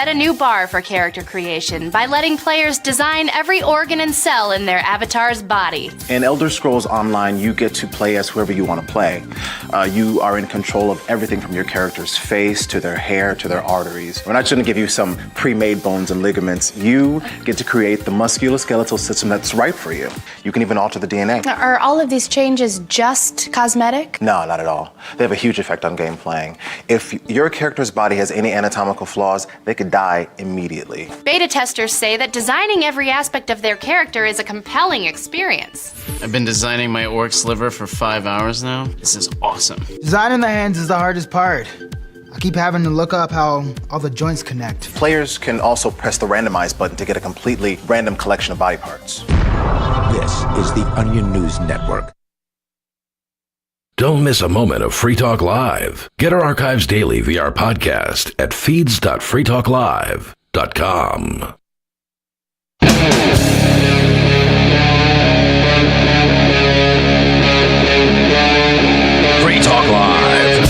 Set a new bar for character creation by letting players design every organ and cell in their avatar's body. In Elder Scrolls Online, you get to play as whoever you want to play. You are in control of everything from your character's face to their hair to their arteries. We're not just going to give you some pre-made bones and ligaments. You get to create the musculoskeletal system that's right for you. You can even alter the DNA. Are all of these changes just cosmetic? No, not at all. They have a huge effect on game playing. If your character's body has any anatomical flaws, they could die immediately. Beta testers say that designing every aspect of their character is a compelling experience. I've been designing my orc's liver for 5 hours now. This is awesome. Designing the hands is the hardest part. I keep having to look up how all the joints connect. Players can also press the randomize button to get a completely random collection of body parts. This is the Onion News Network. Don't miss a moment of Free Talk Live. Get our archives daily via our podcast at feeds.freetalklive.com. Free Talk Live.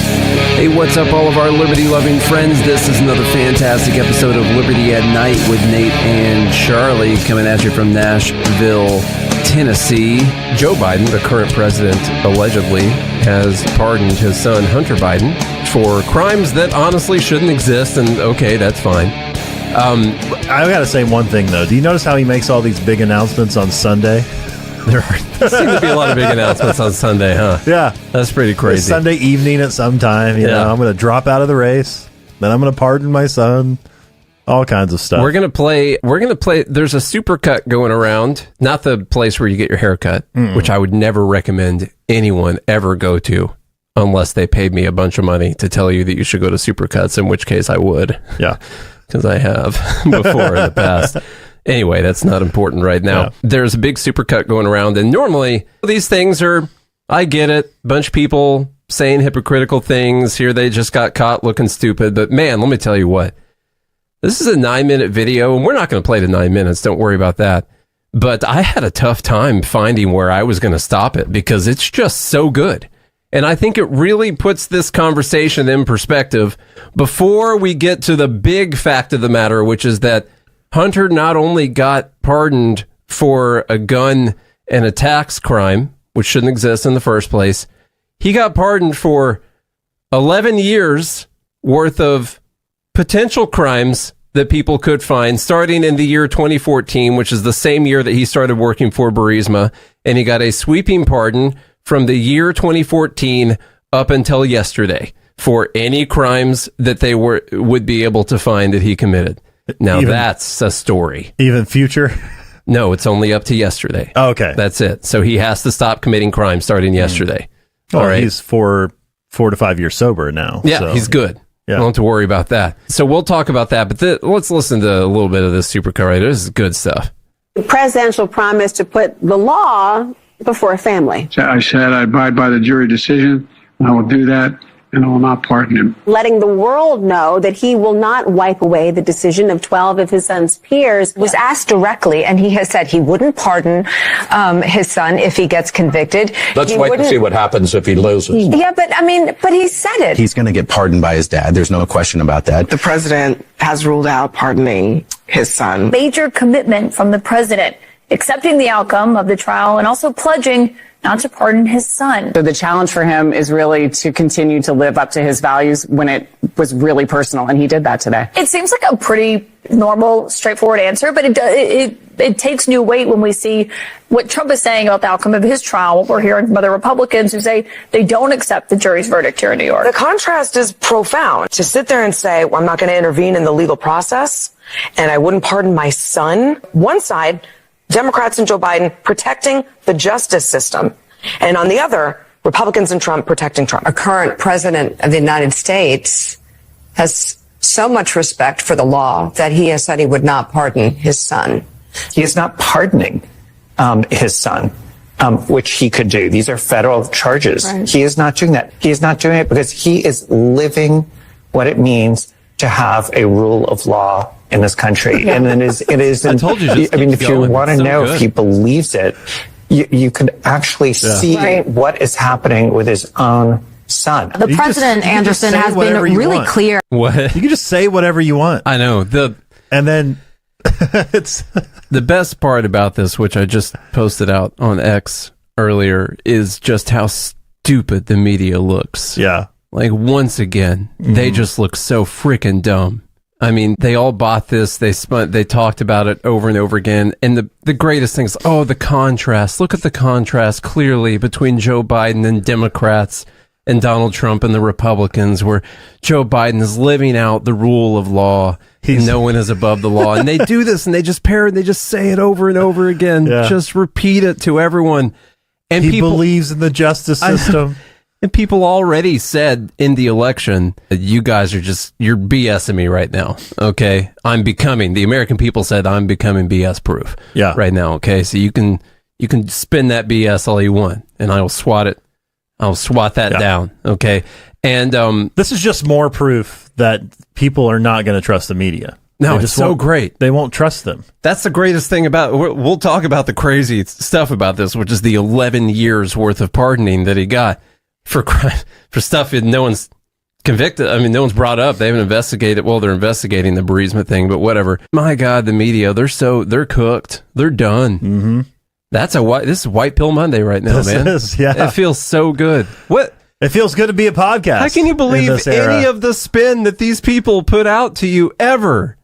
Hey, what's up, all of our liberty-loving friends? This is another fantastic episode of Liberty at Night with Nate and Charlie, coming at you from Nashville, Tennessee. Joe Biden, the current president, allegedly has pardoned his son, Hunter Biden, for crimes that honestly shouldn't exist, and okay, that's fine. I gotta say one thing, though. Do you notice how he makes all these big announcements on Sunday? There seem to be a lot of big announcements on Sunday, huh? Yeah. That's pretty crazy. Sunday evening at some time, you know, I'm going to drop out of the race, then I'm going to pardon my son, all kinds of stuff. We're going to play, there's a supercut going around, not the place where you get your hair cut, which I would never recommend anyone ever go to unless they paid me a bunch of money to tell you that you should go to Supercuts, in which case I would. Yeah. Because I have before in the past. Anyway, that's not important right now. Yeah. There's a big supercut going around, and normally these things are, I get it, bunch of people saying hypocritical things. Here they just got caught looking stupid. But man, let me tell you what. This is a 9-minute video, and we're not going to play the 9 minutes. Don't worry about that. But I had a tough time finding where I was going to stop it because it's just so good. And I think it really puts this conversation in perspective before we get to the big fact of the matter, which is that Hunter not only got pardoned for a gun and a tax crime, which shouldn't exist in the first place, he got pardoned for 11 years worth of potential crimes that people could find starting in the year 2014, which is the same year that he started working for Burisma, and he got a sweeping pardon from the year 2014 up until yesterday for any crimes that they would be able to find that he committed. Now, that's a story. Even future? No, it's only up to yesterday. Oh, okay. That's it. So he has to stop committing crime starting yesterday. All right. He's 4 to 5 years sober now. Yeah, so. He's good. Yeah. Don't have to worry about that. So we'll talk about that, but let's listen to a little bit of this supercut right here. This is good stuff. The presidential promise to put the law before a family. I said I abide by the jury decision. I will do that, and I will not pardon him. Letting the world know that he will not wipe away the decision of 12 of his son's peers. Was asked directly, and he has said he wouldn't pardon his son if he gets convicted. Let's wait and see what happens if he loses. Yeah, but he said it. He's going to get pardoned by his dad. There's no question about that. The president has ruled out pardoning his son. Major commitment from the president, accepting the outcome of the trial and also pledging not to pardon his son. So the challenge for him is really to continue to live up to his values when it was really personal, and he did that today. It seems like a pretty normal, straightforward answer, but it takes new weight when we see what Trump is saying about the outcome of his trial, what we're hearing from other Republicans who say they don't accept the jury's verdict here in New York. The contrast is profound. To sit there and say, well, I'm not going to intervene in the legal process, and I wouldn't pardon my son. One side, Democrats and Joe Biden protecting the justice system. And on the other, Republicans and Trump protecting Trump. Our current president of the United States has so much respect for the law that he has said he would not pardon his son. He is not pardoning his son, which he could do. These are federal charges. Right. He is not doing that. He is not doing it because he is living what it means to have a rule of law in this country. Yeah. And it is, I told you, if you want to know if he believes it, you could actually see what is happening with his own son. The president, Anderson, has been really clear. What? You can just say whatever you want. I know. And then it's the best part about this, which I just posted out on X earlier, is just how stupid the media looks. Yeah. Like, once again, they just look so freaking dumb. I mean, they all bought this. They talked about it over and over again. And the greatest thing is, the contrast. Look at the contrast clearly between Joe Biden and Democrats and Donald Trump and the Republicans, where Joe Biden is living out the rule of law. No one is above the law. And they do this, and they just say it over and over again. Yeah. Just repeat it to everyone. And he believes in the justice system. And people already said in the election that you guys you're BSing me right now. Okay. The American people said I'm becoming BS proof. Yeah. Right now. Okay. So you can spin that BS all you want, and I will swat it. I'll swat that down. Okay. And, this is just more proof that people are not going to trust the media. No, it's so great. They won't trust them. That's the greatest thing about it. We'll talk about the crazy stuff about this, which is the 11 years worth of pardoning that he got for stuff that no one's convicted. I mean, no one's brought up. They haven't investigated. Well, they're investigating the bereavement thing, but whatever. My God, the media, they're cooked. They're done. Mm-hmm. This is White Pill Monday right now, man. It feels so good. What? It feels good to be a podcast. How can you believe any of the spin that these people put out to you ever?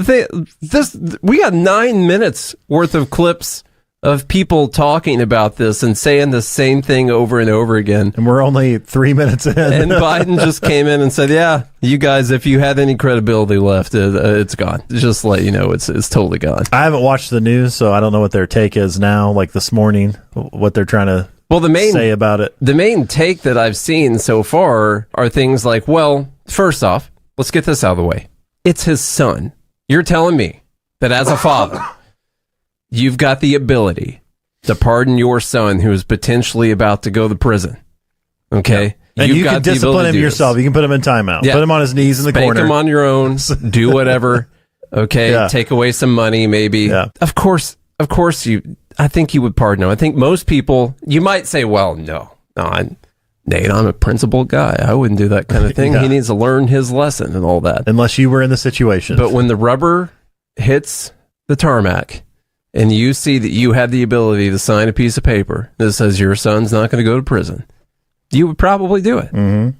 We got 9 minutes worth of clips of people talking about this and saying the same thing over and over again. And we're only 3 minutes in. And Biden just came in and said, yeah, you guys, if you had any credibility left, it's gone. Just to let you know, it's totally gone. I haven't watched the news, so I don't know what their take is now, like this morning, what they're trying to say about it. The main take that I've seen so far are things like, well, first off, let's get this out of the way. It's his son. You're telling me that as a father, you've got the ability to pardon your son who is potentially about to go to prison. Okay? Yeah. And you can discipline him yourself. You can put him in timeout. Yeah. Put him on his knees in the corner. Spank him on your own. Do whatever. Okay? Yeah. Take away some money, maybe. Yeah. Of course, I think you would pardon him. I think most people, you might say, well, no, Nate, I'm a principled guy. I wouldn't do that kind of thing. He needs to learn his lesson and all that. Unless you were in the situation. But when the rubber hits the tarmac and you see that you have the ability to sign a piece of paper that says your son's not going to go to prison, you would probably do it. Mm-hmm.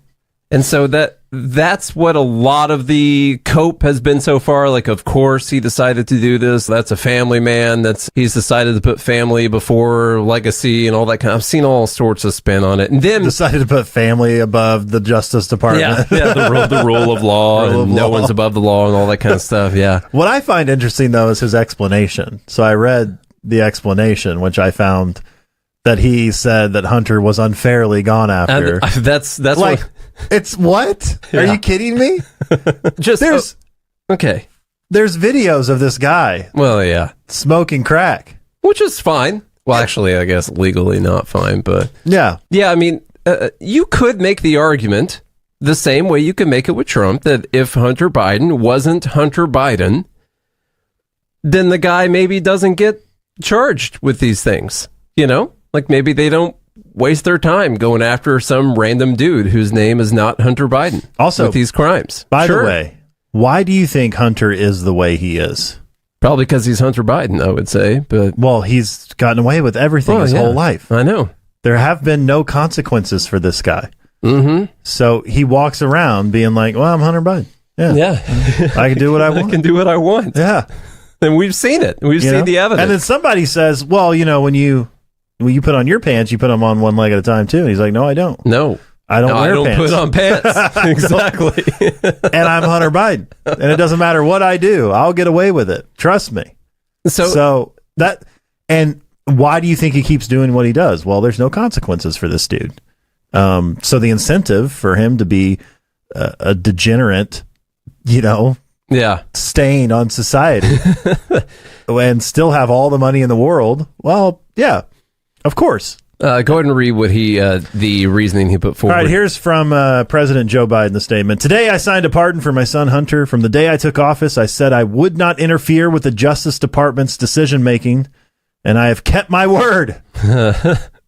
And so that's what a lot of the cope has been so far. Like, of course, he decided to do this. That's a family man. He's decided to put family before legacy and all that kind of. I've seen all sorts of spin on it. And then decided to put family above the Justice Department. Yeah, the rule of law, and no one's above the law and all that kind of stuff. Yeah. What I find interesting though is his explanation. So I read the explanation, which I found that he said that Hunter was unfairly gone after. And that's like. It's what? Yeah. Are you kidding me? Okay. There's videos of this guy. Well, yeah, smoking crack, which is fine. Well, actually, I guess legally not fine, but yeah. I mean, you could make the argument the same way you can make it with Trump that if Hunter Biden wasn't Hunter Biden, then the guy maybe doesn't get charged with these things. You know, like maybe they don't waste their time going after some random dude whose name is not Hunter Biden. Also, with these crimes. By the way, why do you think Hunter is the way he is? Probably because he's Hunter Biden, I would say. But he's gotten away with everything his whole life. I know. There have been no consequences for this guy. Mm-hmm. So he walks around being like, well, I'm Hunter Biden. Yeah. I can do what I want. I can do what I want. Yeah. And we've seen it. We've seen the evidence. And then somebody says, well, when you put on your pants, you put them on one leg at a time too. And he's like, no, I don't. No. I don't wear pants. Put on pants. Exactly. And I'm Hunter Biden. And it doesn't matter what I do. I'll get away with it. Trust me. So that, and why do you think he keeps doing what he does? Well, there's no consequences for this dude. So the incentive for him to be a degenerate, stain on society and still have all the money in the world. Well, yeah, of course. Go ahead and read what the reasoning he put forward. All right, here's from President Joe Biden, the statement. Today, I signed a pardon for my son, Hunter. From the day I took office, I said I would not interfere with the Justice Department's decision-making, and I have kept my word.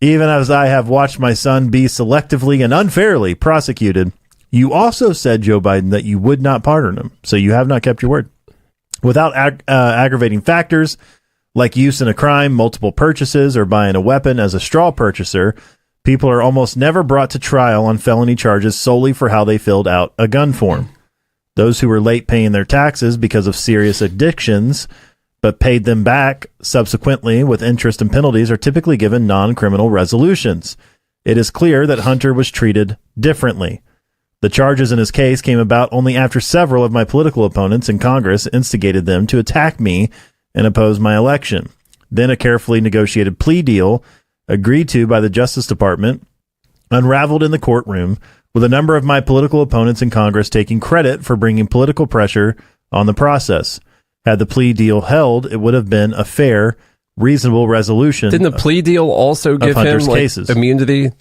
even as I have watched my son be selectively and unfairly prosecuted, you also said, Joe Biden, that you would not pardon him. So you have not kept your word. Without aggravating factors like use in a crime, multiple purchases, or buying a weapon as a straw purchaser, people are almost never brought to trial on felony charges solely for how they filled out a gun form. Those who were late paying their taxes because of serious addictions but paid them back subsequently with interest and penalties are typically given non-criminal resolutions. It is clear that Hunter was treated differently. The charges in his case came about only after several of my political opponents in Congress instigated them to attack me and oppose my election. Then a carefully negotiated plea deal, agreed to by the Justice Department, unraveled in the courtroom, with a number of my political opponents in Congress taking credit for bringing political pressure on the process. Had the plea deal held, it would have been a fair, reasonable resolution. Didn't the plea deal also give him cases. Immunity?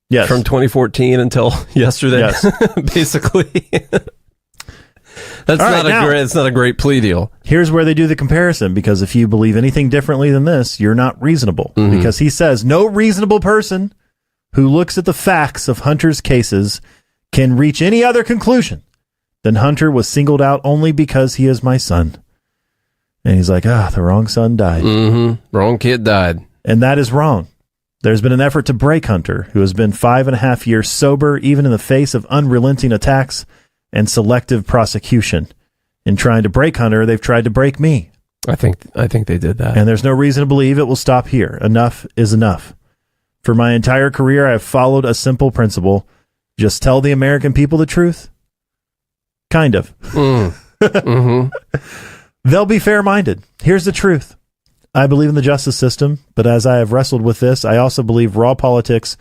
Yes. From 2014 until yesterday, yes. Basically. It's not a great plea deal. Here's where they do the comparison, because if you believe anything differently than this, you're not reasonable. Mm-hmm. Because he says no reasonable person who looks at the facts of Hunter's cases can reach any other conclusion than Hunter was singled out only because he is my son. And he's like, the wrong son died. Mm-hmm. Wrong kid died. And that is wrong. There's been an effort to break Hunter, who has been 5.5 years sober, even in the face of unrelenting attacks and selective prosecution. In trying to break Hunter, they've tried to break me. I think they did that. And there's no reason to believe it will stop here. Enough is enough. For my entire career, I have followed a simple principle. Just tell the American people the truth. Kind of. Mm-hmm. They'll be fair-minded. Here's the truth. I believe in the justice system, but as I have wrestled with this, I also believe raw politics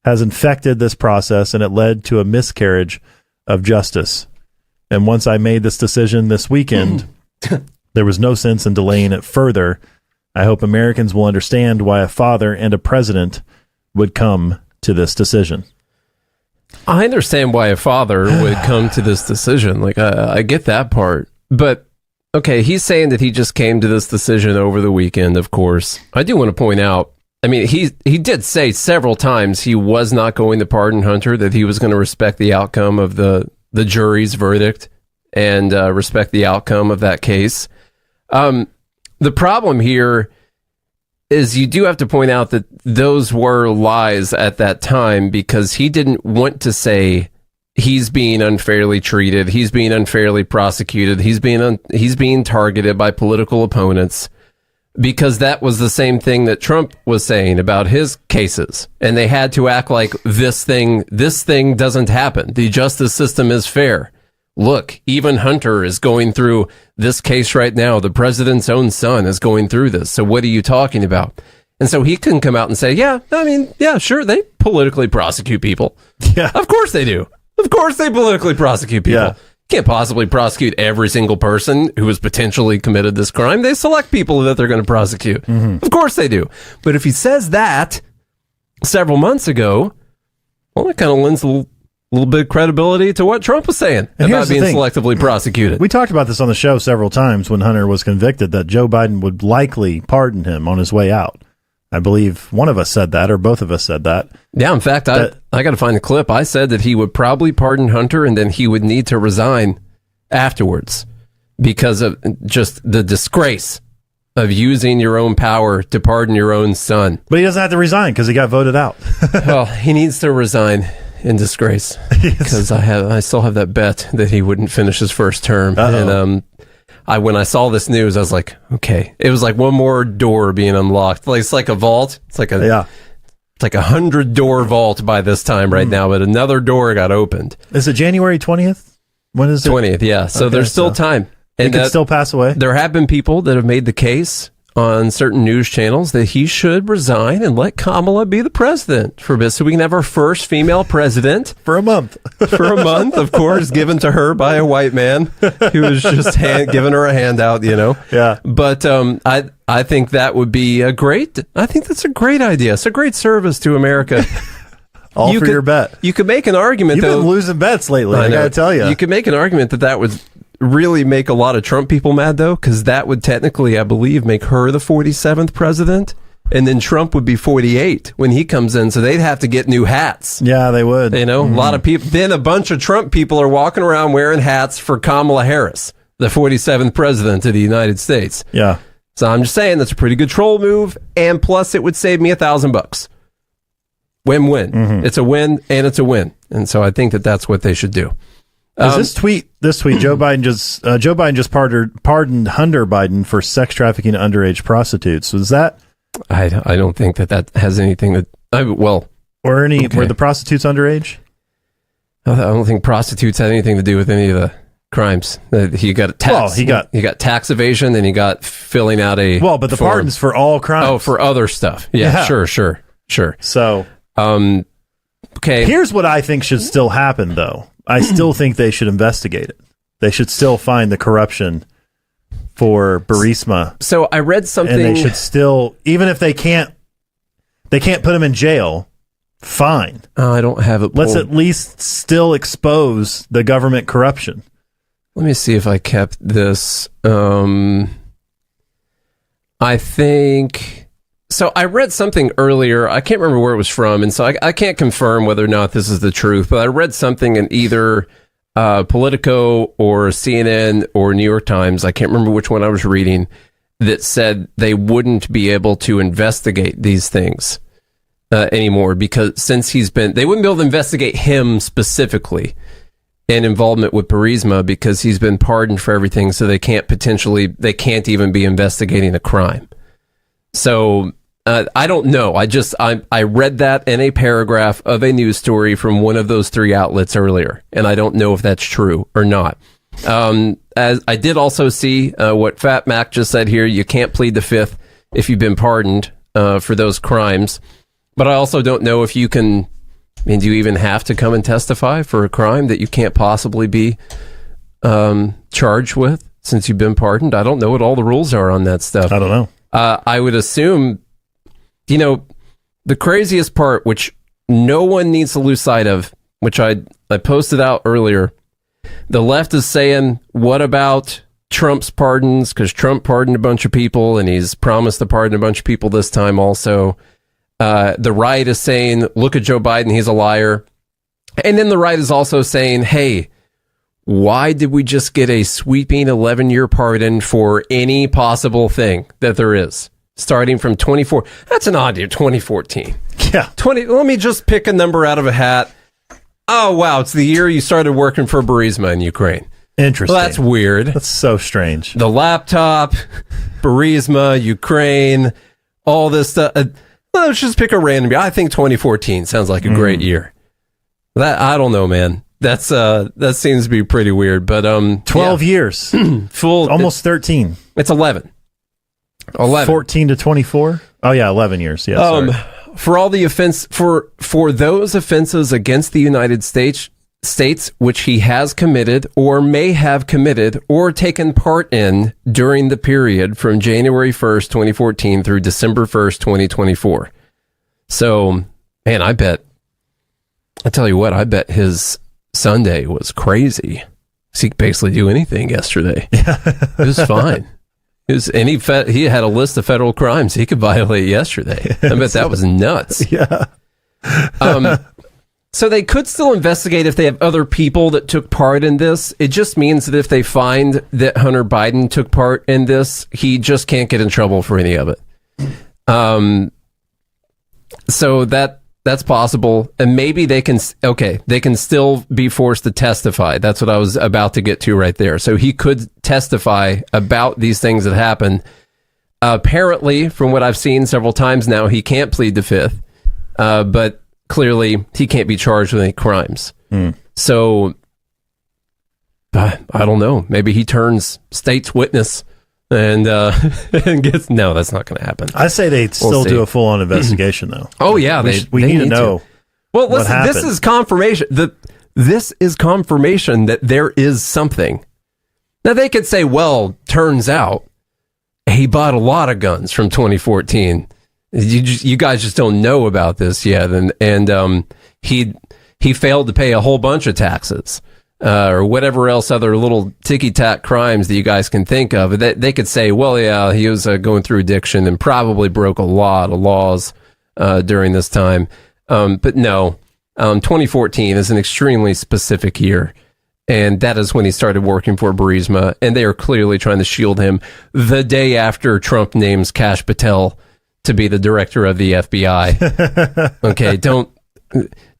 has infected this process, and it led to a miscarriage of justice. And once I made this decision this weekend, there was no sense in delaying it further. I hope Americans will understand why a father and a president would come to this decision. I understand why a father would come to this decision. Like, I get that part. But, okay, he's saying that he just came to this decision over the weekend, of course. I do want to point out, I mean, he did say several times he was not going to pardon Hunter, that he was going to respect the outcome of the jury's verdict and respect the outcome of that case. The problem here is you do have to point out that those were lies at that time, because he didn't want to say he's being unfairly treated, he's being unfairly prosecuted, he's being targeted by political opponents, because that was the same thing that Trump was saying about his cases, and they had to act like this thing doesn't happen. The justice system is fair. Look, even Hunter is going through this case right now. The president's own son is going through this. So what are you talking about? And so he can come out and say, yeah, sure, they politically prosecute people. Yeah. Of course they do. Of course they politically prosecute people. Yeah. Can't possibly prosecute every single person who has potentially committed this crime. They select people that they're going to prosecute. Mm-hmm. Of course they do. But if he says that several months ago, well, it kind of lends a little bit of credibility to what Trump was saying about being selectively prosecuted. We talked about this on the show several times when Hunter was convicted, that Joe Biden would likely pardon him on his way out. I believe one of us said that, or both of us said that. Yeah, in fact, I got to find the clip. I said that he would probably pardon Hunter, and then he would need to resign afterwards because of just the disgrace of using your own power to pardon your own son. But he doesn't have to resign because he got voted out. Well, he needs to resign in disgrace, because I still have that bet that he wouldn't finish his first term. Uh-oh. And when I saw this news, I was like, okay, it was like one more door being unlocked. Like, it's like a vault. It's like a 100-door vault by this time right now, but another door got opened. Is it January 20th? When is it? 20th, yeah. So there's still time. And it could still pass away. There have been people that have made the case on certain news channels that he should resign and let Kamala be the president for a bit, so we can have our first female president for a month. Of course, given to her by a white man who was just giving her a handout, Yeah. But I think that would be I think that's a great idea. It's a great service to America. Your bet. You could make an argument, You've been losing bets lately, I gotta tell you. You could make an argument that would really make a lot of Trump people mad, though, because that would technically, I believe, make her the 47th president. and then Trump would be 48 when he comes in, so they'd have to get new hats. Yeah, they would. You know, a lot of people. Then a bunch of Trump people are walking around wearing hats for Kamala Harris, the 47th president of the United States. Yeah. So I'm just saying that's a pretty good troll move, and plus it would save me $1,000. Win-win. It's a win, and it's a win, and so I think that's what they should do. This tweet, Joe Biden just pardoned Hunter Biden for sex trafficking underage prostitutes. Was that? I don't think that has anything to. Were the prostitutes underage? I don't think prostitutes had anything to do with any of the crimes. He got tax. Well, he got tax evasion, and he got filling out a. Well, but the pardon's for all crimes. Oh, for other stuff. Yeah. Sure. So, okay. Here's what I think should still happen, though. I still think they should investigate it. They should still find the corruption for Burisma. So I read something, and they should still, even if they can't put him in jail. Fine. I don't have it. Let's at least still expose the government corruption. Let me see if I kept this. I think. So I read something earlier. I can't remember where it was from, and so I can't confirm whether or not this is the truth. But I read something in either Politico or CNN or New York Times. I can't remember which one I was reading, that said they wouldn't be able to investigate these things anymore because they wouldn't be able to investigate him specifically in involvement with Burisma because he's been pardoned for everything. So they can't even be investigating a crime. So I don't know. I read that in a paragraph of a news story from one of those three outlets earlier, and I don't know if that's true or not. As I did also see what Fat Mac just said here, you can't plead the fifth if you've been pardoned for those crimes. But I also don't know if you can. I mean, do you even have to come and testify for a crime that you can't possibly be charged with since you've been pardoned? I don't know what all the rules are on that stuff. I don't know. I would assume, the craziest part, which no one needs to lose sight of, which I posted out earlier, the left is saying, what about Trump's pardons? Because Trump pardoned a bunch of people, and he's promised to pardon a bunch of people this time also. The right is saying, look at Joe Biden, he's a liar. And then the right is also saying, hey, why did we just get a sweeping 11-year pardon for any possible thing that there is? Starting from 24. That's an odd year, 2014. Yeah. Let me just pick a number out of a hat. Oh, wow. It's the year you started working for Burisma in Ukraine. Interesting. Well, that's weird. That's so strange. The laptop, Burisma, Ukraine, all this stuff. Let's just pick a random year. I think 2014 sounds like a great year. I don't know, man. That seems to be pretty weird, but 12 years. Almost 13. It's 11. 14 to 24? Oh yeah, 11 years. Yeah, sorry. For all the offense for those offenses against the United States which he has committed or may have committed or taken part in during the period from January 1st, 2014 through December 1st, 2024. So, man, I bet his Sunday was crazy. He could basically do anything yesterday. It was fine. He had a list of federal crimes he could violate yesterday. I bet that was nuts. Yeah. So they could still investigate if they have other people that took part in this. It just means that if they find that Hunter Biden took part in this, he just can't get in trouble for any of it. So that's possible. And maybe they can still be forced to testify. That's what I was about to get to right there. So he could testify about these things that happened. Apparently, from what I've seen several times now, he can't plead the fifth. But clearly, he can't be charged with any crimes. So, I don't know. Maybe he turns state's witness and gets... No, that's not going to happen. I say they still do a full-on investigation, though. Oh, yeah. We need to know. Well, listen, this is confirmation. This is confirmation that there is something. Now, they could say, well, turns out he bought a lot of guns from 2014. You guys just don't know about this yet, and he failed to pay a whole bunch of taxes or whatever else other little ticky-tack crimes that you guys can think of, they could say, well, yeah, he was going through addiction and probably broke a lot of laws during this time. But no, 2014 is an extremely specific year. And that is when he started working for Burisma, and they are clearly trying to shield him the day after Trump names Kash Patel to be the director of the FBI. Okay, don't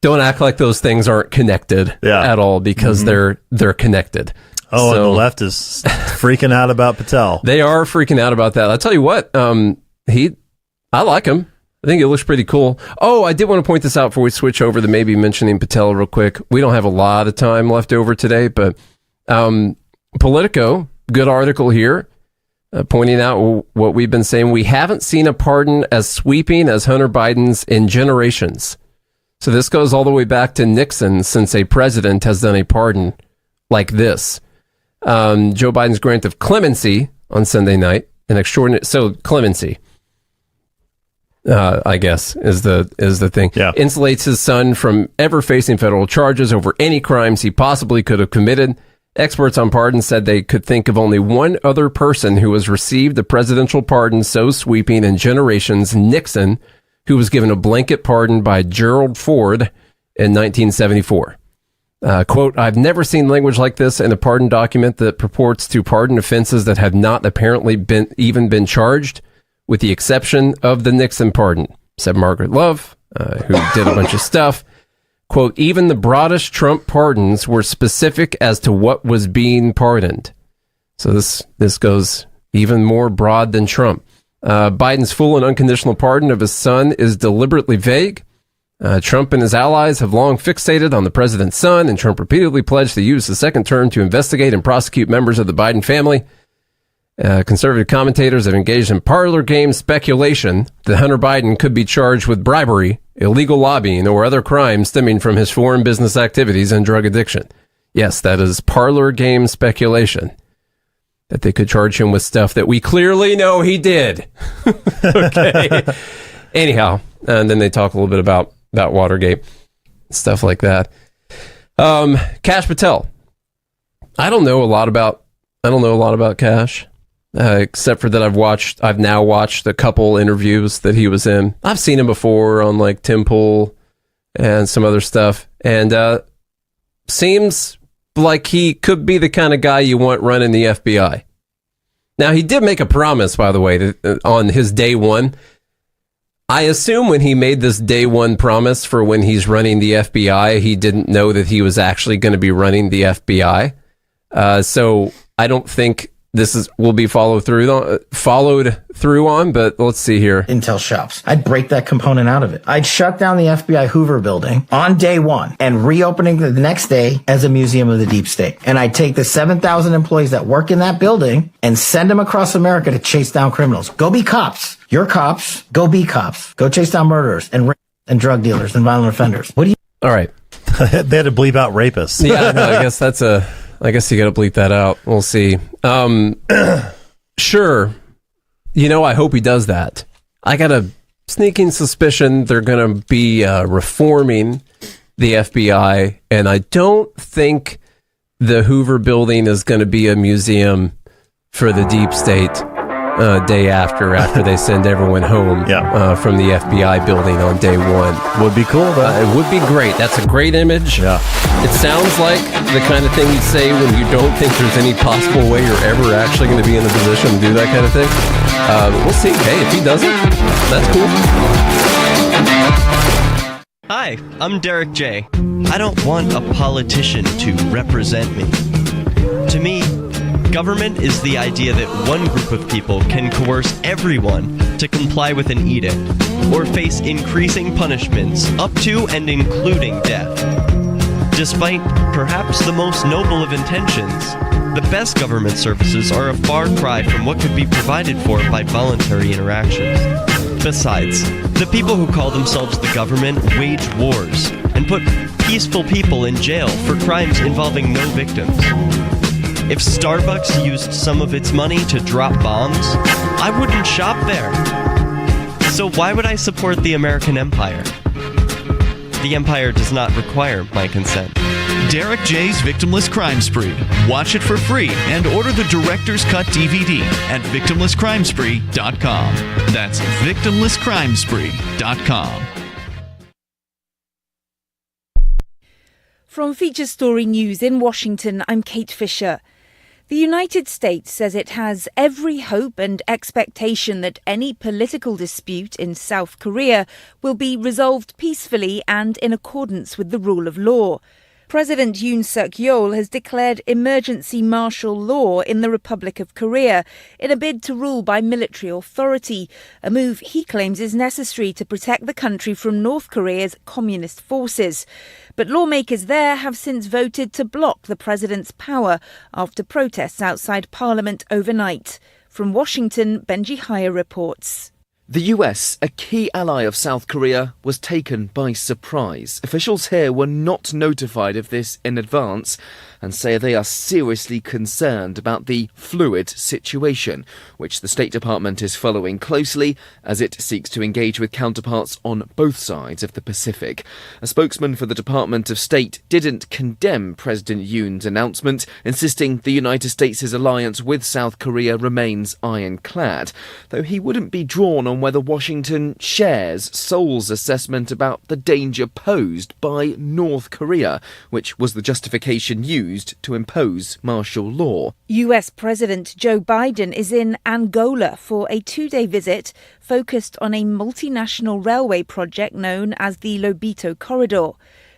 act like those things aren't connected at all, because they're connected. Oh, so, and the left is freaking out about Patel. They are freaking out about that. I'll tell you what, I like him. I think it looks pretty cool. Oh, I did want to point this out before we switch over to maybe mentioning Patel real quick. We don't have a lot of time left over today, but Politico, good article here, pointing out what we've been saying. We haven't seen a pardon as sweeping as Hunter Biden's in generations. So this goes all the way back to Nixon, since a president has done a pardon like this. Joe Biden's grant of clemency on Sunday night, an extraordinary, so clemency, I guess, is the thing. Yeah. Insulates his son from ever facing federal charges over any crimes he possibly could have committed. Experts on pardons said they could think of only one other person who has received a presidential pardon so sweeping in generations, Nixon, who was given a blanket pardon by Gerald Ford in 1974. Quote, I've never seen language like this in a pardon document that purports to pardon offenses that have not apparently been charged, with the exception of the Nixon pardon, said Margaret Love, who did a bunch of stuff. Quote, even the broadest Trump pardons were specific as to what was being pardoned. So this goes even more broad than Trump. Biden's full and unconditional pardon of his son is deliberately vague. Trump and his allies have long fixated on the president's son, and Trump repeatedly pledged to use the second term to investigate and prosecute members of the Biden family. Conservative commentators have engaged in parlor game speculation that Hunter Biden could be charged with bribery, illegal lobbying, or other crimes stemming from his foreign business activities and drug addiction. Yes, that is parlor game speculation, that they could charge him with stuff that we clearly know he did. Okay. Anyhow, and then they talk a little bit about Watergate, stuff like that. Kash Patel. I don't know a lot about Kash. Except for that I've now watched a couple interviews that he was in. I've seen him before on like Tim Pool and some other stuff, and seems like he could be the kind of guy you want running the FBI. Now, he did make a promise, by the way, on his day one. I assume when he made this day one promise for when he's running the FBI, he didn't know that he was actually going to be running the FBI. So I don't think this will be followed through on, but let's see here. Intel shops. I'd break that component out of it. I'd shut down the FBI Hoover building on day one and reopening the next day as a museum of the deep state. And I'd take the 7,000 employees that work in that building and send them across America to chase down criminals. Go be cops. You're cops. Go be cops. Go chase down murderers and drug dealers and violent offenders. What do you? All right. They had to bleep out rapists. Yeah, no, I guess you got to bleep that out. We'll see. Sure. I hope he does that. I got a sneaking suspicion they're going to be reforming the FBI, and I don't think the Hoover building is going to be a museum for the deep state day after they send everyone home from the FBI building on day one. Would be cool, though. It would be great. That's a great image. Yeah. It sounds like the kind of thing you'd say when you don't think there's any possible way you're ever actually going to be in a position to do that kind of thing. We'll see. Hey, if he doesn't, that's cool. Hi, I'm Derek J. I don't want a politician to represent me. To me, government is the idea that one group of people can coerce everyone to comply with an edict or face increasing punishments up to and including death. Despite perhaps the most noble of intentions, the best government services are a far cry from what could be provided for by voluntary interactions. Besides, the people who call themselves the government wage wars and put peaceful people in jail for crimes involving no victims. If Starbucks used some of its money to drop bombs, I wouldn't shop there. So why would I support the American empire? The empire does not require my consent. Derek J's Victimless Crime Spree. Watch it for free and order the Director's Cut DVD at victimlesscrimespree.com. That's victimlesscrimespree.com. From Feature Story News in Washington, I'm Kate Fisher. The United States says it has every hope and expectation that any political dispute in South Korea will be resolved peacefully and in accordance with the rule of law. President Yoon Suk-yeol has declared emergency martial law in the Republic of Korea in a bid to rule by military authority, a move he claims is necessary to protect the country from North Korea's communist forces. But lawmakers there have since voted to block the president's power after protests outside Parliament overnight. From Washington, Benji Hire reports. The US, a key ally of South Korea, was taken by surprise. Officials here were not notified of this in advance and say they are seriously concerned about the fluid situation, which the State Department is following closely as it seeks to engage with counterparts on both sides of the Pacific. A spokesman for the Department of State didn't condemn President Yoon's announcement, insisting the United States' alliance with South Korea remains ironclad, though he wouldn't be drawn on whether Washington shares Seoul's assessment about the danger posed by North Korea, which was the justification used to impose martial law. US President Joe Biden is in Angola for a 2-day visit focused on a multinational railway project known as the Lobito Corridor.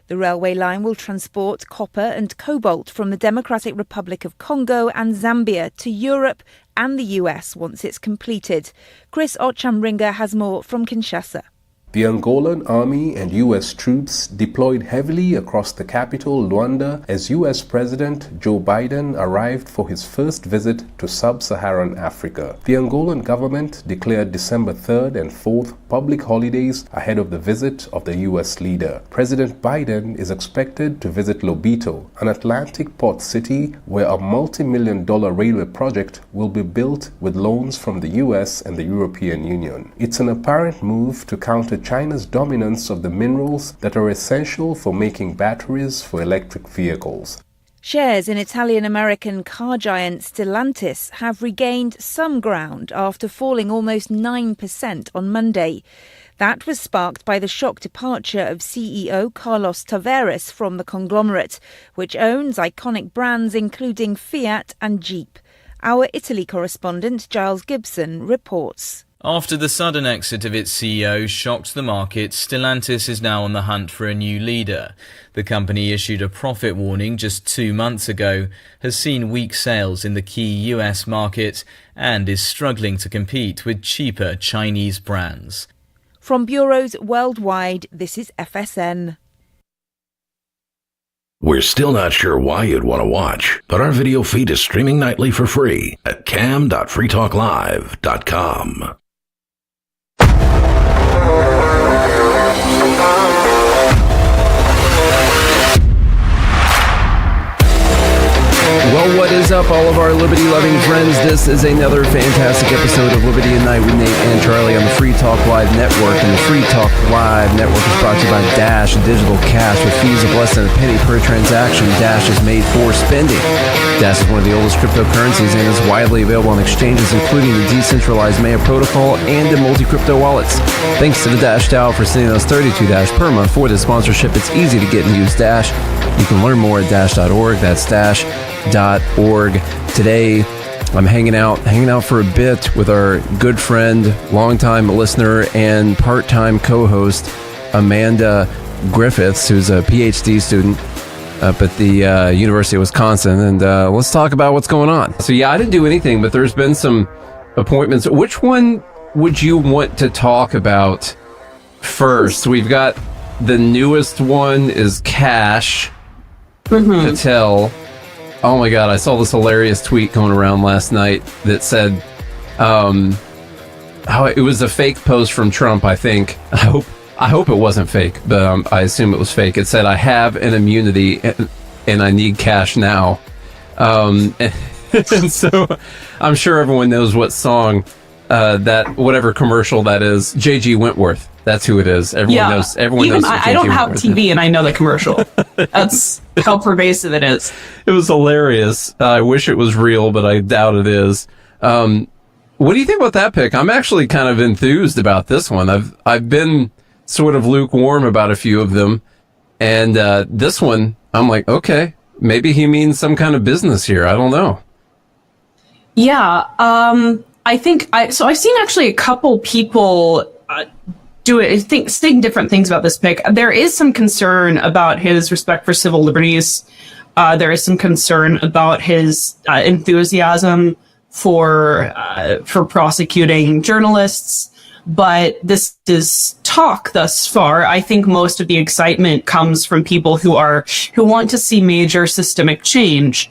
The railway line will transport copper and cobalt from the Democratic Republic of Congo and Zambia to Europe and the US once it's completed. Chris Ochamringa has more from Kinshasa. The Angolan army and U.S. troops deployed heavily across the capital, Luanda, as U.S. President Joe Biden arrived for his first visit to sub-Saharan Africa. The Angolan government declared December 3rd and 4th public holidays ahead of the visit of the U.S. leader. President Biden is expected to visit Lobito, an Atlantic port city where a multi-million-dollar railway project will be built with loans from the U.S. and the European Union. It's an apparent move to counter China's dominance of the minerals that are essential for making batteries for electric vehicles. Shares in Italian-American car giant Stellantis have regained some ground after falling almost 9% on Monday. That was sparked by the shock departure of CEO Carlos Tavares from the conglomerate, which owns iconic brands including Fiat and Jeep. Our Italy correspondent Giles Gibson reports. After the sudden exit of its CEO shocked the market, Stellantis is now on the hunt for a new leader. The company issued a profit warning just 2 months ago, has seen weak sales in the key US market, and is struggling to compete with cheaper Chinese brands. From bureaus worldwide, this is FSN. We're still not sure why you'd want to watch, but our video feed is streaming nightly for free at cam.freetalklive.com. Well, what is up, all of our liberty-loving friends? This is another fantastic episode of Liberty at Night with Nate and Charlie on the Free Talk Live Network. And the Free Talk Live Network is brought to you by Dash Digital Cash with fees of less than a penny per transaction. Dash is made for spending. Dash is one of the oldest cryptocurrencies and is widely available on exchanges, including the decentralized Maya protocol and in multi-crypto wallets. Thanks to the Dash DAO for sending us 32 Dash per month for this sponsorship. It's easy to get and use Dash. You can learn more at dash.org. That's dash.org. Today, I'm hanging out for a bit with our good friend, longtime listener, and part-time co-host, Amanda Griffiths, who's a PhD student up at the University of Wisconsin. And let's talk about what's going on. So, yeah, I didn't do anything, but there's been some appointments. Which one would you want to talk about first? We've got the newest one is Kash Patel. Oh my God, I saw this hilarious tweet going around last night that said, it was a fake post from Trump, I think. I hope it wasn't fake, but I assume it was fake. It said, I have an immunity and I need cash now. And so I'm sure everyone knows what song, whatever commercial that is, J.G. Wentworth. That's who it is. Everyone knows. Everyone Even knows. I don't have TV, and I know the commercial. That's how pervasive it is. It was hilarious. I wish it was real, but I doubt it is. What do you think about that pick? I'm actually kind of enthused about this one. I've been sort of lukewarm about a few of them, and this one, I'm like, okay, maybe he means some kind of business here. I don't know. Yeah, I think so I've seen actually a couple people saying different things about this pick. There is some concern about his respect for civil liberties. There is some concern about his enthusiasm for prosecuting journalists. But this is talk thus far. I think most of the excitement comes from people who want to see major systemic change.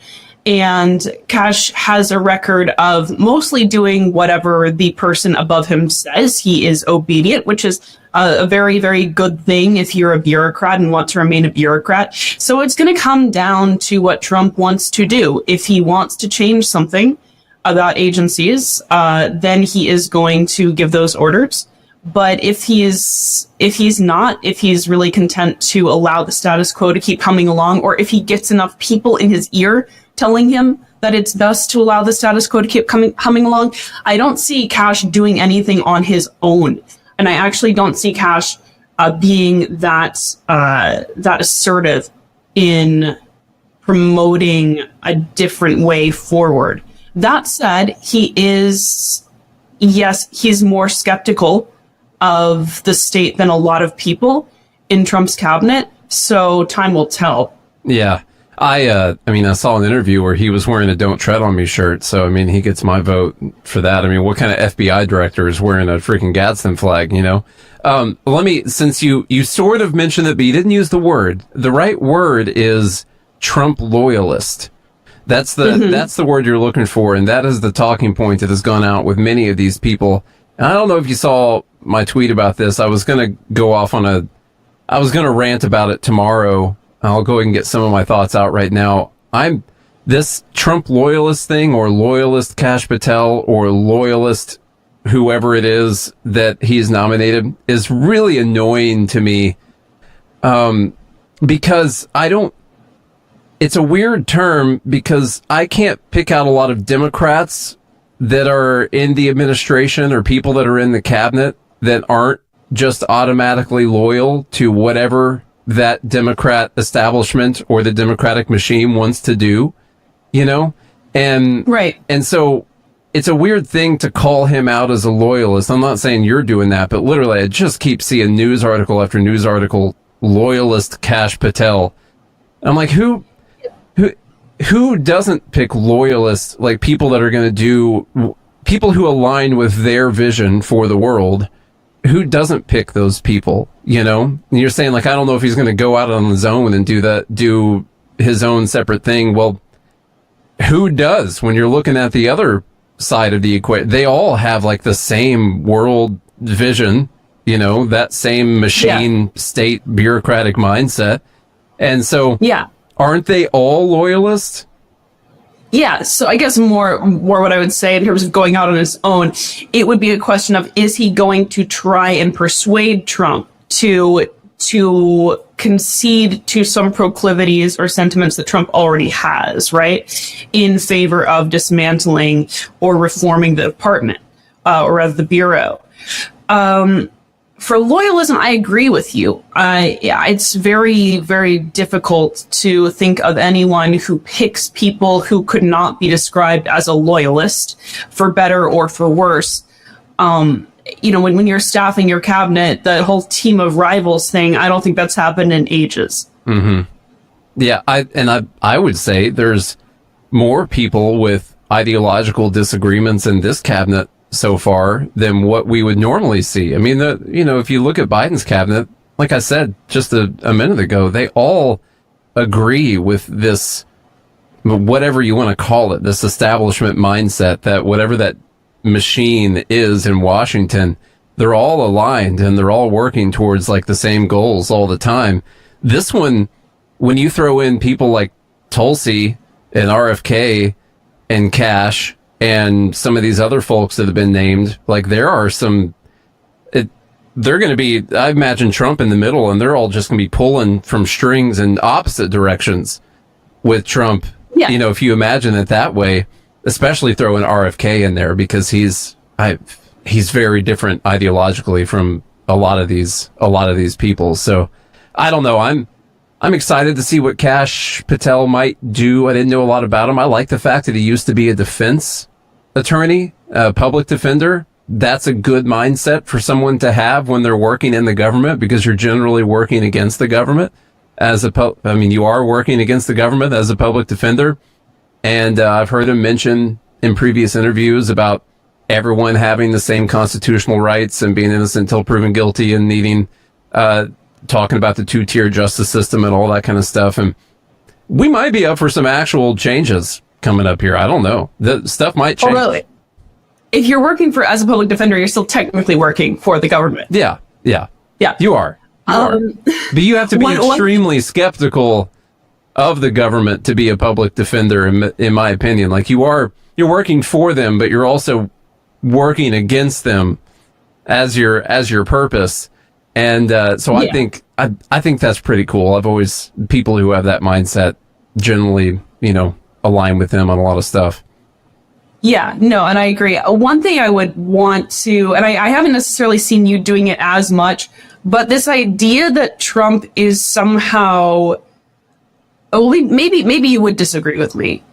And Kash has a record of mostly doing whatever the person above him says. He is obedient, which is a very, very good thing if you're a bureaucrat and want to remain a bureaucrat. So it's going to come down to what Trump wants to do. If he wants to change something about agencies, then he is going to give those orders. But if he's really content to allow the status quo to keep coming along, or if he gets enough people in his ear telling him that it's best to allow the status quo to keep humming along, I don't see Kash doing anything on his own. And I actually don't see Kash being that assertive in promoting a different way forward. That said, he's more skeptical of the state than a lot of people in Trump's cabinet. So time will tell. Yeah. I mean, I saw an interview where he was wearing a "Don't Tread on Me" shirt. So, I mean, he gets my vote for that. I mean, what kind of FBI director is wearing a freaking Gadsden flag, you know? Since you sort of mentioned it, but you didn't use the word. The right word is Trump loyalist. That's the word you're looking for. And that is the talking point that has gone out with many of these people. And I don't know if you saw my tweet about this. I was going to rant about it tomorrow. I'll go ahead and get some of my thoughts out right now. This Trump loyalist thing, or loyalist Kash Patel, or loyalist whoever it is that he's nominated, is really annoying to me. Because it's a weird term, because I can't pick out a lot of Democrats that are in the administration or people that are in the cabinet that aren't just automatically loyal to whatever that Democrat establishment or the Democratic machine wants to do, you know? And right. And so it's a weird thing to call him out as a loyalist. I'm not saying you're doing that, but literally I just keep seeing news article after news article, loyalist Kash Patel. I'm like, who doesn't pick loyalists, like people that are going to do, people who align with their vision for the world? Who doesn't pick those people, you know? And you're saying, like, I don't know if he's going to go out on his own and do his own separate thing. Well, who does? When you're looking at the other side of the equation, they all have like the same world vision, you know, that same machine state bureaucratic mindset. And so, aren't they all loyalists? Yeah, so I guess more what I would say in terms of going out on his own, it would be a question of, is he going to try and persuade Trump to concede to some proclivities or sentiments that Trump already has, right, in favor of dismantling or reforming the department, or rather the bureau. For loyalism, I agree with you. It's very, very difficult to think of anyone who picks people who could not be described as a loyalist, for better or for worse. You know, when you're staffing your cabinet, the whole team of rivals thing, I don't think that's happened in ages. Mm-hmm. Yeah, I would say there's more people with ideological disagreements in this cabinet so far than what we would normally see. I mean, if you look at Biden's cabinet, like I said just a minute ago, they all agree with this, whatever you want to call it, this establishment mindset, that whatever that machine is in Washington, they're all aligned and they're all working towards like the same goals all the time. This one, when you throw in people like Tulsi and RFK and Kash and some of these other folks that have been named, like there are some, they're going to be, I imagine Trump in the middle, and they're all just going to be pulling from strings in opposite directions with Trump. Yeah. You know, if you imagine it that way, especially throwing RFK in there, because he's very different ideologically from a lot of these people. So I don't know. I'm excited to see what Kash Patel might do. I didn't know a lot about him. I like the fact that he used to be a defense attorney, a public defender. That's a good mindset for someone to have when they're working in the government, because you're generally working against the government you are working against the government as a public defender. And I've heard him mention in previous interviews about everyone having the same constitutional rights and being innocent until proven guilty, and needing, talking about the 2-tier justice system and all that kind of stuff. And we might be up for some actual changes coming up here. I don't know. The stuff might change. Although, if you're working as a public defender, you're still technically working for the government. Yeah. You are. But you have to be extremely skeptical of the government to be a public defender, in my opinion. Like, you're working for them, but you're also working against them as your purpose. And so I think that's pretty cool. People who have that mindset generally, align with them on a lot of stuff. Yeah, no, and I agree. One thing I would want to, and I haven't necessarily seen you doing it as much, but this idea that Trump is somehow, maybe you would disagree with me.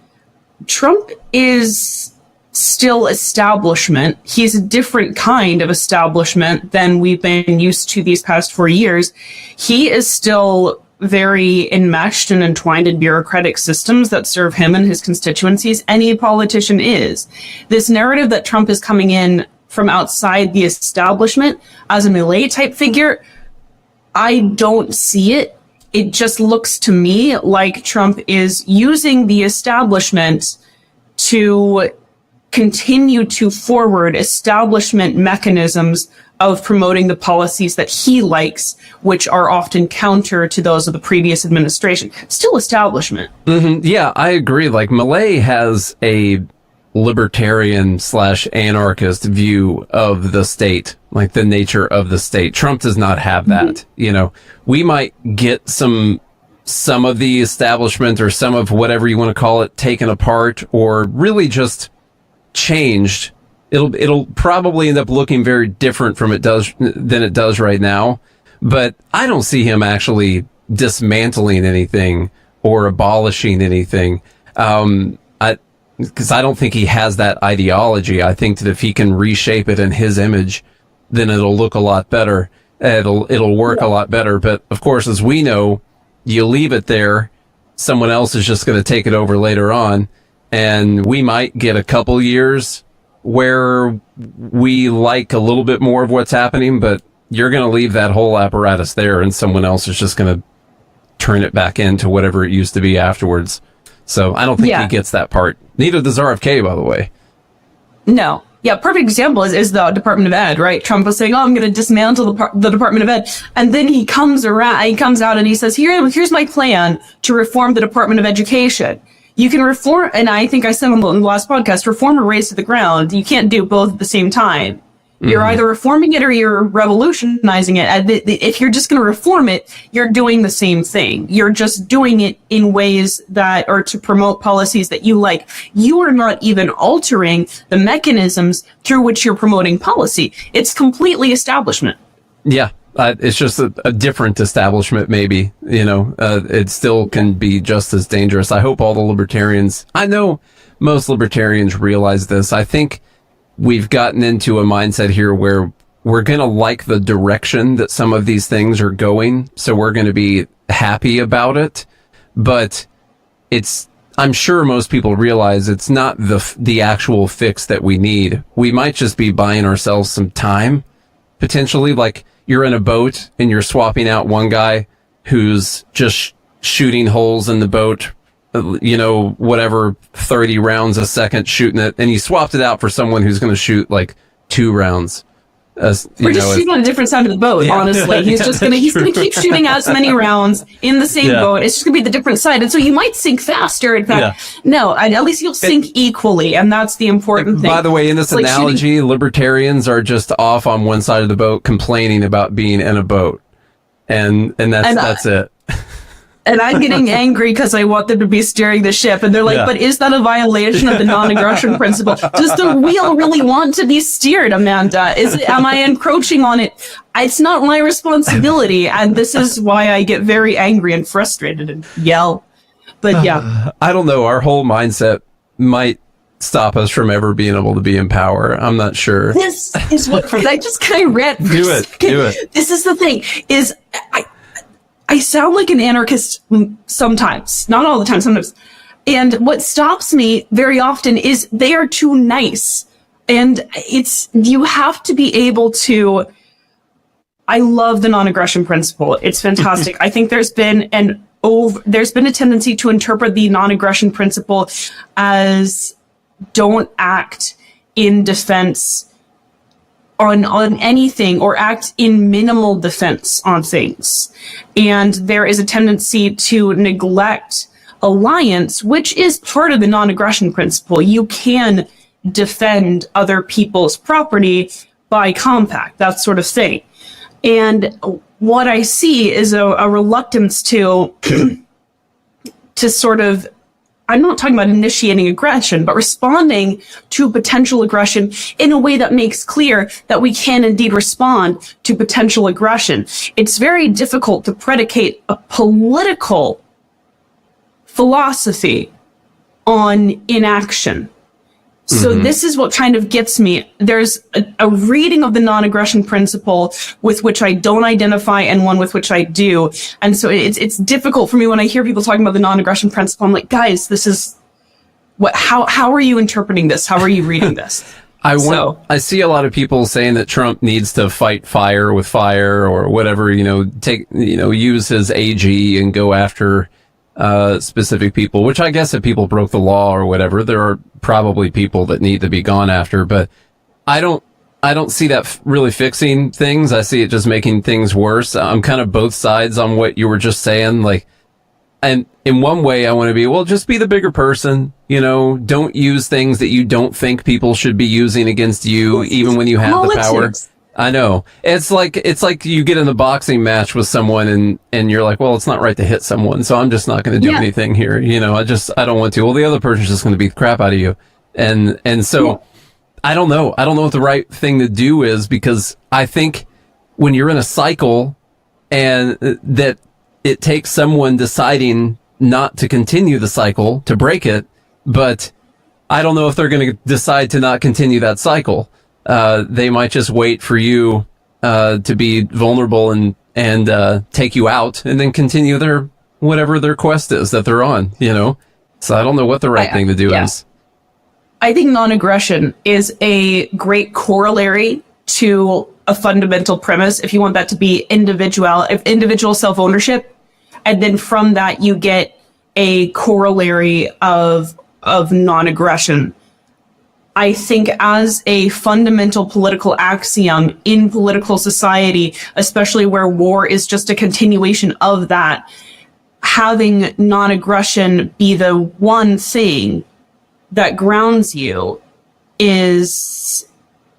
Trump is still establishment. He's a different kind of establishment than we've been used to these past 4 years. He is still very enmeshed and entwined in bureaucratic systems that serve him and his constituencies. Any politician is. This narrative that Trump is coming in from outside the establishment as a Milei type figure, I don't see it. It just looks to me like Trump is using the establishment to continue to forward establishment mechanisms of promoting the policies that he likes, which are often counter to those of the previous administration. Still establishment. Mm-hmm. Yeah, I agree. Like, Milei has a libertarian/anarchist view of the state, like the nature of the state. Trump does not have that. Mm-hmm. We might get some of the establishment, or some of whatever you want to call it, taken apart, or really just changed. It'll probably end up looking very different than it does right now. But I don't see him actually dismantling anything or abolishing anything. Because I don't think he has that ideology. I think that if he can reshape it in his image, then it'll look a lot better. It'll work a lot better. But of course, as we know, you leave it there, someone else is just going to take it over later on. And we might get a couple years where we like a little bit more of what's happening, but you're going to leave that whole apparatus there, and someone else is just going to turn it back into whatever it used to be afterwards. So I don't think he gets that part. Neither does RFK, by the way. No. Yeah, perfect example is the Department of Ed, right? Trump was saying, I'm going to dismantle the Department of Ed. And then he comes out and he says, here's my plan to reform the Department of Education. You can reform, and I think I said on the last podcast, reform or raise to the ground. You can't do both at the same time. Mm-hmm. You're either reforming it or you're revolutionizing it. If you're just going to reform it, you're doing the same thing. You're just doing it in ways that are to promote policies that you like. You are not even altering the mechanisms through which you're promoting policy. It's completely establishment. Yeah. It's just a different establishment, maybe. It still can be just as dangerous. I hope all the libertarians, I know most libertarians realize this. I think we've gotten into a mindset here where we're going to like the direction that some of these things are going. So we're going to be happy about it. But I'm sure most people realize it's not the actual fix that we need. We might just be buying ourselves some time, potentially. Like, you're in a boat and you're swapping out one guy who's just shooting holes in the boat, whatever, 30 rounds a second shooting it. And you swapped it out for someone who's going to shoot like 2 rounds We're just shooting on a different side of the boat, honestly. He's just gonna keep shooting as many rounds in the same boat. It's just gonna be the different side. And so you might sink faster. In fact, no, at least you'll sink equally, and that's the important thing. By the way, in this analogy, libertarians are just off on one side of the boat complaining about being in a boat. And that's it. And I'm getting angry because I want them to be steering the ship. And they're like, but is that a violation of the non-aggression principle? Does the wheel really want to be steered, Amanda? Am I encroaching on it? It's not my responsibility. And this is why I get very angry and frustrated and yell. But yeah. I don't know. Our whole mindset might stop us from ever being able to be in power. I'm not sure. This is what I just kind of read. Do it. This is the thing is I sound like an anarchist sometimes, not all the time, sometimes. And what stops me very often is they are too nice. And you have to be able to, I love the non-aggression principle. It's fantastic. I think there's been a tendency to interpret the non-aggression principle as don't act in defense on anything or act in minimal defense on things. And there is a tendency to neglect alliance, which is part of the non-aggression principle. You can defend other people's property by compact, that sort of thing. And what I see is a reluctance to sort of, I'm not talking about initiating aggression, but responding to potential aggression in a way that makes clear that we can indeed respond to potential aggression. It's very difficult to predicate a political philosophy on inaction. So this is what kind of gets me. There's a reading of the non-aggression principle with which I don't identify and one with which I do. And so it's difficult for me when I hear people talking about the non-aggression principle. I'm like, guys, this is how are you interpreting this? How are you reading this? I see a lot of people saying that Trump needs to fight fire with fire or whatever, use his AG and go after specific people, which I guess if people broke the law or whatever, there are probably people that need to be gone after, but I don't see that really fixing things. I see it just making things worse. I'm kind of both sides on what you were just saying. And in one way I want to be, well, just be the bigger person, don't use things that you don't think people should be using against you, even when you have the power. I know. It's like you get in a boxing match with someone and you're like, well, it's not right to hit someone, so I'm just not going to do anything here. I don't want to. Well, the other person's just going to beat the crap out of you. And so I don't know. I don't know what the right thing to do is, because I think when you're in a cycle and that it takes someone deciding not to continue the cycle to break it, but I don't know if they're going to decide to not continue that cycle. They might just wait for you to be vulnerable and take you out and then continue whatever their quest is that they're on, So I don't know what the right thing to do is. I think non-aggression is a great corollary to a fundamental premise. If you want that to be individual self-ownership, and then from that you get a corollary of non-aggression. I think as a fundamental political axiom in political society, especially where war is just a continuation of that, having non-aggression be the one thing that grounds you is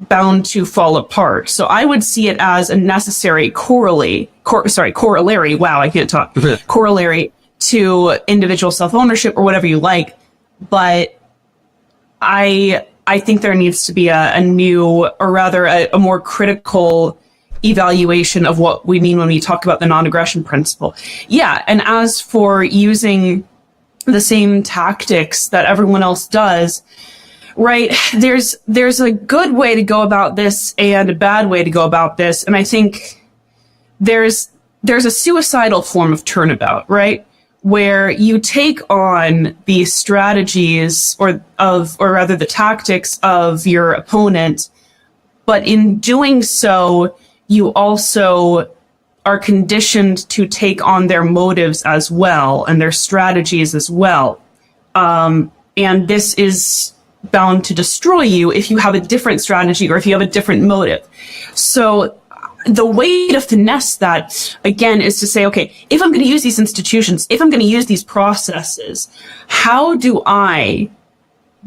bound to fall apart. So I would see it as a necessary corollary. Wow, I can't talk. Corollary to individual self-ownership or whatever you like. But I think there needs to be a new, or rather a more critical evaluation of what we mean when we talk about the non-aggression principle. Yeah, and as for using the same tactics that everyone else does, right, there's a good way to go about this and a bad way to go about this. And I think there's a suicidal form of turnabout, right? Where you take on the strategies or rather the tactics of your opponent, but in doing so, you also are conditioned to take on their motives as well and their strategies as well. And this is bound to destroy you if you have a different strategy or if you have a different motive. So the way to finesse that, again, is to say, okay, if I'm going to use these institutions, if I'm going to use these processes, how do I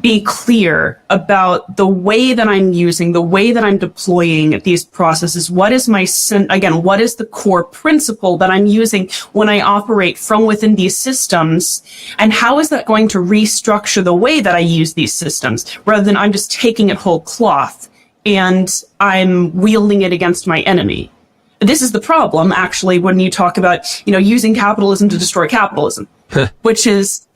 be clear about the way that I'm using, the way that I'm deploying these processes? What is what is the core principle that I'm using when I operate from within these systems? And how is that going to restructure the way that I use these systems, rather than I'm just taking it whole cloth and I'm wielding it against my enemy? This is the problem, actually, when you talk about, using capitalism to destroy capitalism, which is,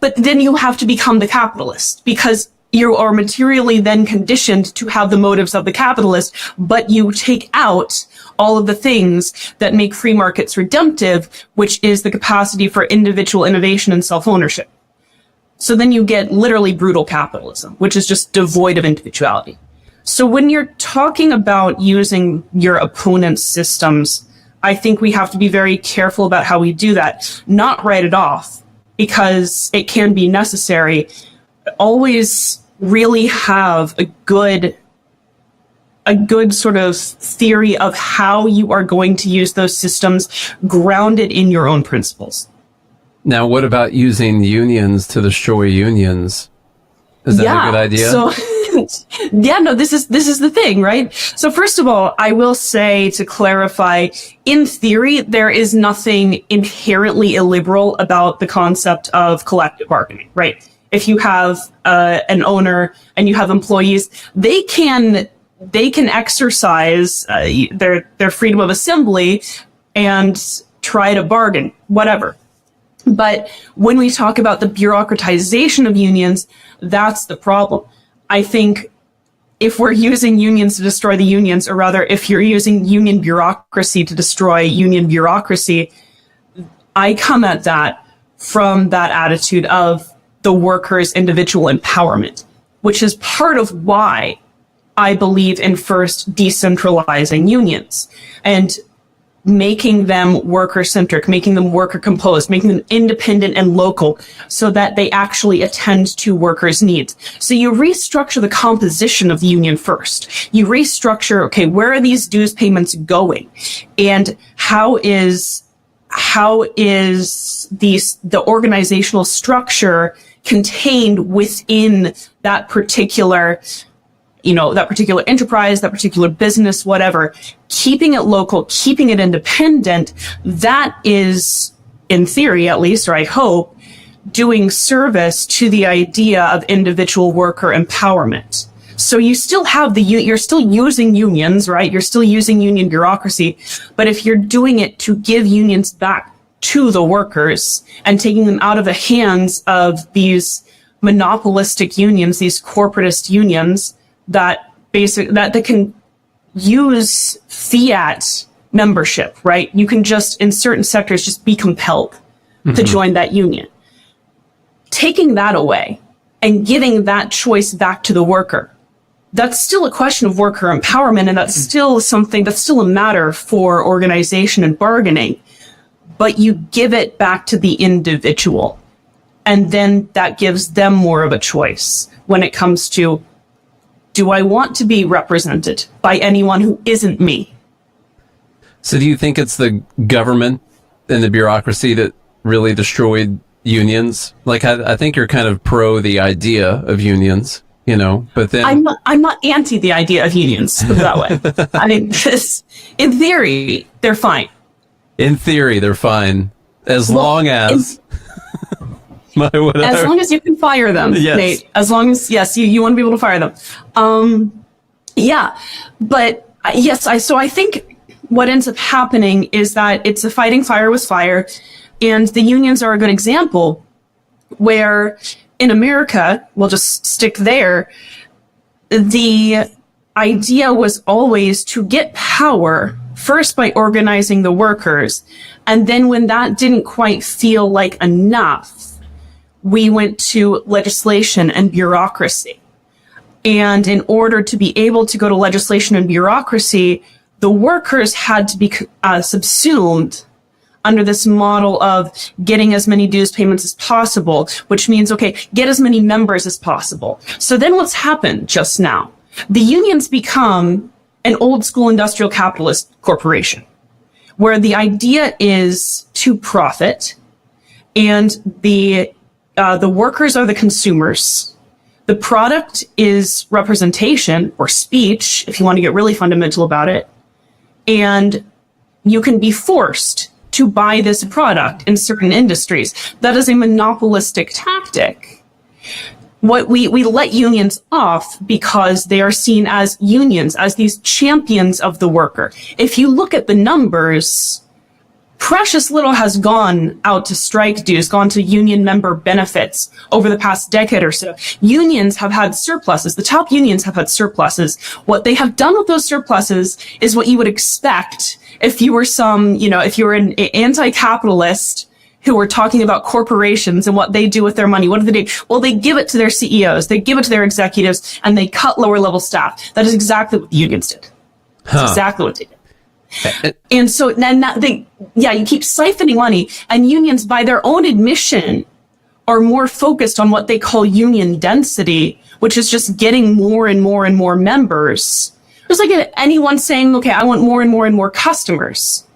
but then you have to become the capitalist, because you are materially then conditioned to have the motives of the capitalist, but you take out all of the things that make free markets redemptive, which is the capacity for individual innovation and self-ownership. So then you get literally brutal capitalism, which is just devoid of individuality. So when you're talking about using your opponent's systems, I think we have to be very careful about how we do that. Not write it off, because it can be necessary. Always really have a good sort of theory of how you are going to use those systems, grounded in your own principles. Now, what about using unions to destroy unions? Is that a good idea? This is the thing, right? So first of all, I will say, to clarify, in theory, there is nothing inherently illiberal about the concept of collective bargaining, right? If you have an owner and you have employees, they can exercise their freedom of assembly and try to bargain, whatever. But when we talk about the bureaucratization of unions, that's the problem. I think if we're using unions to destroy the unions, or rather, if you're using union bureaucracy to destroy union bureaucracy, I come at that from that attitude of the workers' individual empowerment, which is part of why I believe in first decentralizing unions and making them worker-centric, making them worker-composed, making them independent and local, so that they actually attend to workers' needs. So you restructure the composition of the union first. You restructure, okay, where are these dues payments going? And how is the organizational structure contained within that particular enterprise, that particular business, whatever, keeping it local, keeping it independent? That is, in theory at least, or I hope, doing service to the idea of individual worker empowerment. So you still have you're still using unions, right? You're still using union bureaucracy, but if you're doing it to give unions back to the workers and taking them out of the hands of these monopolistic unions, these corporatist unions, that can use fiat membership, right? You can just, in certain sectors, just be compelled to join that union. Taking that away and giving that choice back to the worker, that's still a question of worker empowerment, and that's still a matter for organization and bargaining, but you give it back to the individual. And then that gives them more of a choice when it comes to, do I want to be represented by anyone who isn't me? So do you think it's the government and the bureaucracy that really destroyed unions? Like, I think you're kind of pro the idea of unions, but then... I'm not anti the idea of unions, put it that way. I mean, in theory, they're fine. In theory, they're fine. As long as... As long as you can fire them, yes. Nate. As long as, yes, you want to be able to fire them. But yes, so I think what ends up happening is that it's a fighting fire with fire, and the unions are a good example where in America, we'll just stick there, the idea was always to get power first by organizing the workers, and then when that didn't quite feel like enough, we went to legislation and bureaucracy. And in order to be able to go to legislation and bureaucracy, the workers had to be subsumed under this model of getting as many dues payments as possible, which means, okay, get as many members as possible. So then what's happened just now? The unions become an old school industrial capitalist corporation where the idea is to profit and the workers are the consumers. The product is representation or speech, if you want to get really fundamental about it. And you can be forced to buy this product in certain industries. That is a monopolistic tactic. What we let unions off because they are seen as unions, as these champions of the worker. If you look at the numbers, precious little has gone out to strike dues, gone to union member benefits over the past decade or so. Unions have had surpluses. The top unions have had surpluses. What they have done with those surpluses is what you would expect if you were if you were an anti-capitalist who were talking about corporations and what they do with their money. What do they do? Well, they give it to their CEOs, they give it to their executives, and they cut lower level staff. That is exactly what the unions did. That's exactly what they did. And so then you keep siphoning money, and unions, by their own admission, are more focused on what they call union density, which is just getting more and more and more members. It's like anyone saying, okay, I want more and more and more customers.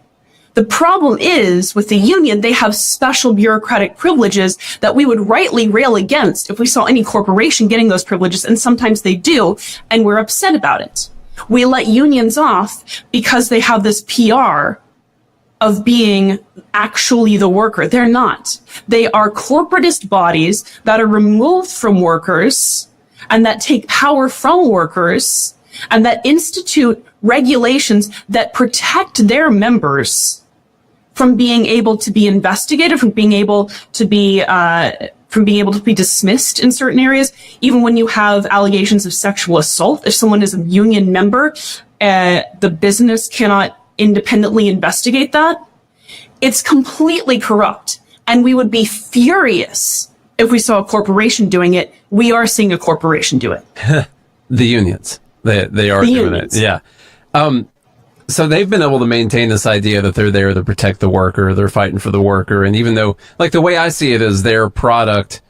The problem is with the union, they have special bureaucratic privileges that we would rightly rail against if we saw any corporation getting those privileges, and sometimes they do, and we're upset about it. We let unions off because they have this PR of being actually the worker. They're not. They are corporatist bodies that are removed from workers and that take power from workers and that institute regulations that protect their members from being able to be investigated, from being able to be dismissed in certain areas. Even when you have allegations of sexual assault, if someone is a union member, the business cannot independently investigate that. It's completely corrupt. And we would be furious if we saw a corporation doing it. We are seeing a corporation do it. The unions. They are doing it. Yeah. So they've been able to maintain this idea that they're there to protect the worker, they're fighting for the worker. And even though, like, the way I see it is their product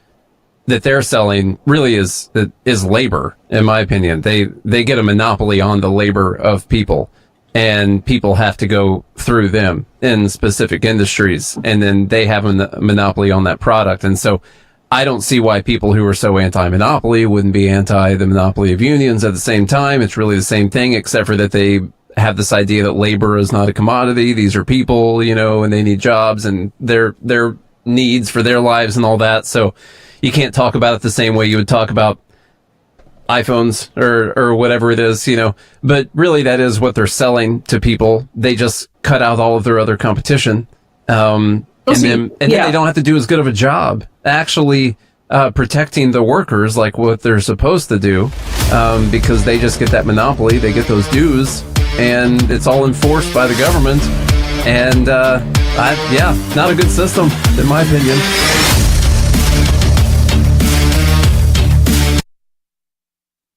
that they're selling really is labor, in my opinion. They get a monopoly on the labor of people, and people have to go through them in specific industries, and then they have a monopoly on that product. And so I don't see why people who are so anti-monopoly wouldn't be anti the monopoly of unions at the same time. It's really the same thing, except for that they have this idea that labor is not a commodity. These are people, and they need jobs and their needs for their lives and all that. So you can't talk about it the same way you would talk about iPhones or whatever it is, but really that is what they're selling to people. They just cut out all of their other competition. Then they don't have to do as good of a job actually protecting the workers like what they're supposed to do, because they just get that monopoly, they get those dues, and it's all enforced by the government. And not a good system, in my opinion.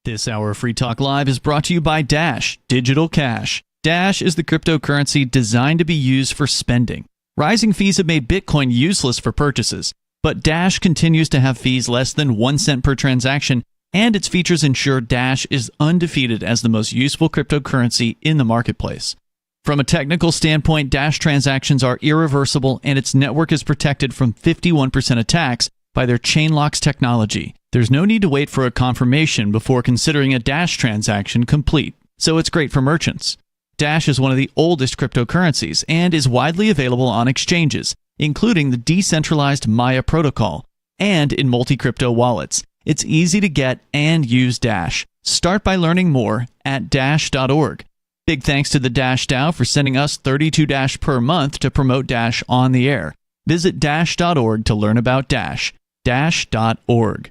This hour of Free Talk Live is brought to you by Dash Digital Cash. Dash is the cryptocurrency designed to be used for spending. Rising fees have made Bitcoin useless for purchases, but Dash continues to have fees less than 1 cent per transaction, and its features ensure Dash is undefeated as the most useful cryptocurrency in the marketplace. From a technical standpoint, Dash transactions are irreversible, and its network is protected from 51% attacks by their Chainlocks technology. There's no need to wait for a confirmation before considering a Dash transaction complete, so it's great for merchants. Dash is one of the oldest cryptocurrencies and is widely available on exchanges, including the decentralized Maya protocol, and in multi-crypto wallets. It's easy to get and use Dash. Start by learning more at Dash.org. Big thanks to the Dash DAO for sending us 32 Dash per month to promote Dash on the air. Visit Dash.org to learn about Dash. Dash.org.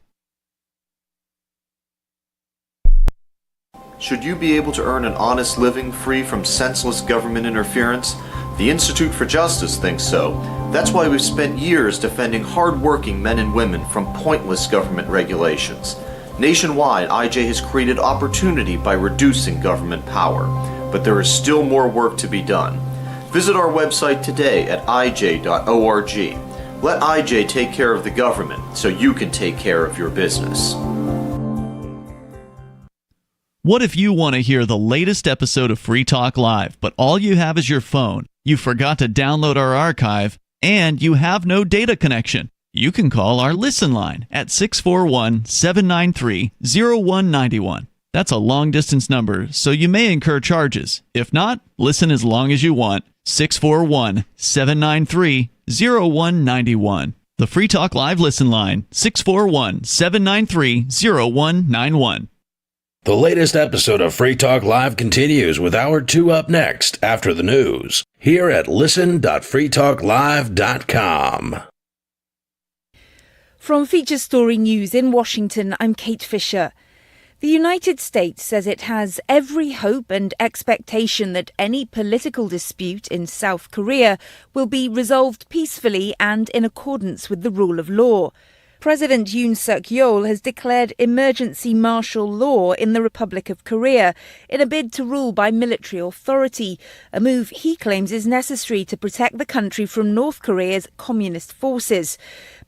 Should you be able to earn an honest living free from senseless government interference? The Institute for Justice thinks so. That's why we've spent years defending hard-working men and women from pointless government regulations. Nationwide, IJ has created opportunity by reducing government power, but there is still more work to be done. Visit our website today at ij.org. Let IJ take care of the government so you can take care of your business. What if you want to hear the latest episode of Free Talk Live, but all you have is your phone, you forgot to download our archive, and you have no data connection? You can call our Listen line at 641-793-0191. That's a long-distance number, so you may incur charges. If not, listen as long as you want. 641-793-0191. The Free Talk Live Listen line, 641-793-0191. The latest episode of Free Talk Live continues with Hour 2 up next after the news, here at listen.freetalklive.com. From Feature Story News in Washington, I'm Kate Fisher. The United States says it has every hope and expectation that any political dispute in South Korea will be resolved peacefully and in accordance with the rule of law. President Yoon Suk-yeol has declared emergency martial law in the Republic of Korea in a bid to rule by military authority, a move he claims is necessary to protect the country from North Korea's communist forces.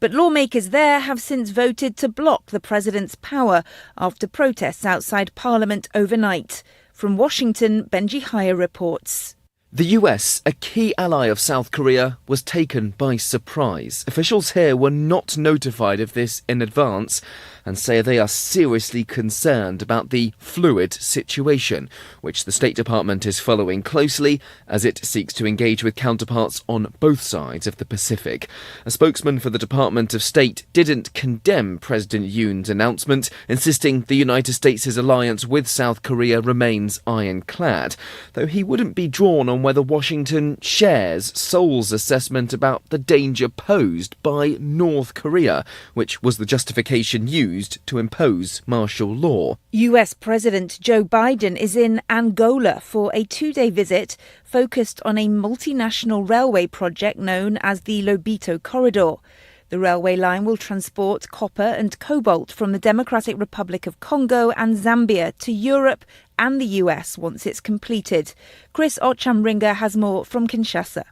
But lawmakers there have since voted to block the president's power after protests outside Parliament overnight. From Washington, Benji Haya reports. The US, a key ally of South Korea, was taken by surprise. Officials here were not notified of this in advance and say they are seriously concerned about the fluid situation, which the State Department is following closely as it seeks to engage with counterparts on both sides of the Pacific. A spokesman for the Department of State didn't condemn President Yoon's announcement, insisting the United States' alliance with South Korea remains ironclad, though he wouldn't be drawn on whether Washington shares Seoul's assessment about the danger posed by North Korea, which was the justification used to impose martial law. US President Joe Biden is in Angola for a 2-day visit focused on a multinational railway project known as the Lobito Corridor. The railway line will transport copper and cobalt from the Democratic Republic of Congo and Zambia to Europe and the US once it's completed. Chris Ochamringa has more from Kinshasa.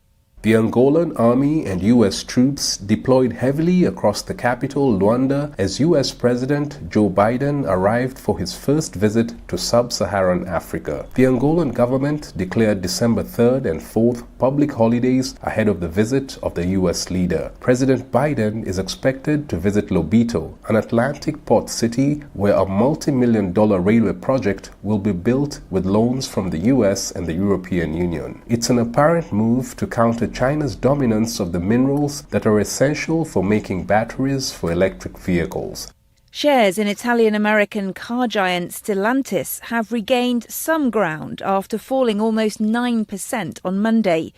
The Angolan army and U.S. troops deployed heavily across the capital, Luanda, as U.S. President Joe Biden arrived for his first visit to sub-Saharan Africa. The Angolan government declared December 3rd and 4th public holidays ahead of the visit of the U.S. leader. President Biden is expected to visit Lobito, an Atlantic port city where a multi-million-dollar railway project will be built with loans from the U.S. and the European Union. It's an apparent move to counter China's dominance of the minerals that are essential for making batteries for electric vehicles. Shares in Italian-American car giant Stellantis have regained some ground after falling almost 9% on Monday.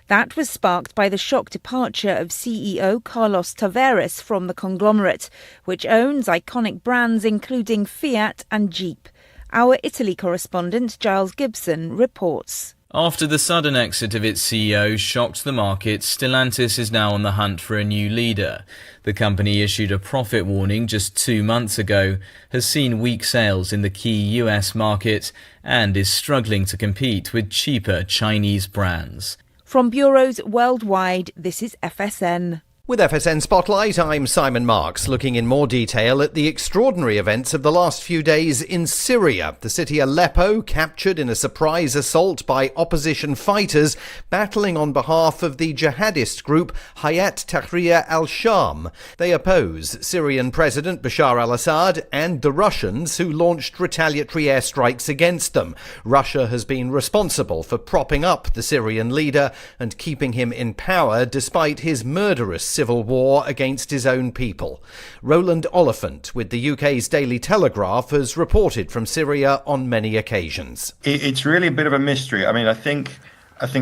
That was sparked by the shock departure of CEO Carlos Tavares from the conglomerate, which owns iconic brands including Fiat and Jeep. Our Italy correspondent Giles Gibson reports. After the sudden exit of its CEO shocked the market, Stellantis is now on the hunt for a new leader. The company issued a profit warning just 2 months ago, has seen weak sales in the key US market, and is struggling to compete with cheaper Chinese brands. From bureaus worldwide, this is FSN. With FSN Spotlight, I'm Simon Marks, looking in more detail at the extraordinary events of the last few days in Syria. The city Aleppo captured in a surprise assault by opposition fighters battling on behalf of the jihadist group Hayat Tahrir al-Sham. They oppose Syrian President Bashar al-Assad and the Russians who launched retaliatory airstrikes against them. Russia has been responsible for propping up the Syrian leader and keeping him in power despite his murderous civil war against his own people. Roland Oliphant with the UK's Daily Telegraph has reported from Syria on many occasions. It's really a bit of a mystery. I mean, I think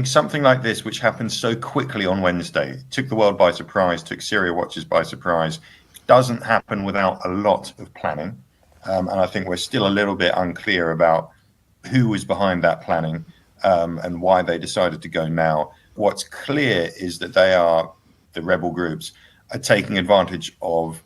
something like this, which happened so quickly on Wednesday, took the world by surprise, took Syria watchers by surprise, doesn't happen without a lot of planning. And I think we're still a little bit unclear about who was behind that planning and why they decided to go now. What's clear is that the rebel groups are taking advantage of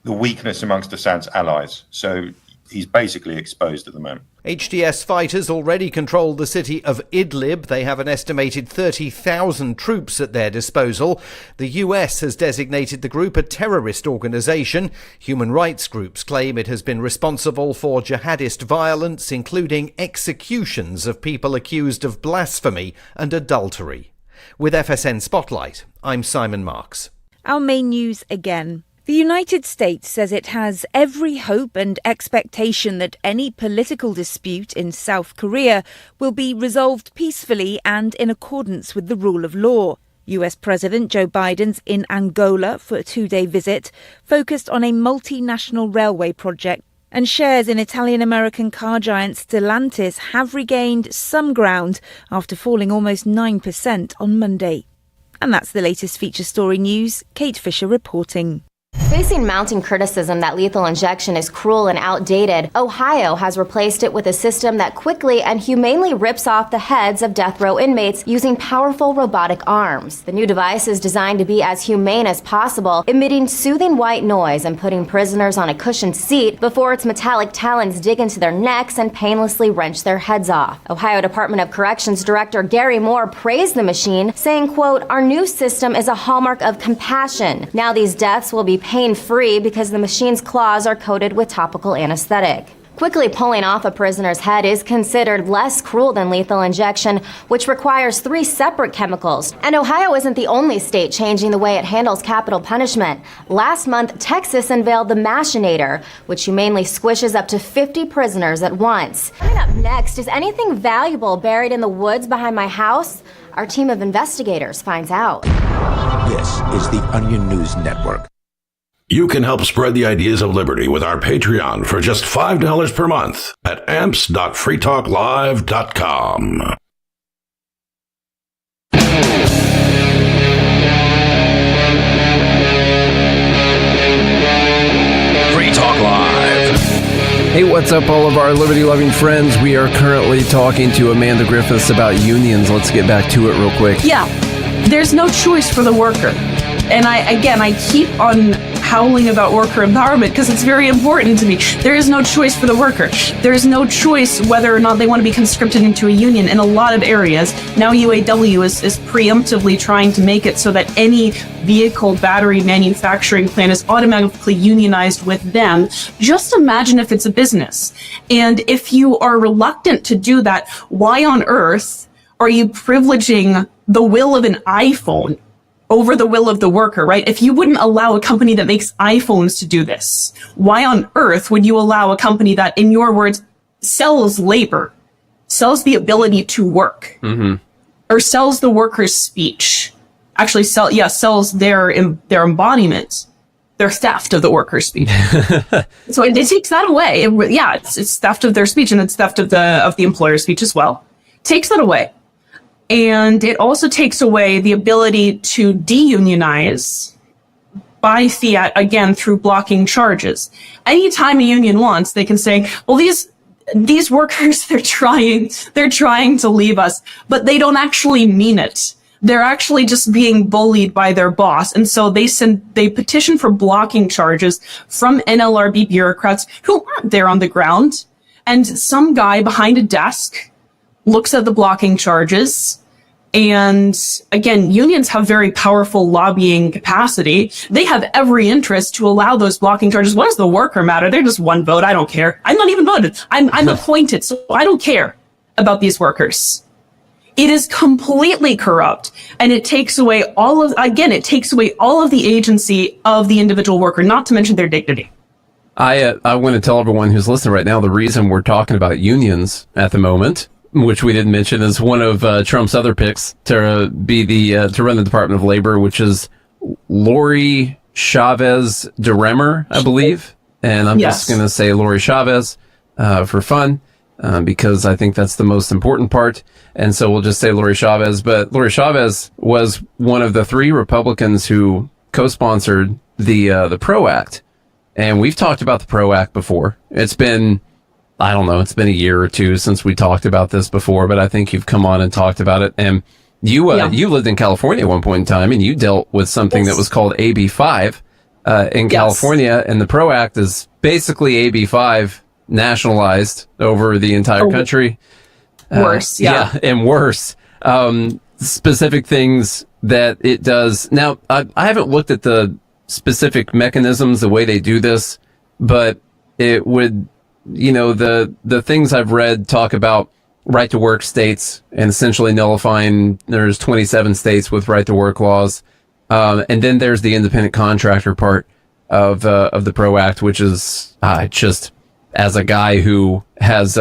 the weakness amongst Assad's allies. So he's basically exposed at the moment. HTS fighters already control the city of Idlib. They have an estimated 30,000 troops at their disposal. The US has designated the group a terrorist organization. Human rights groups claim it has been responsible for jihadist violence, including executions of people accused of blasphemy and adultery. With FSN Spotlight, I'm Simon Marks. Our main news again. The United States says it has every hope and expectation that any political dispute in South Korea will be resolved peacefully and in accordance with the rule of law. US President Joe Biden's in Angola for a 2-day visit focused on a multinational railway project, and shares in Italian-American car giant Stellantis have regained some ground after falling almost 9% on Monday. And that's the latest feature story news. Kate Fisher reporting. Facing mounting criticism that lethal injection is cruel and outdated, Ohio has replaced it with a system that quickly and humanely rips off the heads of death row inmates using powerful robotic arms. The new device is designed to be as humane as possible, emitting soothing white noise and putting prisoners on a cushioned seat before its metallic talons dig into their necks and painlessly wrench their heads off. Ohio Department of Corrections Director Gary Moore praised the machine, saying, quote, "Our new system is a hallmark of compassion. Now these deaths will be pain-free because the machine's claws are coated with topical anesthetic." Quickly pulling off a prisoner's head is considered less cruel than lethal injection, which requires 3 separate chemicals. And Ohio isn't the only state changing the way it handles capital punishment. Last month, Texas unveiled the Machinator, which humanely squishes up to 50 prisoners at once. Coming up next, is anything valuable buried in the woods behind my house? Our team of investigators finds out. This is the Onion News Network. You can help spread the ideas of liberty with our Patreon for just $5 per month at amps.freetalklive.com. Free Talk Live. Hey, what's up, all of our liberty-loving friends? We are currently talking to Amanda Griffiths about unions. Let's get back to it real quick. Yeah, there's no choice for the worker. And I keep on howling about worker empowerment because it's very important to me. There is no choice for the worker. There is no choice whether or not they want to be conscripted into a union in a lot of areas. Now UAW is preemptively trying to make it so that any vehicle battery manufacturing plant is automatically unionized with them. Just imagine if it's a business. And if you are reluctant to do that, why on earth are you privileging the will of an iPhone over the will of the worker, right? If you wouldn't allow a company that makes iPhones to do this, why on earth would you allow a company that, in your words, sells labor, sells the ability to work, or sells the worker's speech, actually sells their embodiment, their theft of the worker's speech. So it takes that away. It's theft of their speech, and it's theft of the employer's speech as well. Takes that away. And it also takes away the ability to deunionize by fiat, again, through blocking charges. Anytime a union wants, they can say, well, these workers, they're trying to leave us, but they don't actually mean it. They're actually just being bullied by their boss. And so they petition for blocking charges from NLRB bureaucrats who aren't there on the ground. And some guy behind a desk looks at the blocking charges. And again, unions have very powerful lobbying capacity. They have every interest to allow those blocking charges. What does the worker matter? They're just one vote. I don't care. I'm not even voted. I'm appointed, so I don't care about these workers. It is completely corrupt, and it takes away all of the agency of the individual worker, not to mention their dignity. I want to tell everyone who's listening right now the reason we're talking about unions at the moment, which we didn't mention, is one of Trump's other picks to be to run the Department of Labor, which is Lori Chavez DeRemer, I believe. And I'm just going to say Lori Chavez for fun, because I think that's the most important part. And so we'll just say Lori Chavez. But Lori Chavez was one of the 3 Republicans who co-sponsored the PRO Act. And we've talked about the PRO Act before. It's been a year or 2 since we talked about this before, but I think you've come on and talked about it. And you lived in California at one point in time, and you dealt with something that was called AB 5 in California. And the PRO Act is basically AB 5 nationalized over the entire country. Worse, yeah. And worse. Specific things that it does. Now, I haven't looked at the specific mechanisms, the way they do this, but it would, the things I've read talk about right to work states and essentially nullifying, there's 27 states with right to work laws. And then there's the independent contractor part of the PRO Act, which is just, as a guy who has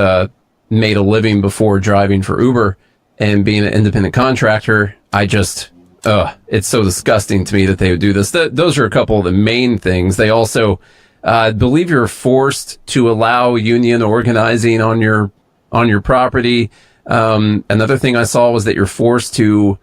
made a living before driving for Uber and being an independent contractor, it's so disgusting to me that they would do this. Those are a couple of the main things. They also, believe you're forced to allow union organizing on your property. Another thing I saw was that you're forced to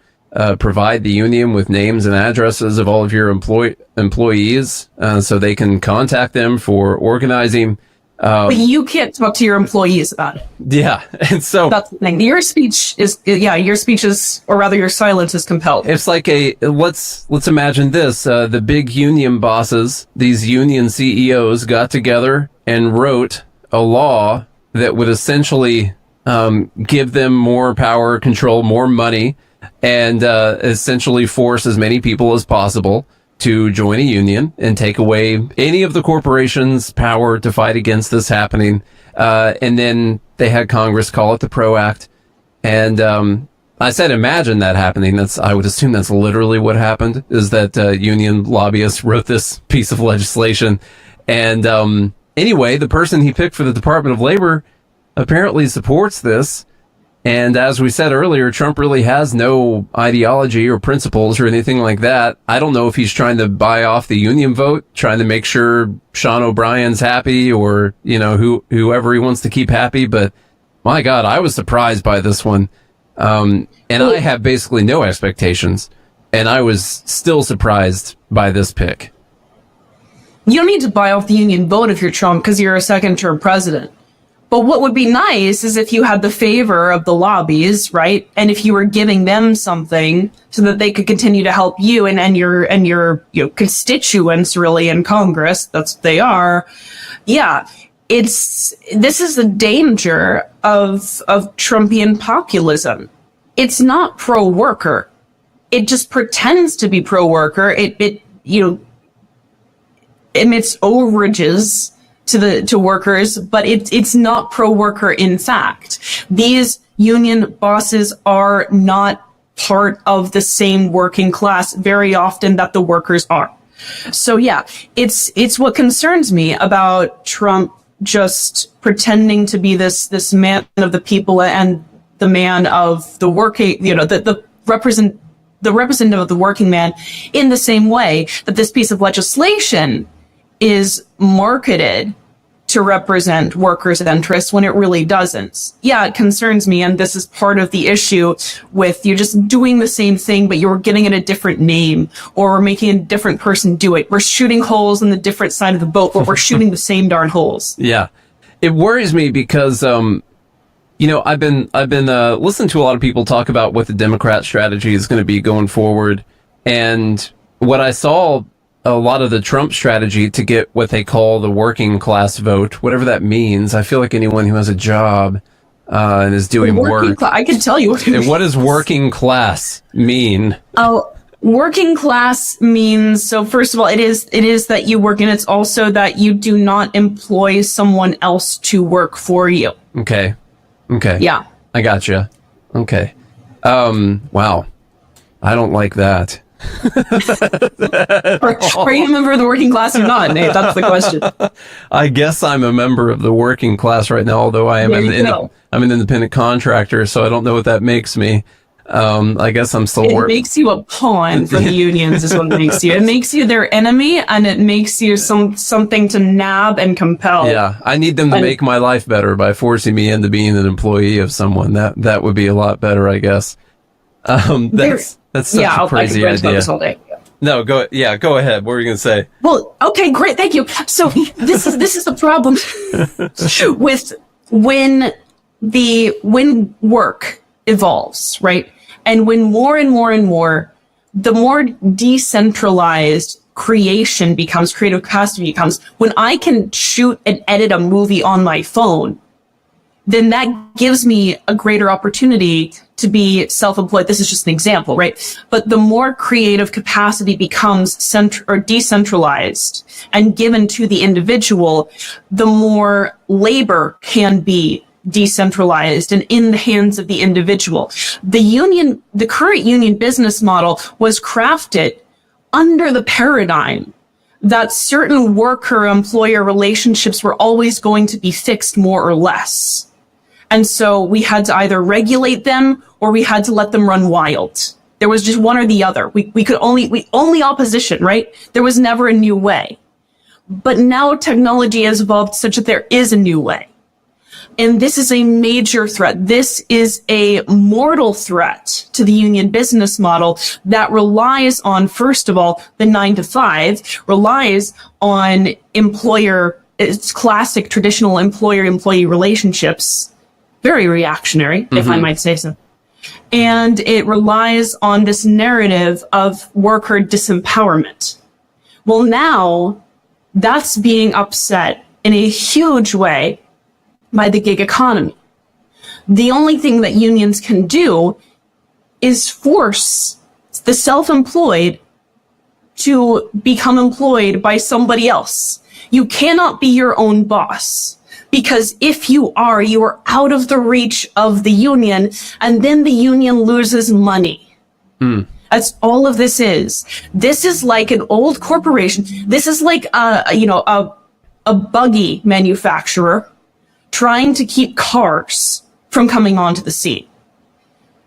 provide the union with names and addresses of all of your employees, so they can contact them for organizing. But you can't talk to your employees about it. Yeah, and so that's the thing. Your speech is, or rather your silence is compelled. It's like let's imagine this. The big union bosses, these union CEOs, got together and wrote a law that would essentially give them more power, control, more money, and essentially force as many people as possible to join a union and take away any of the corporation's power to fight against this happening. And then they had Congress call it the PRO Act. And I said, imagine that happening. I would assume that's literally what happened, is that union lobbyists wrote this piece of legislation. And anyway, the person he picked for the Department of Labor apparently supports this. And as we said earlier, Trump really has no ideology or principles or anything like that. I don't know if he's trying to buy off the union vote, trying to make sure Sean O'Brien's happy, or, whoever he wants to keep happy. But my God, I was surprised by this one. And I have basically no expectations. And I was still surprised by this pick. You don't need to buy off the union vote if you're Trump, because you're a second-term president. But what would be nice is if you had the favor of the lobbies, right? And if you were giving them something so that they could continue to help you and your constituents really in Congress, that's what they are. Yeah. This is the danger of Trumpian populism. It's not pro-worker. It just pretends to be pro-worker. It emits overages to workers, but it's not pro-worker. In fact, these union bosses are not part of the same working class very often that the workers are. So yeah, it's what concerns me about Trump just pretending to be this man of the people and the man of the working, the representative of the working man, in the same way that this piece of legislation is marketed to represent workers' interests when it really doesn't. Yeah, it concerns me, and this is part of the issue with you just doing the same thing, but you're giving it a different name, or we're making a different person do it. We're shooting holes in the different side of the boat, but we're shooting the same darn holes. Yeah. It worries me because, I've been listening to a lot of people talk about what the Democrat strategy is going to be going forward, and what I saw a lot of the Trump strategy to get what they call the working class vote, whatever that means. I feel like anyone who has a job and is doing work. I can tell you what it means. What does working class mean? Oh, working class means, so first of all, it is that you work, and it's also that you do not employ someone else to work for you. Okay. Yeah. I gotcha. Okay. Wow. I don't like that. Are you a member of the working class or not, Nate? That's the question. I guess I'm a member of the working class right now, although I'm an independent contractor, so I don't know what that makes me. I guess I'm still working. It makes you a pawn for the unions is what it makes you. It makes you their enemy, and it makes you something to nab and compel. Yeah, I need them to make my life better by forcing me into being an employee of someone. That would be a lot better, I guess. That's such a crazy idea. This all day. No, go ahead. What were you going to say? Well, okay, great. Thank you. So this is the problem with when work evolves, right? And when more and more and more, the more decentralized creation becomes, creative capacity becomes, when I can shoot and edit a movie on my phone, then that gives me a greater opportunity to be self-employed. This is just an example, right? But the more creative capacity becomes decentralized and given to the individual, the more labor can be decentralized and in the hands of the individual. The current union business model was crafted under the paradigm that certain worker-employer relationships were always going to be fixed more or less. And so we had to either regulate them or we had to let them run wild. There was just one or the other. We only opposition, right? There was never a new way. But now technology has evolved such that there is a new way. And this is a major threat. This is a mortal threat to the union business model that relies on, first of all, the 9-to-5, relies on it's classic traditional employer-employee relationships, very reactionary, if I might say so. And it relies on this narrative of worker disempowerment. Well, now that's being upset in a huge way by the gig economy. The only thing that unions can do is force the self-employed to become employed by somebody else. You cannot be your own boss, because if you are out of the reach of the union, and then the union loses money. That's all of this is. This is like an old corporation. This is like a buggy manufacturer trying to keep cars from coming onto the scene.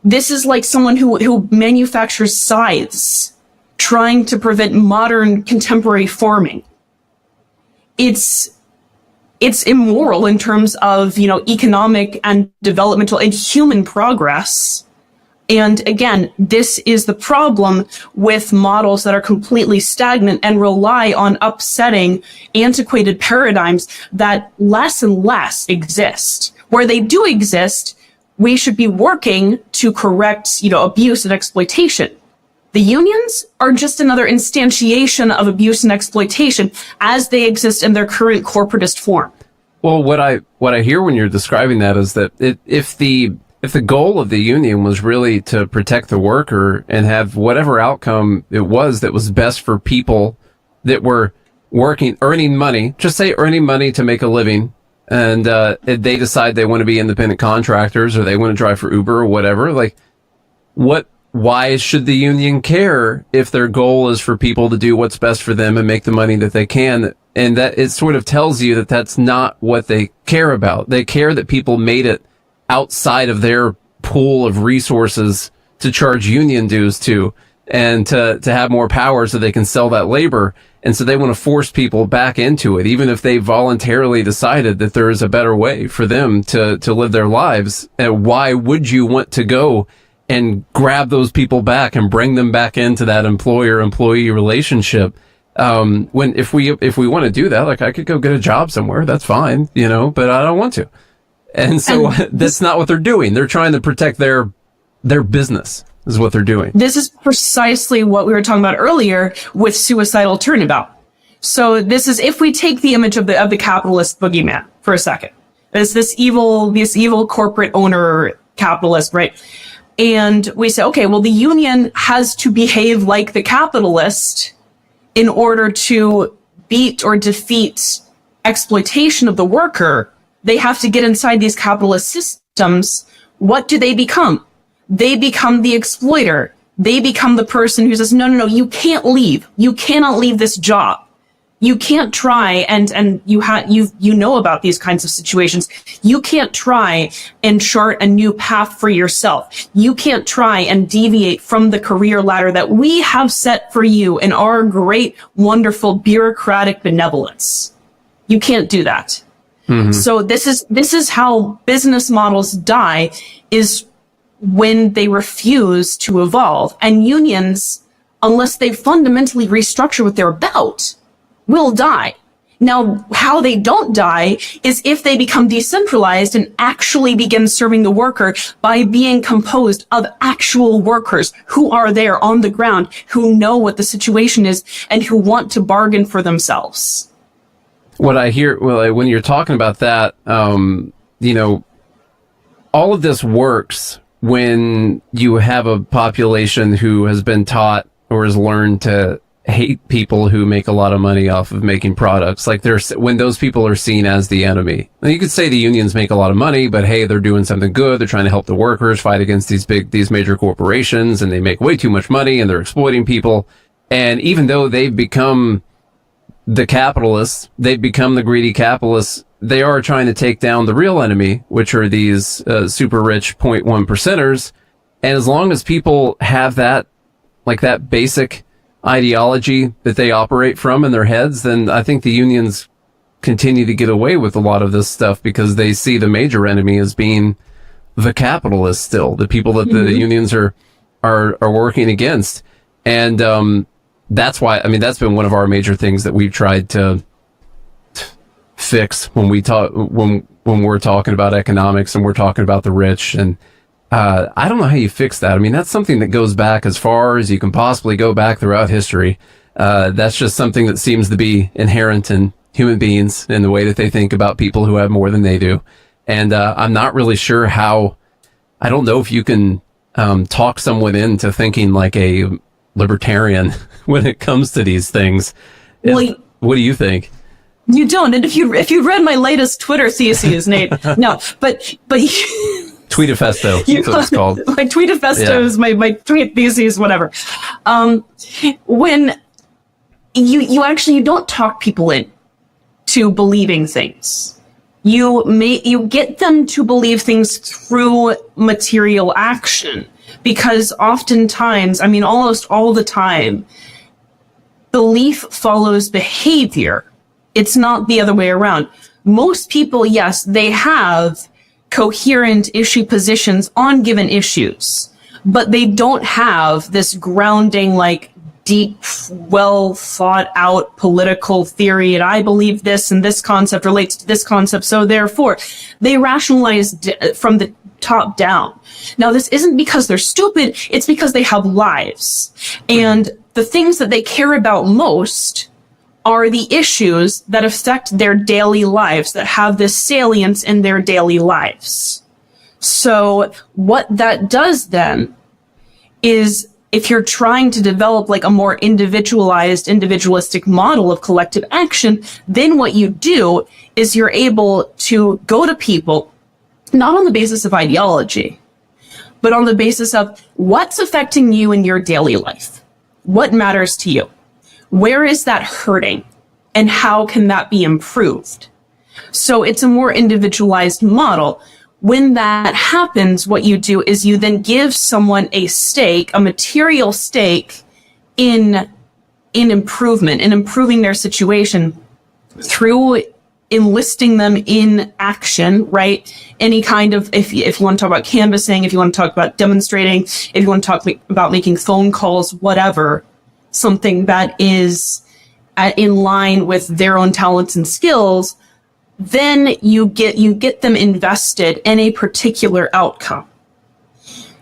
This is like someone who manufactures scythes, trying to prevent modern contemporary farming. It's immoral in terms of, economic and developmental and human progress. And again, this is the problem with models that are completely stagnant and rely on upsetting antiquated paradigms that less and less exist. Where they do exist, we should be working to correct, abuse and exploitation. The unions are just another instantiation of abuse and exploitation as they exist in their current corporatist form. Well, what I hear when you're describing that is that if the goal of the union was really to protect the worker and have whatever outcome it was that was best for people that were earning money, just say earning money to make a living, and they decide they want to be independent contractors or they want to drive for Uber or whatever, why should the union care if their goal is for people to do what's best for them and make the money that they can? And that it sort of tells you that that's not what they care about. They care that people made it outside of their pool of resources to charge union dues to, and to have more power so they can sell that labor. And so they want to force people back into it, even if they voluntarily decided that there is a better way for them to live their lives. And why would you want to go and grab those people back and bring them back into that employer-employee relationship? If we want to do that, I could go get a job somewhere. That's fine, but I don't want to. And so that's not what they're doing. They're trying to protect their business is what they're doing. This is precisely what we were talking about earlier with suicidal turnabout. So this is, if we take the image of the capitalist boogeyman for a second, there's this evil corporate owner capitalist, right? And we say, okay, well, the union has to behave like the capitalist in order to beat or defeat exploitation of the worker. They have to get inside these capitalist systems. What do they become? They become the exploiter. They become the person who says, no, you can't leave. You cannot leave this job. You can't try, and you know about these kinds of situations. You can't try and chart a new path for yourself. You can't try and deviate from the career ladder that we have set for you in our great, wonderful bureaucratic benevolence. You can't do that. Mm-hmm. So this is how business models die, is when they refuse to evolve. And unions, unless they fundamentally restructure what they're about, will die. Now, how they don't die is if they become decentralized and actually begin serving the worker by being composed of actual workers who are there on the ground, who know what the situation is, and who want to bargain for themselves. What I hear, well, when you're talking about that, you know, all of this works when you have a population who has been taught or has learned to hate people who make a lot of money off of making products. Like when those people are seen as the enemy. Now, you could say the unions make a lot of money, but hey, they're doing something good. They're trying to help the workers fight against these major corporations, and they make way too much money and they're exploiting people. And even though they've become the capitalists, they've become the greedy capitalists, they are trying to take down the real enemy, which are these super rich 0.1 percenters. And as long as people have that, like that basic ideology that they operate from in their heads, then I think the unions continue to get away with a lot of this stuff because they see the major enemy as being the capitalists still, the people that the unions are working against. And that's why, I mean, that's been one of our major things that we've tried to fix when we talk, when we're talking about economics and we're talking about the rich. And I don't know how you fix that. I mean, that's something that goes back as far as you can possibly go back throughout history. That's just something that seems to be inherent in human beings in the way that they think about people who have more than they do. And I'm not really sure how, I don't know if you can talk someone into thinking like a libertarian when it comes to these things. Well, what do you think? You don't. And if you read my latest Twitter theses, Nate, no, but Tweetafesto, that's what it's called. My Tweetafestos, yeah. my tweet theses, whatever. When you don't talk people in to believing things. You get them to believe things through material action, because oftentimes, I mean, almost all the time, belief follows behavior. It's not the other way around. Most people, yes, they have coherent issue positions on given issues, but they don't have this grounding, like deep, well thought out political theory. And I believe this and this concept relates to this concept. So therefore they rationalize from the top down. Now, this isn't because they're stupid. It's because they have lives, and the things that they care about most are the issues that affect their daily lives, that have this salience in their daily lives. So what that does then is, if you're trying to develop like a more individualistic model of collective action, then what you do is you're able to go to people, not on the basis of ideology, but on the basis of what's affecting you in your daily life. What matters to you? Where is that hurting? And how can that be improved? So it's a more individualized model. When that happens, what you do is you then give someone a stake, a material stake in improvement, in improving their situation through enlisting them in action, right? Any kind of, if you want to talk about canvassing, if you want to talk about demonstrating, if you want to talk about making phone calls, whatever, something that is in line with their own talents and skills, then you get them invested in a particular outcome.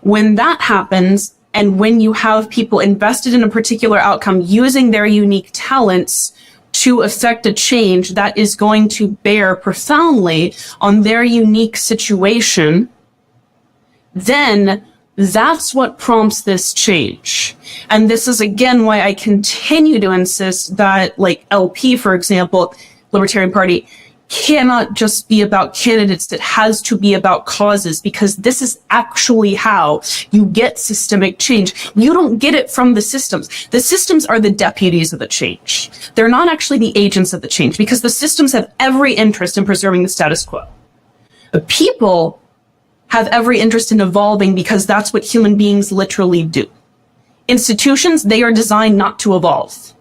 When that happens, and when you have people invested in a particular outcome using their unique talents to affect a change that is going to bear profoundly on their unique situation, then that's what prompts this change. And this is again why I continue to insist that, like, LP, for example, Libertarian Party, cannot just be about candidates. It has to be about causes, because this is actually how you get systemic change. You don't get it from the systems. The systems are the deputies of the change. They're not actually the agents of the change, because the systems have every interest in preserving the status quo. The people have every interest in evolving, because that's what human beings literally do. Institutions, they are designed not to evolve.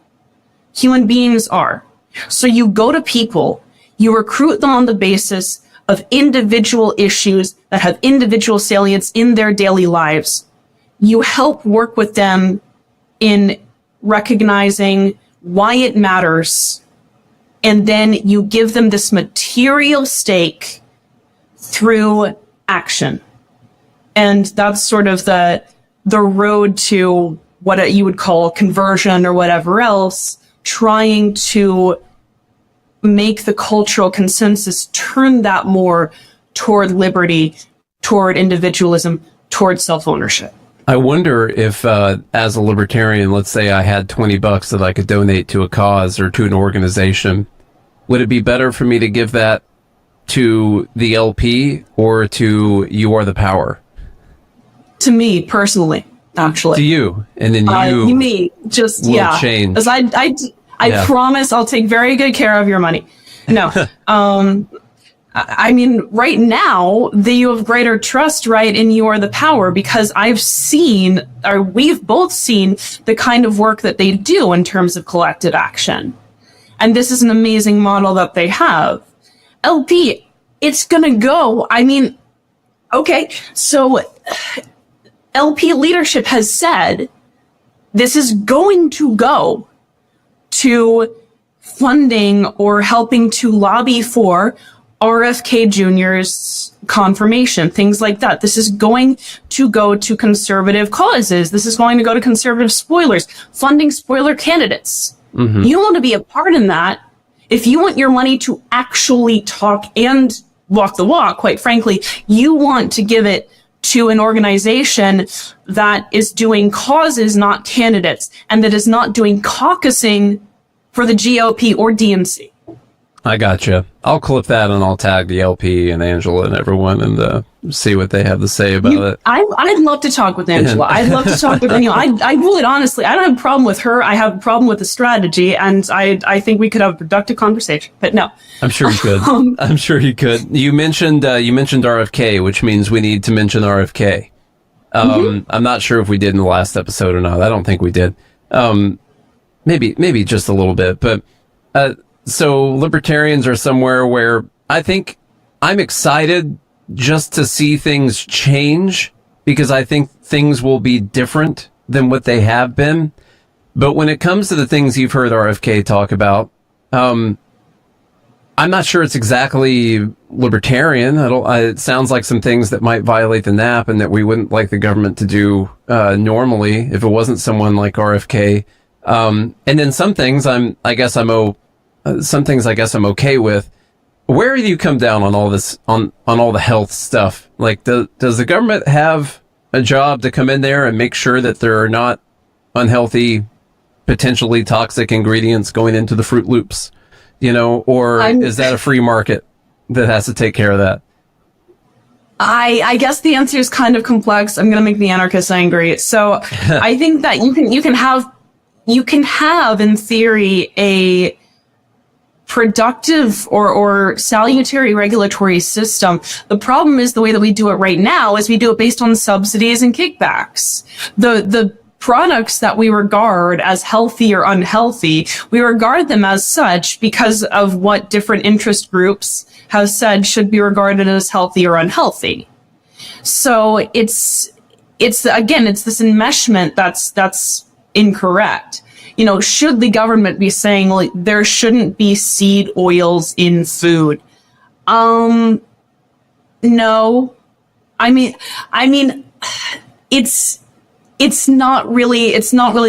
Human beings are. So you go to people, you recruit them on the basis of individual issues that have individual salience in their daily lives. You help work with them in recognizing why it matters and then you give them this material stake through action. And that's sort of the road to what you would call conversion or whatever else, trying to make the cultural consensus turn that more toward liberty, toward individualism, toward self-ownership. I wonder if, as a libertarian, let's say I had $20 that I could donate to a cause or to an organization, would it be better for me to give that to the LP or to You Are the Power? To me, personally, actually. To you. And then me, just, will change. As I promise I'll take very good care of your money. No. I mean, right now, you have greater trust, right, in You Are the Power, because I've seen, or we've both seen, the kind of work that they do in terms of collective action. And this is an amazing model that they have. LP, it's gonna go. I mean, okay, so LP leadership has said this is going to go to funding or helping to lobby for RFK Jr.'s confirmation, things like that. This is going to go to conservative causes. This is going to go to conservative spoilers, funding spoiler candidates. Mm-hmm. You want to be a part in that. If you want your money to actually talk and walk the walk, quite frankly, you want to give it to an organization that is doing causes, not candidates, and that is not doing caucusing for the GOP or DNC. I gotcha. I'll clip that and I'll tag the LP and Angela and everyone and see what they have to say about it. I'd love to talk with Angela. I'd love to talk with Daniel. I would, honestly. I don't have a problem with her. I have a problem with the strategy, and I think we could have a productive conversation. But no. I'm sure you could. I'm sure you could. You mentioned RFK, which means we need to mention RFK. I'm not sure if we did in the last episode or not. I don't think we did. Maybe just a little bit, but so libertarians are somewhere where I think I'm excited just to see things change, because I think things will be different than what they have been. But when it comes to the things you've heard RFK talk about, I'm not sure it's exactly libertarian. It sounds like some things that might violate the NAP and that we wouldn't like the government to do normally if it wasn't someone like RFK. And then some things I guess I'm okay with. Where do you come down on all this, on all the health stuff? Like, does the government have a job to come in there and make sure that there are not unhealthy, potentially toxic ingredients going into the Fruit Loops? Or is that a free market that has to take care of that? I guess the answer is kind of complex. I'm going to make the anarchists angry. So I think that you can have, in theory, a productive or salutary regulatory system. The problem is the way that we do it right now is we do it based on subsidies and kickbacks. The products that we regard as healthy or unhealthy, we regard them as such because of what different interest groups have said should be regarded as healthy or unhealthy. So it's this enmeshment that's incorrect. Should the government be saying, like, there shouldn't be seed oils in food? No. I mean, it's not really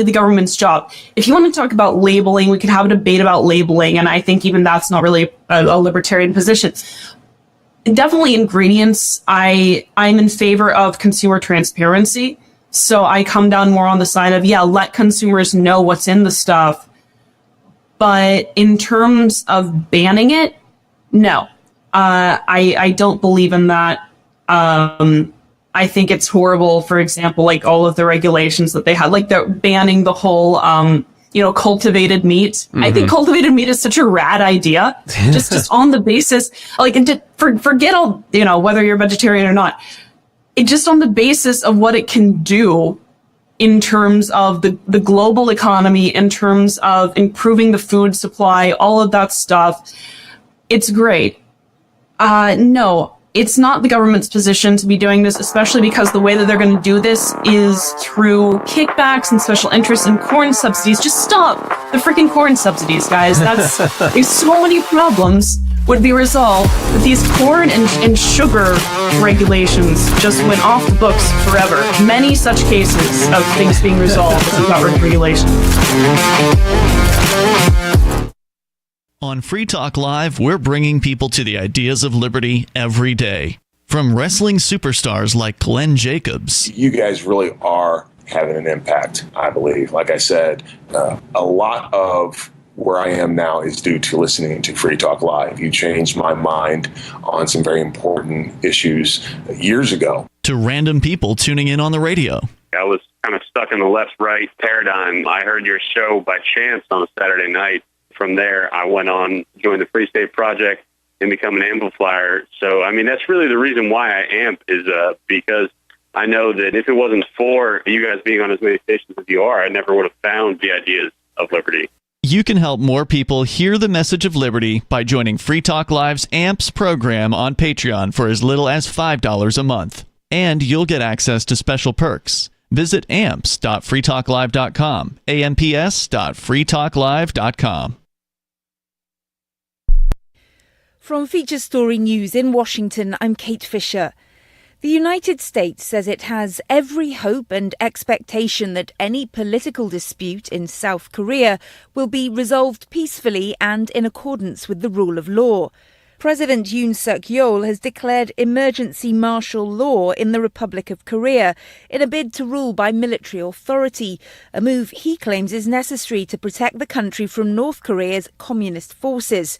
the government's job. If you want to talk about labeling, we can have a debate about labeling, and I think even that's not really a libertarian position. Definitely ingredients. I'm in favor of consumer transparency. So I come down more on the side of, let consumers know what's in the stuff. But in terms of banning it, no. I don't believe in that. I think it's horrible, for example, like all of the regulations that they had, like they're banning the whole, cultivated meat. Mm-hmm. I think cultivated meat is such a rad idea. just on the basis, forget all, whether you're vegetarian or not. It just on the basis of what it can do in terms of the global economy, in terms of improving the food supply, all of that stuff. It's great. No, it's not the government's position to be doing this, especially because the way that they're going to do this is through kickbacks and special interests and corn subsidies. Just stop. the freaking corn subsidies, guys. That's there's so many problems would be resolved if these corn and sugar regulations just went off the books forever. Many such cases of things being resolved as we got rid of regulation. On Free Talk Live, we're bringing people to the ideas of liberty every day. From wrestling superstars like Glenn Jacobs. You guys really are having an impact, I believe. Like I said, a lot of where I am now is due to listening to Free Talk Live. You changed my mind on some very important issues years ago. To random people tuning in on the radio. I was kind of stuck in the left-right paradigm. I heard your show by chance on a Saturday night. From there, I went on, joined the Free State Project, and become an amplifier. So, I mean, that's really the reason why I amp is because I know that if it wasn't for you guys being on as many stations as you are, I never would have found the ideas of liberty. You can help more people hear the message of liberty by joining Free Talk Live's AMPS program on Patreon for as little as $5 a month. And you'll get access to special perks. Visit amps.freetalklive.com, amps.freetalklive.com. From Feature Story News in Washington, I'm Kate Fisher. The United States says it has every hope and expectation that any political dispute in South Korea will be resolved peacefully and in accordance with the rule of law. President Yoon Suk-yeol has declared emergency martial law in the Republic of Korea in a bid to rule by military authority, a move he claims is necessary to protect the country from North Korea's communist forces.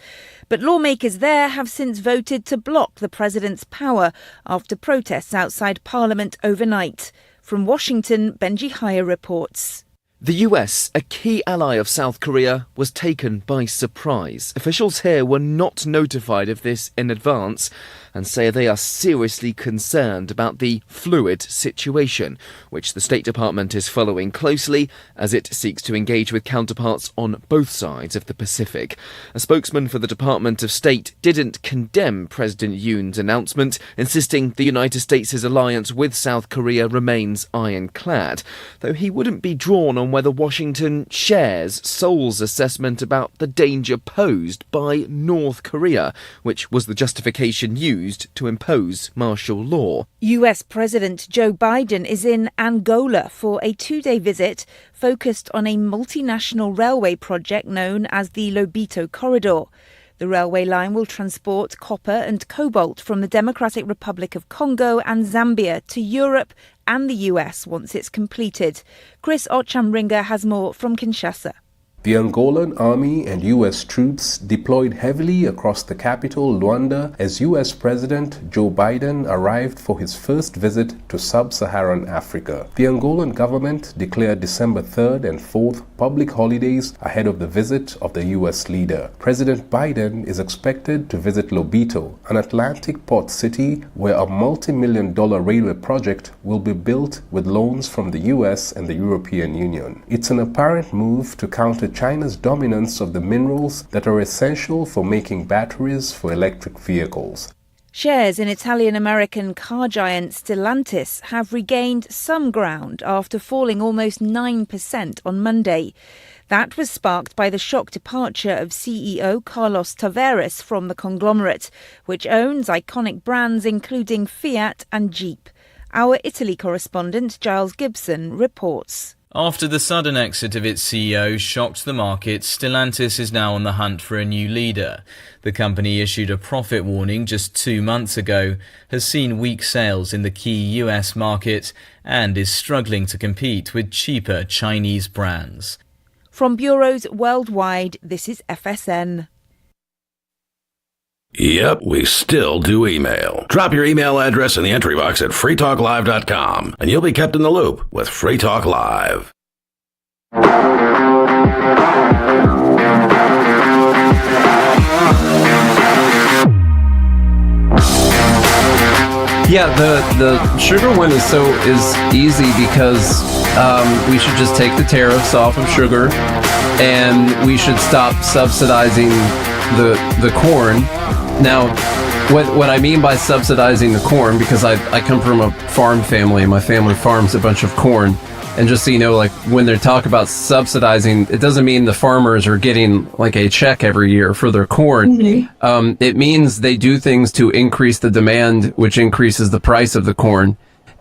But lawmakers there have since voted to block the president's power after protests outside Parliament overnight. From Washington, Benji Hire reports. The US, a key ally of South Korea, was taken by surprise. Officials here were not notified of this in advance and say they are seriously concerned about the fluid situation, which the State Department is following closely as it seeks to engage with counterparts on both sides of the Pacific. A spokesman for the Department of State didn't condemn President Yoon's announcement, insisting the United States' alliance with South Korea remains ironclad, though he wouldn't be drawn on whether Washington shares Seoul's assessment about the danger posed by North Korea, which was the justification used to impose martial law. US President Joe Biden is in Angola for a 2-day visit focused on a multinational railway project known as the Lobito Corridor. The railway line will transport copper and cobalt from the Democratic Republic of Congo and Zambia to Europe and the US once it's completed. Chris Ochamringa has more from Kinshasa. The Angolan army and U.S. troops deployed heavily across the capital, Luanda, as U.S. President Joe Biden arrived for his first visit to sub-Saharan Africa. The Angolan government declared December 3rd and 4th public holidays ahead of the visit of the U.S. leader. President Biden is expected to visit Lobito, an Atlantic port city where a multi-million-dollar railway project will be built with loans from the U.S. and the European Union. It's an apparent move to counter China's dominance of the minerals that are essential for making batteries for electric vehicles. Shares in Italian-American car giant Stellantis have regained some ground after falling almost 9% on Monday. That was sparked by the shock departure of CEO Carlos Tavares from the conglomerate, which owns iconic brands including Fiat and Jeep. Our Italy correspondent Giles Gibson reports. After the sudden exit of its CEO shocked the market, Stellantis is now on the hunt for a new leader. The company issued a profit warning just 2 months ago, has seen weak sales in the key US market, and is struggling to compete with cheaper Chinese brands. From bureaus worldwide, this is FSN. Yep, we still do email. Drop your email address in the entry box at freetalklive.com, and you'll be kept in the loop with Free Talk Live. Yeah, the sugar one is easy because we should just take the tariffs off of sugar, and we should stop subsidizing the corn. Now, What I mean by subsidizing the corn, because I come from a farm family, and my family farms a bunch of corn. And just so you know, like when they talk about subsidizing, it doesn't mean the farmers are getting like a check every year for their corn. Mm-hmm. It means they do things to increase the demand, which increases the price of the corn.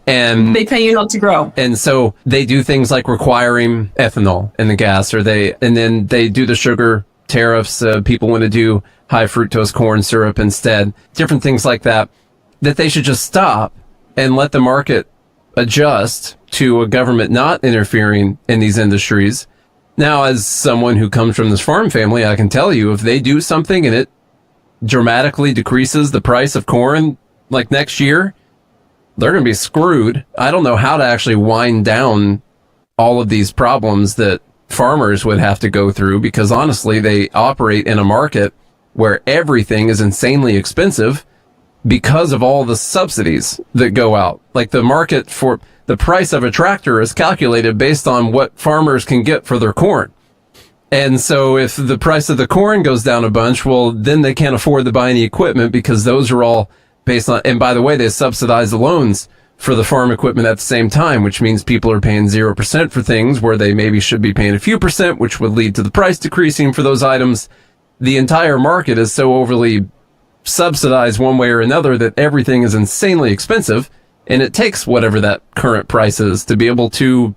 And they pay you not to grow. And so they do things like requiring ethanol in the gas, and then they do the sugar tariffs. People want to do high fructose corn syrup instead. Different things like that they should just stop and let the market adjust to a government not interfering in these industries. Now, as someone who comes from this farm family, I can tell you if they do something and it dramatically decreases the price of corn, like next year, they're going to be screwed. I don't know how to actually wind down all of these problems that farmers would have to go through, because honestly, they operate in a market where everything is insanely expensive because of all the subsidies that go out. Like the market for the price of a tractor is calculated based on what farmers can get for their corn. And so if the price of the corn goes down a bunch, well, then they can't afford to buy any equipment, because those are all based on, and by the way, they subsidize the loans for the farm equipment at the same time, which means people are paying 0% for things where they maybe should be paying a few percent, which would lead to the price decreasing for those items. The entire market is so overly subsidized one way or another that everything is insanely expensive, and it takes whatever that current price is to be able to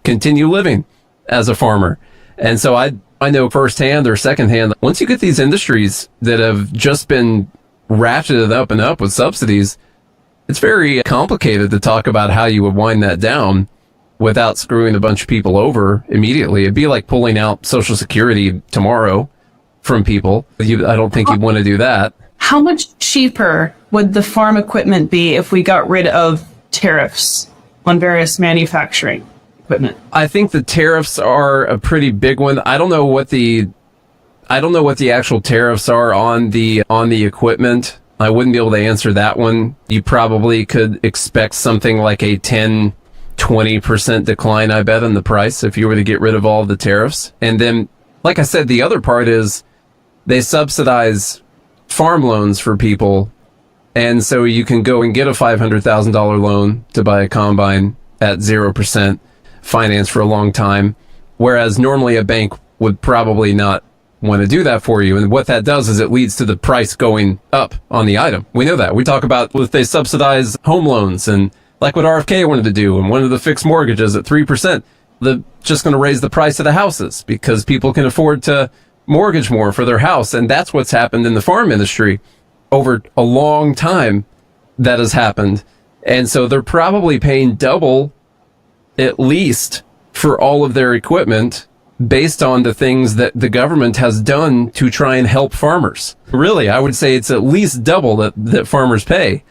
continue living as a farmer. And so I know firsthand or secondhand, once you get these industries that have just been ratcheted up and up with subsidies, it's very complicated to talk about how you would wind that down without screwing a bunch of people over immediately. It'd be like pulling out Social Security tomorrow from people. I don't think you'd want to do that. How much cheaper would the farm equipment be if we got rid of tariffs on various manufacturing equipment? I think the tariffs are a pretty big one. I don't know what the actual tariffs are on the equipment. I wouldn't be able to answer that one. You probably could expect something like a 10-20% decline, I bet, in the price if you were to get rid of all the tariffs. And then, like I said, the other part is they subsidize farm loans for people. And so you can go and get a $500,000 loan to buy a combine at 0% finance for a long time, whereas normally a bank would probably not want to do that for you. And what that does is it leads to the price going up on the item. We know that. We talk about if they subsidize home loans, and like what RFK wanted to do and wanted to fix mortgages at 3%, they're just going to raise the price of the houses because people can afford to mortgage more for their house. And that's what's happened in the farm industry over a long time. That has happened. And so they're probably paying double at least for all of their equipment based on the things that the government has done to try and help farmers. Really, I would say it's at least double that farmers pay.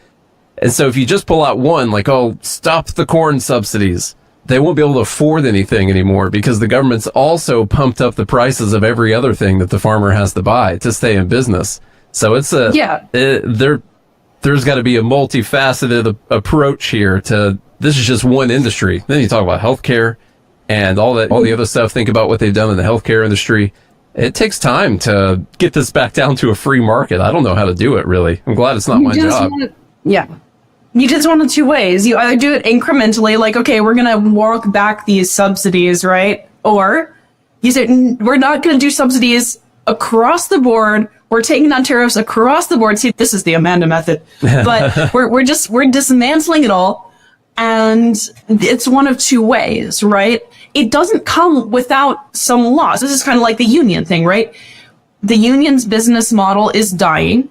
And so if you just pull out one, like, oh, stop the corn subsidies, they won't be able to afford anything anymore because the government's also pumped up the prices of every other thing that the farmer has to buy to stay in business. So it's there's got to be a multifaceted approach here to, this is just one industry. Then you talk about healthcare and all the other stuff. Think about what they've done in the healthcare industry. It takes time to get this back down to a free market. I don't know how to do it, really. I'm glad it's not my job. You just want it two ways. You either do it incrementally, like, okay, we're going to work back these subsidies, right? Or you say, we're not going to do subsidies across the board. We're taking down tariffs across the board. See, this is the Amanda method. But we're dismantling it all. And it's one of two ways, right? It doesn't come without some loss. This is kind of like the union thing, right? The union's business model is dying,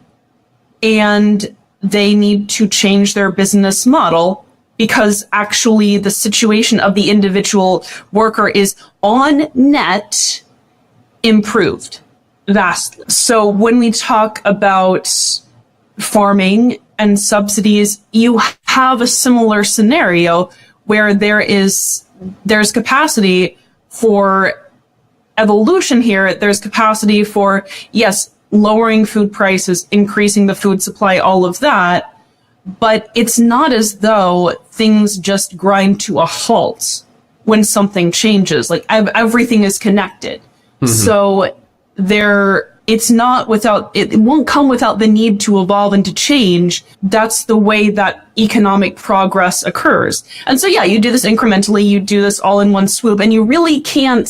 and they need to change their business model because actually the situation of the individual worker is on net improved vastly. So when we talk about farming and subsidies, you have a similar scenario where there's capacity for evolution here. There's capacity for, yes, lowering food prices, increasing the food supply, all of that. But it's not as though things just grind to a halt when something changes. Like everything is connected. Mm-hmm. So there it's not without, it won't come without the need to evolve and to change. That's the way that economic progress occurs. And so, yeah, you do this incrementally, you do this all in one swoop, and you really can't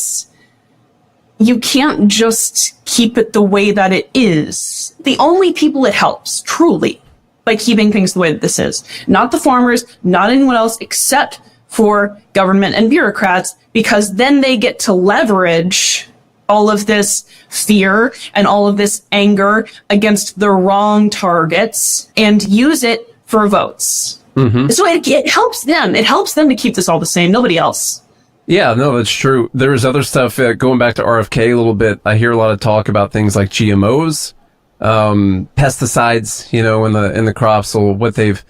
just keep it the way that it is. The only people it helps, truly, by keeping things the way that this is, not the farmers, not anyone else, except for government and bureaucrats, because then they get to leverage all of this fear and all of this anger against the wrong targets and use it for votes. Mm-hmm. So it helps them. It helps them to keep this all the same. Nobody else. Yeah, no, that's true. There's other stuff, going back to RFK a little bit, I hear a lot of talk about things like GMOs, pesticides, in the crops. So what they've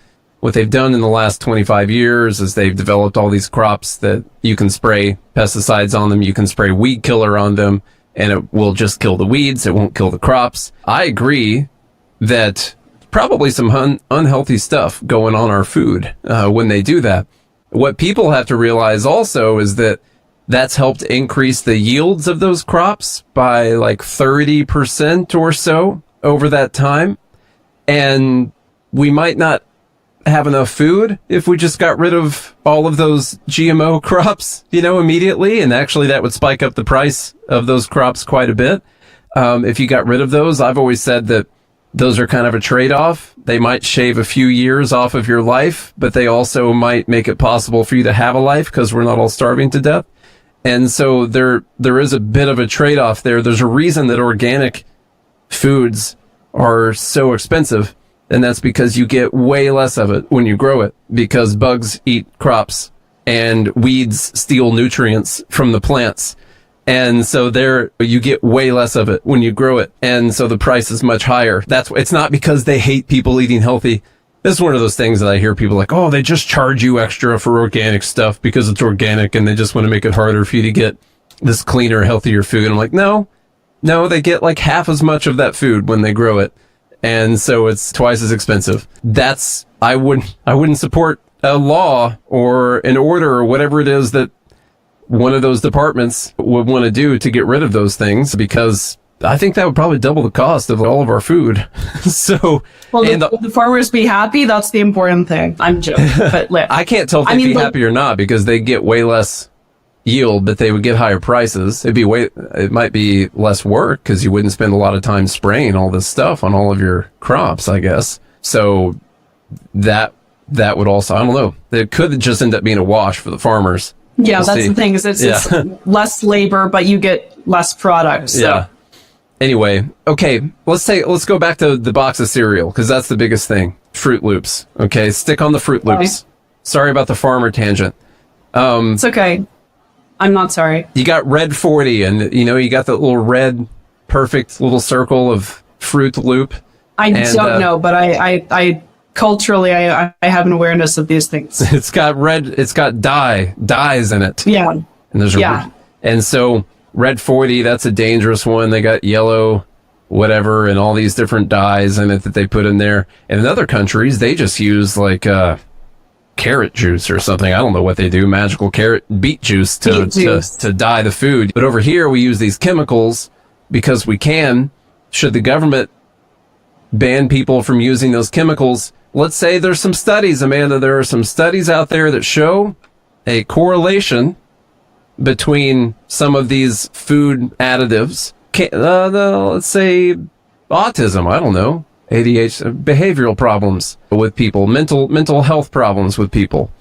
done in the last 25 years is they've developed all these crops that you can spray pesticides on them. You can spray weed killer on them, and it will just kill the weeds. It won't kill the crops. I agree that probably some unhealthy stuff going on our food when they do that. What people have to realize also is that that's helped increase the yields of those crops by like 30% or so over that time. And we might not have enough food if we just got rid of all of those GMO crops, immediately. And actually that would spike up the price of those crops quite a bit. If you got rid of those, I've always said that those are kind of a trade-off. They might shave a few years off of your life, but they also might make it possible for you to have a life because we're not all starving to death. And so there is a bit of a trade-off there. There's a reason that organic foods are so expensive, and that's because you get way less of it when you grow it, because bugs eat crops and weeds steal nutrients from the plants. And so you get way less of it when you grow it. And so the price is much higher. It's not because they hate people eating healthy. This is one of those things that I hear people like, oh, they just charge you extra for organic stuff because it's organic and they just want to make it harder for you to get this cleaner, healthier food. And I'm like, no, they get like half as much of that food when they grow it. And so it's twice as expensive. I wouldn't support a law or an order or whatever it is that one of those departments would want to do to get rid of those things, because I think that would probably double the cost of all of our food. So, will the farmers be happy? That's the important thing. I'm joking, but I can't tell if they'd be happy or not, because they get way less yield, but they would get higher prices. It might be less work because you wouldn't spend a lot of time spraying all this stuff on all of your crops, I guess. So that would also, I don't know. It could just end up being a wash for the farmers. Yeah, that's the thing. It's less labor, but you get less product. So. Yeah. Anyway, okay, let's go back to the box of cereal, because that's the biggest thing. Fruit Loops. Okay, stick on the Fruit Loops. Okay. Sorry about the farmer tangent. It's okay. I'm not sorry. You got Red 40, and you got the little red, perfect little circle of Fruit Loop. I don't know, but I culturally, I have an awareness of these things. It's got dyes in it. Yeah. And there's and so Red 40, that's a dangerous one. They got yellow, whatever, and all these different dyes in it that they put in there. And in other countries, they just use like carrot juice or something. I don't know what they do. Magical beet juice to dye the food. But over here, we use these chemicals because we can. Should the government ban people from using those chemicals? Let's say there's some studies, Amanda. There are some studies out there that show a correlation between some of these food additives. Let's say autism, I don't know, ADHD, behavioral problems with people, mental health problems with people.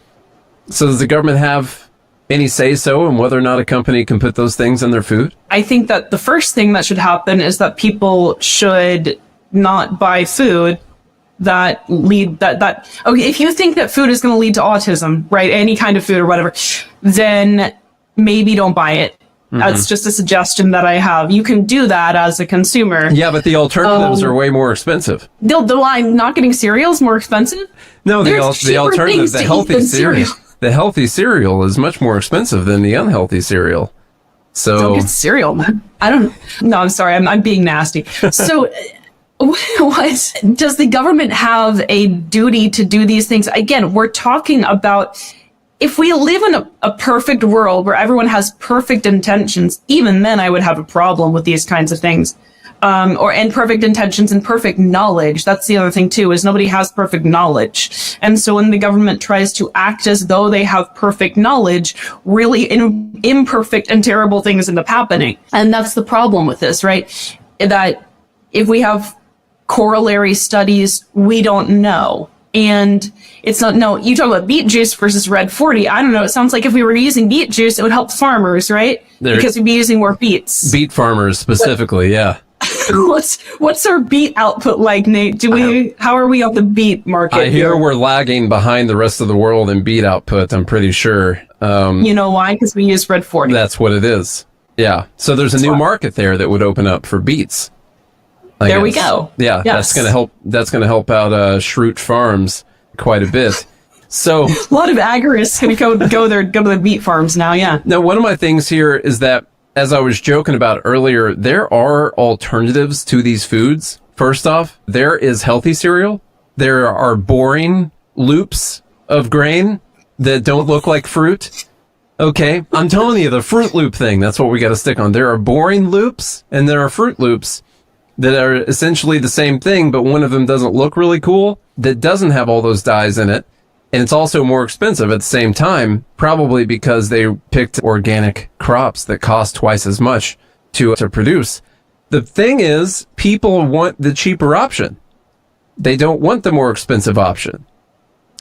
So does the government have any say-so in whether or not a company can put those things in their food? I think that the first thing that should happen is that people should not buy food that okay, if you think that food is going to lead to autism, right, any kind of food or whatever, then maybe don't buy it. Mm-hmm. That's just a suggestion that I have. You can do that as a consumer. Yeah, but the alternatives are way more expensive. I'm not getting cereal is more expensive? No, the alternative, the healthy cereal. The healthy cereal is much more expensive than the unhealthy cereal. So don't get cereal, man. I'm sorry, I'm being nasty. So does the government have a duty to do these things? Again, we're talking about if we live in a perfect world where everyone has perfect intentions, even then I would have a problem with these kinds of things. and perfect intentions and perfect knowledge. That's the other thing too, is nobody has perfect knowledge. And so when the government tries to act as though they have perfect knowledge, really imperfect and terrible things end up happening. And that's the problem with this, right? That if we have corollary studies, we don't know. And it's not, no, you talk about beet juice versus Red 40. I don't know. It sounds like if we were using beet juice, it would help farmers, right? Because we'd be using more beets. Beet farmers specifically, yeah. What's our beet output like, Nate? How are we on the beet market? I hear we're lagging behind the rest of the world in beet output, I'm pretty sure. You know why? Because we use Red 40. That's what it is. Yeah. So there's a new market there that would open up for beets. There we go. Yeah, yes. That's gonna help out Schrute Farms quite a bit. So a lot of agorists gonna go to the beet farms now. Yeah. Now, one of my things here is that, as I was joking about earlier, there are alternatives to these foods. First off, there is healthy cereal. There are boring loops of grain that don't look like fruit. Okay, I'm telling you, the Fruit Loop thing, that's what we got to stick on. There are boring loops and there are Fruit Loops that are essentially the same thing, but one of them doesn't look really cool, that doesn't have all those dyes in it, and it's also more expensive at the same time, probably because they picked organic crops that cost twice as much to produce. The thing is, people want the cheaper option. They don't want the more expensive option.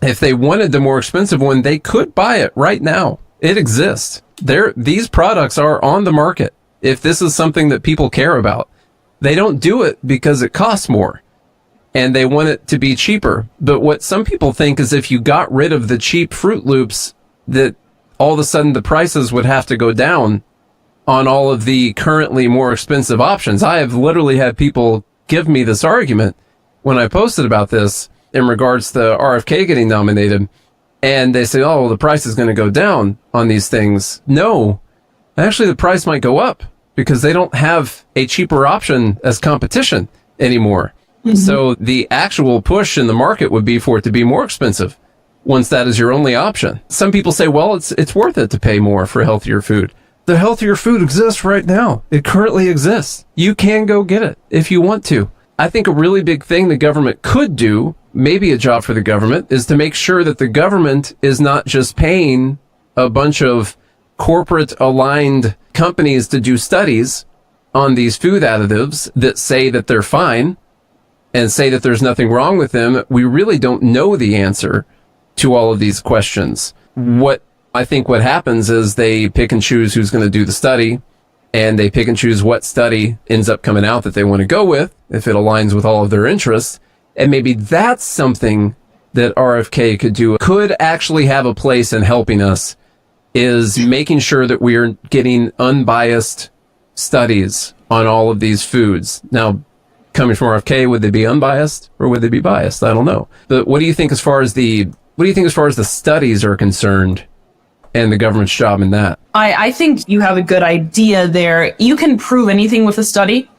If they wanted the more expensive one, they could buy it right now. It exists. These products are on the market. If this is something that people care about, they don't do it because it costs more and they want it to be cheaper. But what some people think is if you got rid of the cheap Fruit Loops, that all of a sudden the prices would have to go down on all of the currently more expensive options. I have literally had people give me this argument when I posted about this in regards to RFK getting nominated. And they say, oh, well, the price is going to go down on these things. No, actually the price might go up, because they don't have a cheaper option as competition anymore. Mm-hmm. So the actual push in the market would be for it to be more expensive once that is your only option. Some people say, well, it's worth it to pay more for healthier food. The healthier food exists right now. It currently exists. You can go get it if you want to. I think a really big thing the government could do, maybe a job for the government, is to make sure that the government is not just paying a bunch of corporate aligned companies to do studies on these food additives that say that they're fine and say that there's nothing wrong with them. We really don't know the answer to all of these questions. What happens is they pick and choose who's going to do the study, and they pick and choose what study ends up coming out that they want to go with if it aligns with all of their interests. And maybe that's something that RFK could do, could actually have a place in helping us, is making sure that we are getting unbiased studies on all of these foods. Now, coming from RFK, would they be unbiased or would they be biased? I don't know. But what do you think as far as the studies are concerned and the government's job in that? I think you have a good idea there. You can prove anything with a study.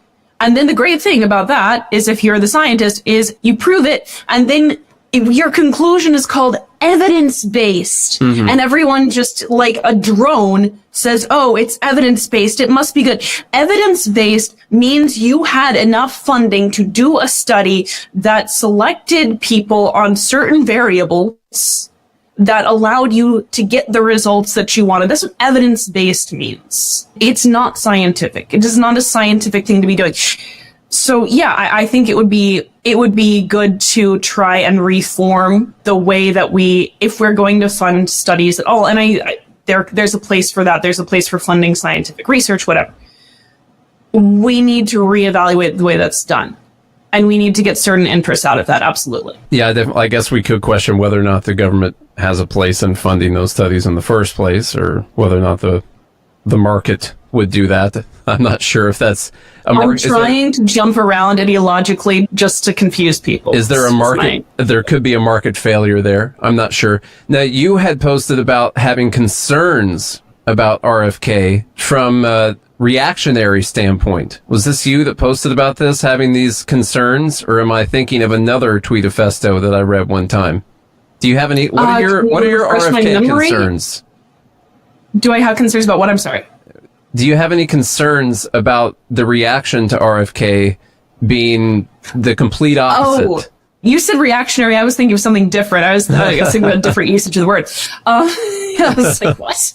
And then the great thing about that is, if you're the scientist, is you prove it, and then your conclusion is called evidence-based. Mm-hmm. And everyone, just like a drone, says, oh, it's evidence-based, it must be good. Evidence-based means you had enough funding to do a study that selected people on certain variables that allowed you to get the results that you wanted. That's what evidence-based means. It's not scientific. It is not a scientific thing to be doing. So yeah, I think it would be good to try and reform the way that if we're going to fund studies at all, and there's a place for that. There's a place for funding scientific research, whatever. We need to reevaluate the way that's done. And we need to get certain interests out of that, absolutely. Yeah, I guess we could question whether or not the government has a place in funding those studies in the first place, or whether or not the market would do that. I'm not sure if that's a market. I'm trying to jump around ideologically just to confuse people. Is there a market? There could be a market failure there. I'm not sure. Now, you had posted about having concerns about RFK from a reactionary standpoint. Was this you that posted about this, having these concerns, or am I thinking of another tweetafesto that I read one time? Do you have any? What are your RFK concerns? Do I have concerns about what? I'm sorry. Do you have any concerns about the reaction to RFK being the complete opposite? Oh, you said reactionary. I was thinking of something different. I was thinking about a different usage of the word. I was like, what?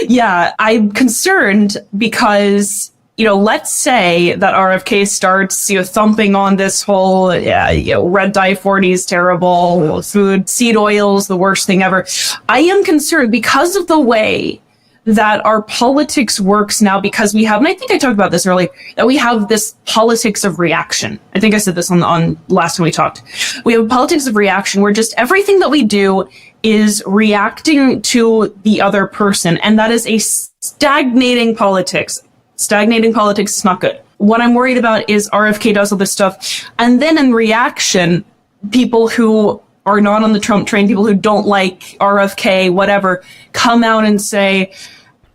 Yeah, I'm concerned because, let's say that RFK starts, thumping on this whole, red dye 40 is terrible, food, seed oils, the worst thing ever. I am concerned because of the way that our politics works now, because we have, and I think I talked about this earlier, that we have this politics of reaction. I think I said this on last time we talked. We have a politics of reaction where just everything that we do is reacting to the other person. And that is a stagnating politics. Stagnating politics is not good. What I'm worried about is RFK does all this stuff. And then in reaction, people who are not on the Trump train, people who don't like RFK, whatever, come out and say,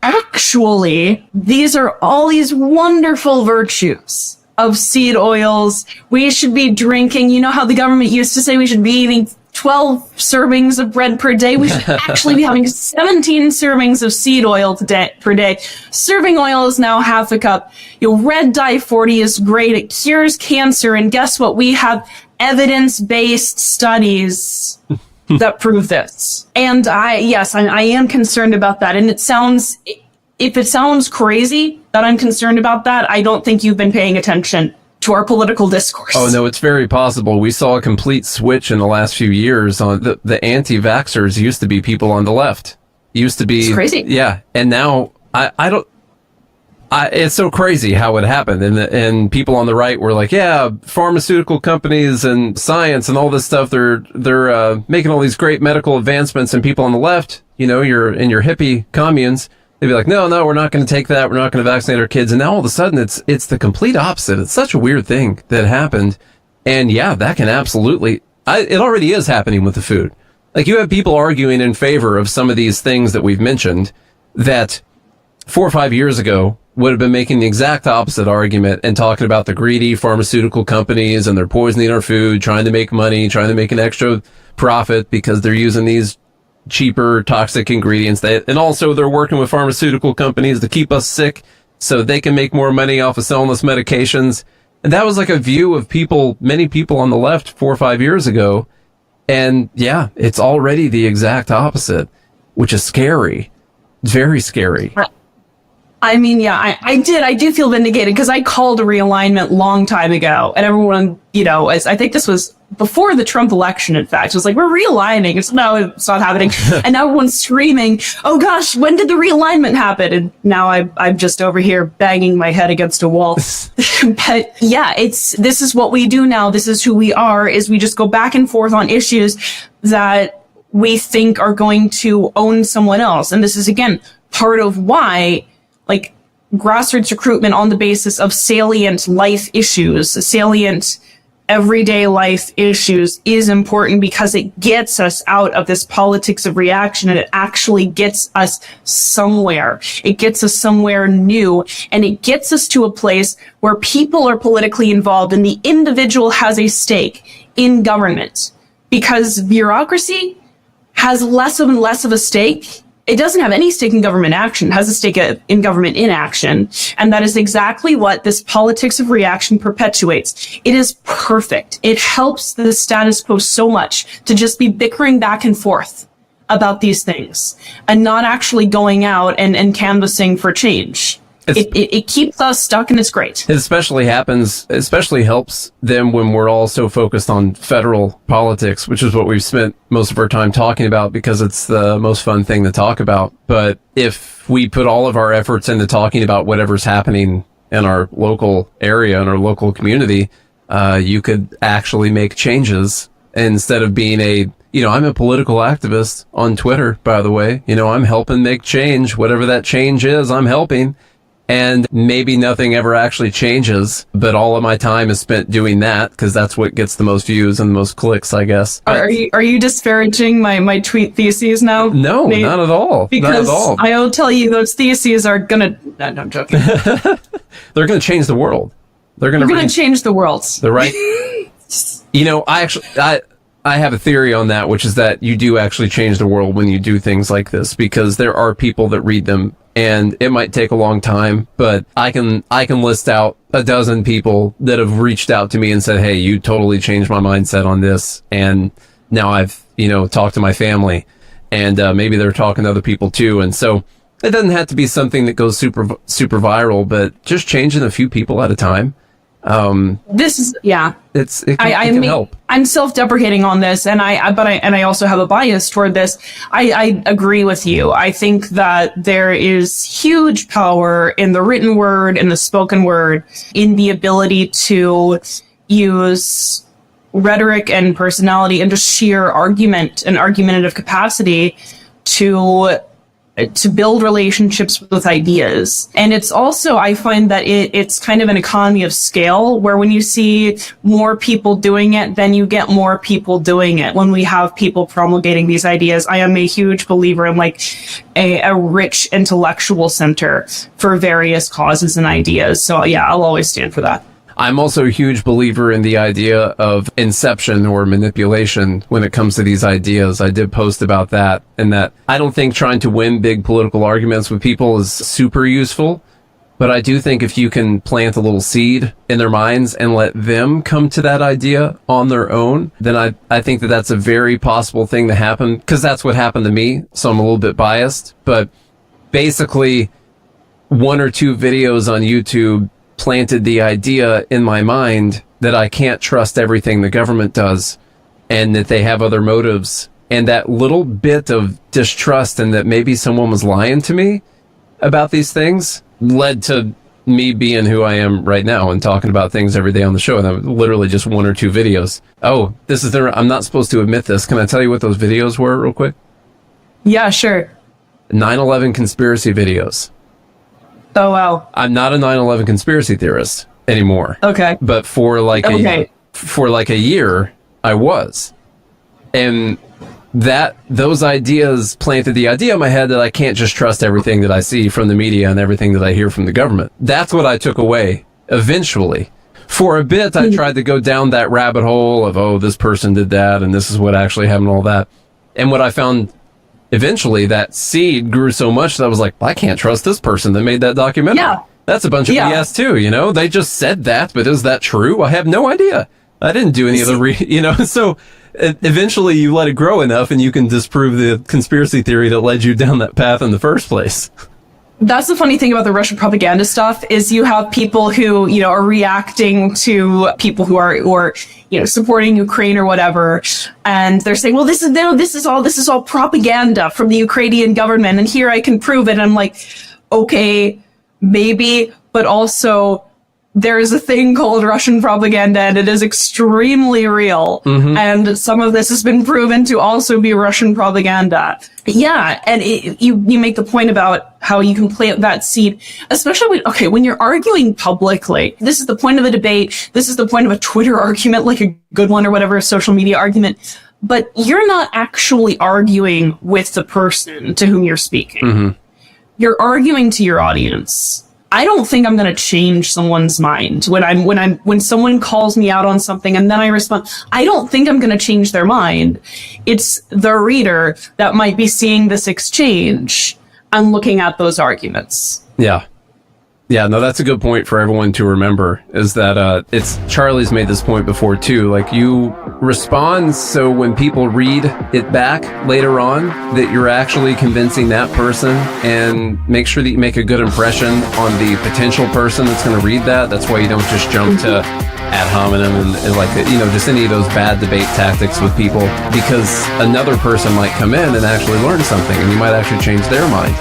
actually, these are all these wonderful virtues of seed oils. We should be drinking. You know how the government used to say we should be eating 12 servings of bread per day? We should actually be having 17 servings of seed oil per day. Serving oil is now half a cup. Red dye 40 is great. It cures cancer. And guess what? We have evidence-based studies that prove this. And I am concerned about that. And if it sounds crazy that I'm concerned about that, I don't think you've been paying attention to our political discourse. Oh, no, it's very possible. We saw a complete switch in the last few years on the anti-vaxxers used to be people on the left. Used to be. It's crazy. Yeah. And now it's so crazy how it happened. And people on the right were like, yeah, pharmaceutical companies and science and all this stuff, they're making all these great medical advancements, and people on the left, you're in your hippie communes, they'd be like, no, we're not going to take that. We're not going to vaccinate our kids. And now all of a sudden it's the complete opposite. It's such a weird thing that happened. And yeah, that can absolutely, it already is happening with the food. Like, you have people arguing in favor of some of these things that we've mentioned that 4 or 5 years ago would have been making the exact opposite argument and talking about the greedy pharmaceutical companies and they're poisoning our food, trying to make money, trying to make an extra profit because they're using these cheaper toxic ingredients. And also they're working with pharmaceutical companies to keep us sick so they can make more money off of selling us medications. And that was like a view of many people on the left 4 or 5 years ago. And yeah, it's already the exact opposite, which is scary. It's very scary. I mean, yeah, I do feel vindicated because I called a realignment long time ago, and everyone, I think this was before the Trump election, in fact, it was like, we're realigning. It's not happening. And now everyone's screaming, oh gosh, when did the realignment happen? And now I'm just over here banging my head against a wall. But yeah, this is what we do now. This is who we are, is we just go back and forth on issues that we think are going to own someone else. And this is, again, part of why, like, grassroots recruitment on the basis of salient life issues, salient everyday life issues is important, because it gets us out of this politics of reaction, and it actually gets us somewhere. It gets us somewhere new, and it gets us to a place where people are politically involved and the individual has a stake in government, because bureaucracy has less and less of a stake. It doesn't have any stake in government action. It has a stake in government inaction. And that is exactly what this politics of reaction perpetuates. It is perfect. It helps the status quo so much to just be bickering back and forth about these things and not actually going out and canvassing for change. It keeps us stuck, and it's great. It especially helps them when we're all so focused on federal politics, which is what we've spent most of our time talking about because it's the most fun thing to talk about. But if we put all of our efforts into talking about whatever's happening in our local area, in our local community, you could actually make changes instead of being I'm a political activist on Twitter, by the way. I'm helping make change. Whatever that change is, I'm helping. And maybe nothing ever actually changes, but all of my time is spent doing that because that's what gets the most views and the most clicks, I guess. Are you disparaging my tweet theses now? No, Nate? Not at all. Because not at all. I will tell you, those theses are gonna. No, I'm joking. They're gonna change the world. They're gonna change the world. They're right. I I have a theory on that, which is that you do actually change the world when you do things like this, because there are people that read them, and it might take a long time, but I can list out a dozen people that have reached out to me and said, hey, you totally changed my mindset on this, and now I've, talked to my family, and maybe they're talking to other people too, and so it doesn't have to be something that goes super viral, but just changing a few people at a time. This is, yeah. It can help. I'm self-deprecating on this, and I also have a bias toward this. I agree with you. I think that there is huge power in the written word, in the spoken word, in the ability to use rhetoric and personality and just sheer argument and argumentative capacity to build relationships with ideas. And it's also, I find that it's kind of an economy of scale, where when you see more people doing it, then you get more people doing it. When we have people promulgating these ideas, I am a huge believer in like a rich intellectual center for various causes and ideas. So yeah, I'll always stand for that. I'm also a huge believer in the idea of inception or manipulation when it comes to these ideas. I did post about that, and that I don't think trying to win big political arguments with people is super useful, but I do think if you can plant a little seed in their minds and let them come to that idea on their own, then I think that that's a very possible thing to happen, because that's what happened to me, so I'm a little bit biased. But basically, 1 or 2 videos on YouTube planted the idea in my mind that I can't trust everything the government does, and that they have other motives. And that little bit of distrust, and that maybe someone was lying to me about these things, led to me being who I am right now and talking about things every day on the show. And that was literally just 1 or 2 videos. Oh, I'm not supposed to admit this. Can I tell you what those videos were real quick? Yeah, sure. 9/11 conspiracy videos. Oh, wow. I'm not a 9/11 conspiracy theorist anymore. Okay. But for like a year, I was. And those ideas planted the idea in my head that I can't just trust everything that I see from the media and everything that I hear from the government. That's what I took away eventually. For a bit, I tried to go down that rabbit hole of, oh, this person did that, and this is what actually happened, all that. And what I found eventually, that seed grew so much that I was like, I can't trust this person that made that documentary. Yeah. That's a bunch of BS too, They just said that, but is that true? I have no idea. I didn't do any of the so eventually you let it grow enough and you can disprove the conspiracy theory that led you down that path in the first place. That's the funny thing about the Russian propaganda stuff, is you have people who, are reacting to people who are supporting Ukraine or whatever. And they're saying, well, this is all propaganda from the Ukrainian government. And here I can prove it. And I'm like, okay, maybe, but also there is a thing called Russian propaganda, and it is extremely real. Mm-hmm. And some of this has been proven to also be Russian propaganda. Yeah, and you make the point about how you can plant that seed, especially when you're arguing publicly. This is the point of a debate. This is the point of a Twitter argument, like a good one or whatever, a social media argument. But you're not actually arguing with the person to whom you're speaking. Mm-hmm. You're arguing to your audience. I don't think I'm going to change someone's mind when someone calls me out on something and then I respond. I don't think I'm going to change their mind. It's the reader that might be seeing this exchange and looking at those arguments. Yeah. Yeah, no, that's a good point for everyone to remember, is that Charlie's made this point before too. Like, you respond so when people read it back later on that you're actually convincing that person, and make sure that you make a good impression on the potential person that's going to read that. That's why you don't just jump to ad hominem and just any of those bad debate tactics with people, because another person might come in and actually learn something, and you might actually change their mind.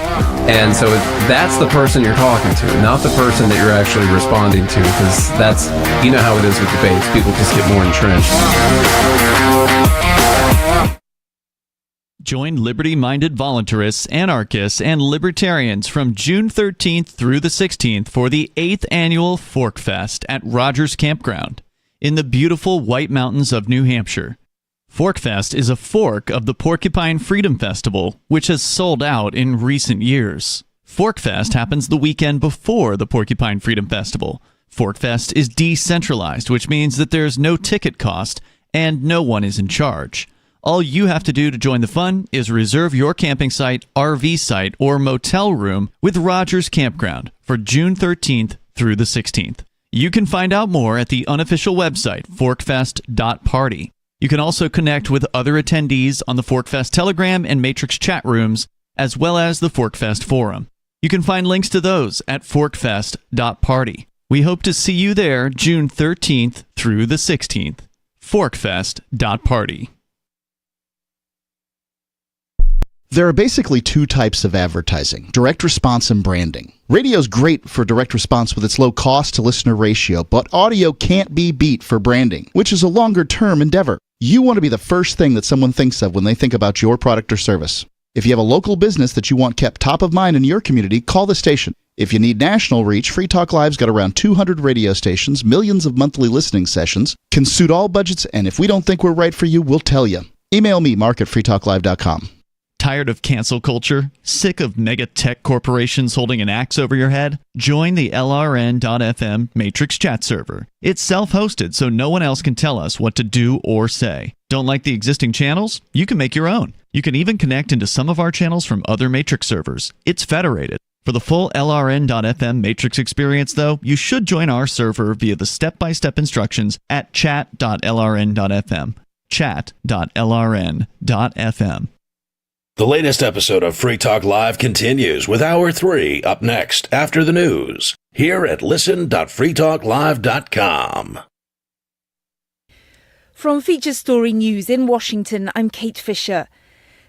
And so that's the person you're talking to, not the person that you're actually responding to, because that's, how it is with debates. People just get more entrenched. Join liberty-minded voluntarists, anarchists, and libertarians from June 13th through the 16th for the 8th annual Fork Fest at Rogers Campground in the beautiful White Mountains of New Hampshire. Fork Fest is a fork of the Porcupine Freedom Festival, which has sold out in recent years. Fork Fest happens the weekend before the Porcupine Freedom Festival. Fork Fest is decentralized, which means that there's no ticket cost, and no one is in charge. All you have to do to join the fun is reserve your camping site, RV site, or motel room with Rogers Campground for June 13th through the 16th. You can find out more at the unofficial website, forkfest.party. You can also connect with other attendees on the Forkfest Telegram and Matrix chat rooms, as well as the Forkfest Forum. You can find links to those at forkfest.party. We hope to see you there June 13th through the 16th. forkfest.party. There are basically two types of advertising, direct response and branding. Radio's great for direct response with its low cost to listener ratio, but audio can't be beat for branding, which is a longer term endeavor. You want to be the first thing that someone thinks of when they think about your product or service. If you have a local business that you want kept top of mind in your community, call the station. If you need national reach, Free Talk Live's got around 200 radio stations, millions of monthly listening sessions, can suit all budgets, and if we don't think we're right for you, we'll tell you. Email me, mark@freetalklive.com. Tired of cancel culture? Sick of mega tech corporations holding an axe over your head? Join the LRN.FM Matrix chat server. It's self-hosted, so no one else can tell us what to do or say. Don't like the existing channels? You can make your own. You can even connect into some of our channels from other Matrix servers. It's federated. For the full LRN.FM Matrix experience, though, you should join our server via the step-by-step instructions at chat.lrn.fm. chat.lrn.fm. The latest episode of Free Talk Live continues with Hour 3 up next after the news here at listen.freetalklive.com. From Feature Story News in Washington, I'm Kate Fisher.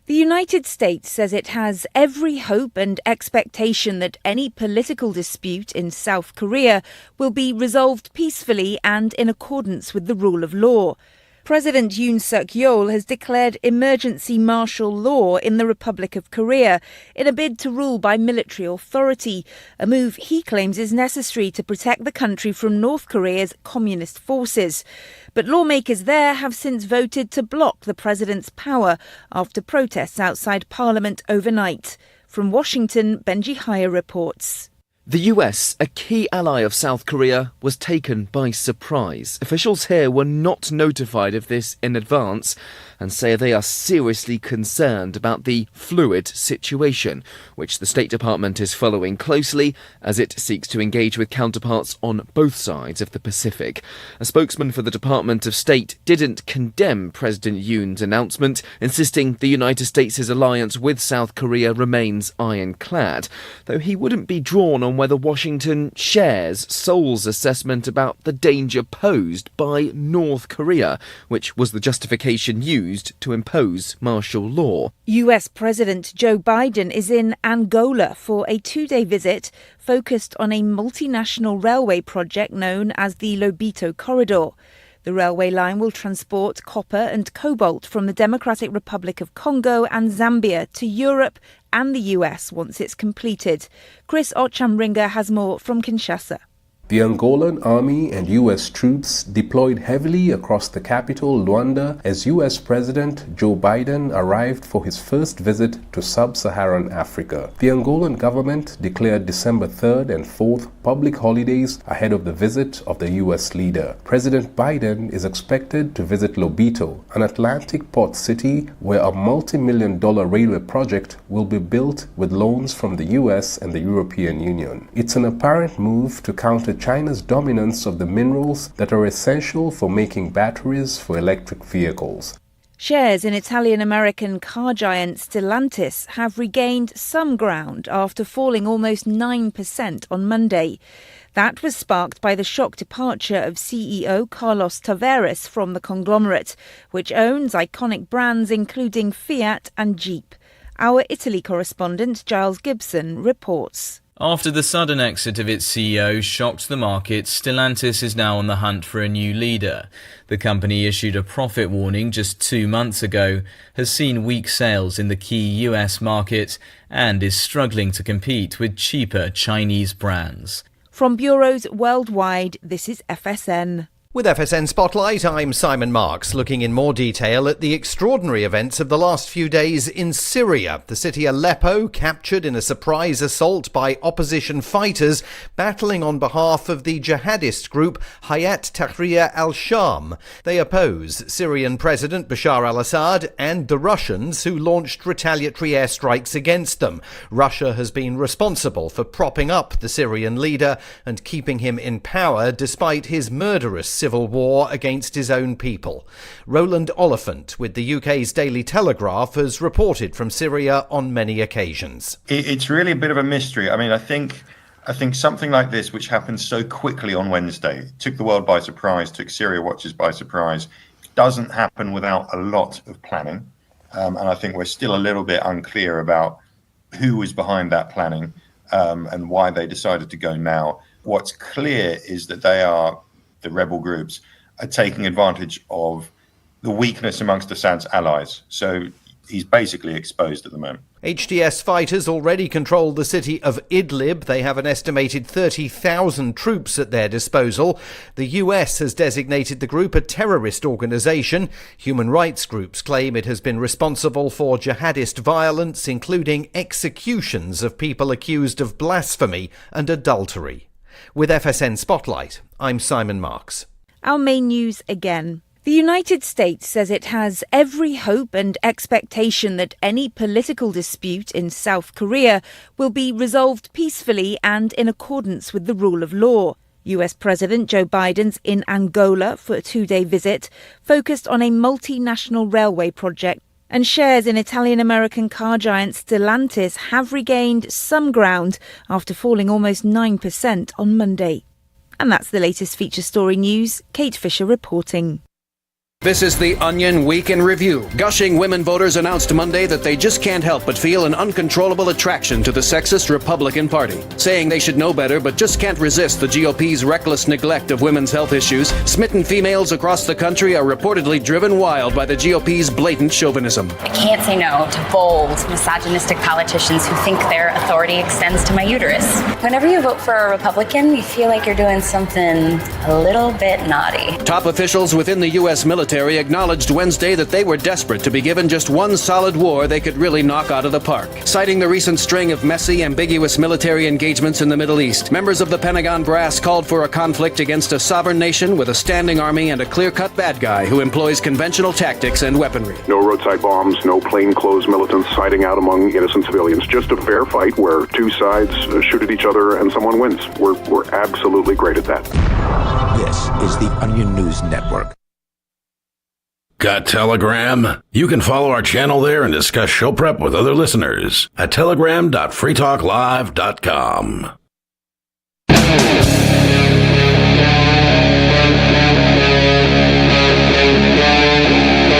The United States says it has every hope and expectation that any political dispute in South Korea will be resolved peacefully and in accordance with the rule of law. President Yoon Suk-yeol has declared emergency martial law in the Republic of Korea in a bid to rule by military authority, a move he claims is necessary to protect the country from North Korea's communist forces. But lawmakers there have since voted to block the president's power after protests outside Parliament overnight. From Washington, Benji Hire reports. The US, a key ally of South Korea, was taken by surprise. Officials here were not notified of this in advance and say they are seriously concerned about the fluid situation, which the State Department is following closely as it seeks to engage with counterparts on both sides of the Pacific. A spokesman for the Department of State didn't condemn President Yoon's announcement, insisting the United States' alliance with South Korea remains ironclad, though he wouldn't be drawn on whether Washington shares Seoul's assessment about the danger posed by North Korea, which was the justification used to impose martial law. US President Joe Biden is in Angola for a 2-day visit focused on a multinational railway project known as the Lobito Corridor. The railway line will transport copper and cobalt from the Democratic Republic of Congo and Zambia to Europe and the US once it's completed. Chris Ochamringa has more from Kinshasa. The Angolan army and U.S. troops deployed heavily across the capital, Luanda, as U.S. President Joe Biden arrived for his first visit to sub-Saharan Africa. The Angolan government declared December 3rd and 4th public holidays ahead of the visit of the U.S. leader. President Biden is expected to visit Lobito, an Atlantic port city where a multi-million-dollar railway project will be built with loans from the U.S. and the European Union. It's an apparent move to counter China's dominance of the minerals that are essential for making batteries for electric vehicles. Shares in Italian-American car giant Stellantis have regained some ground after falling almost 9% on Monday. That was sparked by the shock departure of CEO Carlos Tavares from the conglomerate, which owns iconic brands including Fiat and Jeep. Our Italy correspondent Giles Gibson reports. After the sudden exit of its CEO shocked the market, Stellantis is now on the hunt for a new leader. The company issued a profit warning just 2 months ago, has seen weak sales in the key US market, and is struggling to compete with cheaper Chinese brands. From bureaus worldwide, this is FSN. With FSN Spotlight, I'm Simon Marks, looking in more detail at the extraordinary events of the last few days in Syria. The city Aleppo captured in a surprise assault by opposition fighters battling on behalf of the jihadist group Hayat Tahrir al-Sham. They oppose Syrian President Bashar al-Assad and the Russians who launched retaliatory airstrikes against them. Russia has been responsible for propping up the Syrian leader and keeping him in power despite his murderous civil war against his own people. Roland Oliphant with the UK's Daily Telegraph has reported from Syria on many occasions. It's really a bit of a mystery. I mean, I think something like this, which happened so quickly on Wednesday, took the world by surprise, took Syria watchers by surprise, doesn't happen without a lot of planning. And I think we're still a little bit unclear about who was behind that planning and why they decided to go now. What's clear is that the rebel groups are taking advantage of the weakness amongst Assad's allies. So he's basically exposed at the moment. HTS fighters already control the city of Idlib. They have an estimated 30,000 troops at their disposal. The US has designated the group a terrorist organization. Human rights groups claim it has been responsible for jihadist violence, including executions of people accused of blasphemy and adultery. With FSN Spotlight, I'm Simon Marks. Our main news again. The United States says it has every hope and expectation that any political dispute in South Korea will be resolved peacefully and in accordance with the rule of law. US President Joe Biden's in Angola for a 2-day visit, focused on a multinational railway project, and shares in Italian-American car giant Stellantis have regained some ground after falling almost 9% on Monday. And that's the latest feature story news. Kate Fisher reporting. This is the Onion Week in Review. Gushing women voters announced Monday that they just can't help but feel an uncontrollable attraction to the sexist Republican Party. Saying they should know better but just can't resist the GOP's reckless neglect of women's health issues, smitten females across the country are reportedly driven wild by the GOP's blatant chauvinism. I can't say no to bold, misogynistic politicians who think their authority extends to my uterus. Whenever you vote for a Republican, you feel like you're doing something a little bit naughty. Top officials within the U.S. military acknowledged Wednesday that they were desperate to be given just one solid war they could really knock out of the park. Citing the recent string of messy, ambiguous military engagements in the Middle East, members of the Pentagon brass called for a conflict against a sovereign nation with a standing army and a clear-cut bad guy who employs conventional tactics and weaponry. No roadside bombs, no plainclothes militants hiding out among innocent civilians. Just a fair fight where two sides shoot at each other and someone wins. We're absolutely great at that. This is the Onion News Network. Got Telegram? You can follow our channel there and discuss show prep with other listeners at telegram.freetalklive.com.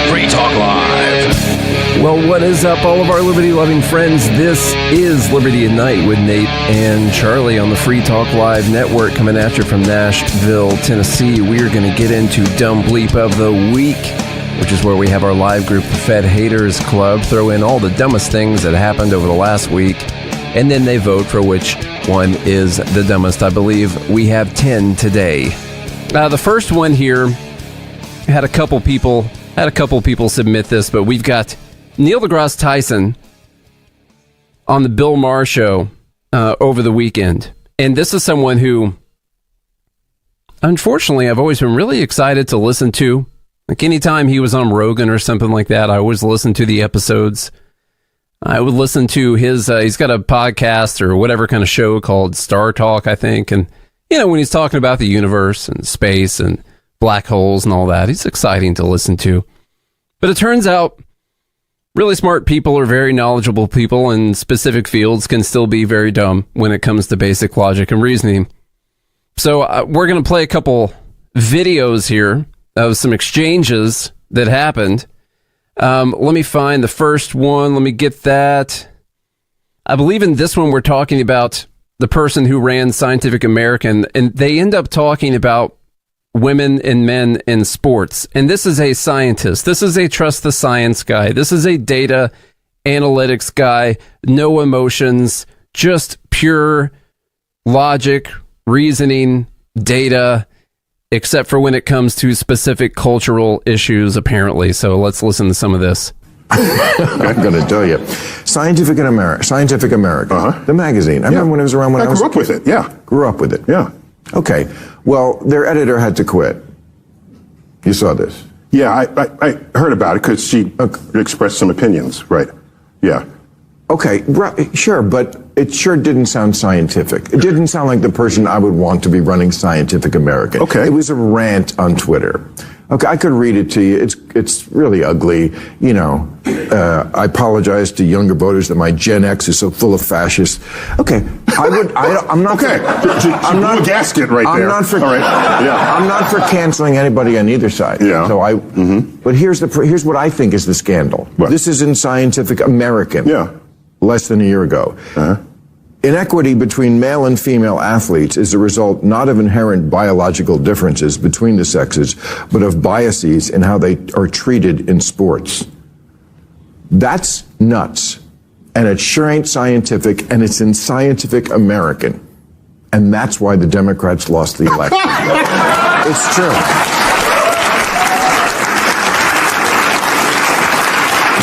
Free Talk Live. Well, what is up, all of our liberty-loving friends? This is Liberty at Night with Nate and Charlie on the Free Talk Live network, coming at you from Nashville, Tennessee. We are going to get into Dumb Bleep of the Week, which is where we have our live group, the Fed Haters Club, throw in all the dumbest things that happened over the last week, and then they vote for which one is the dumbest. I believe we have 10 today. The first one here had a couple people submit this, but we've got Neil deGrasse Tyson on the Bill Maher show over the weekend, and this is someone who, unfortunately, I've always been really excited to listen to. Like anytime he was on Rogan or something like that, I always listen to the episodes. I would listen to his, he's got a podcast or whatever kind of show called Star Talk, I think. And, you know, when he's talking about the universe and space and black holes and all that, he's exciting to listen to. But it turns out really smart people or very knowledgeable people in specific fields can still be very dumb when it comes to basic logic and reasoning. So we're going to play a couple videos here of some exchanges that happened. Let me find the first one. Let me get that. I believe in this one we're talking about the person who ran Scientific American, and they end up talking about women and men in sports. And this is a scientist. This is a trust the science guy. This is a data analytics guy. No emotions, just pure logic, reasoning, data. except for when it comes to specific cultural issues, apparently. So let's listen to some of this. I'm going to tell you. Scientific American, the magazine. I remember when it was around when I was... grew up with it, yeah. Grew up with it. Yeah. Okay. Well, their editor had to quit. You saw this. Yeah, I heard about it because she expressed some opinions, right? Yeah. Okay, sure, but it sure didn't sound scientific. It didn't sound like the person I would want to be running Scientific American. Okay. It was a rant on Twitter. Okay, I could read it to you. It's really ugly. You know, I apologize to younger voters that my Gen X is so full of fascists. Okay, I'm not. Okay, I'm not a gasket right there. I'm not for. All right. Yeah. I'm not for canceling anybody on either side. Yeah. So But here's what I think is the scandal. What? This is in Scientific American. Yeah. Less than a year ago. Inequity between male and female athletes is a result not of inherent biological differences between the sexes, but of biases in how they are treated in sports. That's nuts. And it sure ain't scientific, and it's in Scientific American. And that's why the Democrats lost the election. It's true.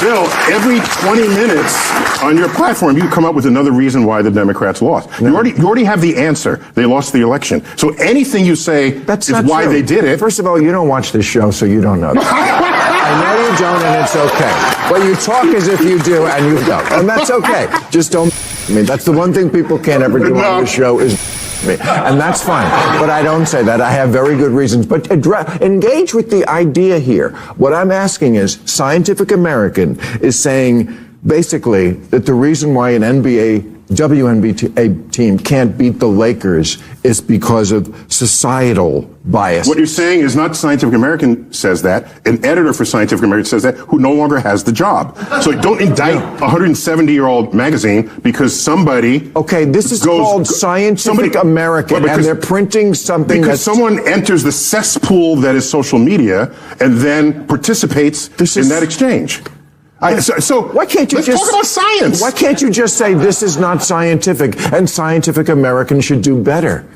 Bill, every 20 minutes on your platform, you come up with another reason why the Democrats lost. You already have the answer. They lost the election. So anything you say is why true. they did it. First of all, you don't watch this show, so you don't know that. I know you don't, and it's okay. But you talk as if you do, and you don't. And that's okay. Just don't me. That's the one thing people can't ever do on this show is me. And that's fine. But I don't say that. I have very good reasons. But engage with the idea here. What I'm asking is, Scientific American is saying basically that the reason why an WNBA team can't beat the Lakers is because of societal bias. What you're saying is not Scientific American says that. An editor for Scientific American says that who no longer has the job. So don't indict a 170-year-old magazine because somebody... Okay, this is called Scientific American, and they're printing something because someone enters the cesspool that is social media and then participates in that exchange. So why can't you let's just talk about science? Why can't you just say this is not scientific and Scientific American should do better?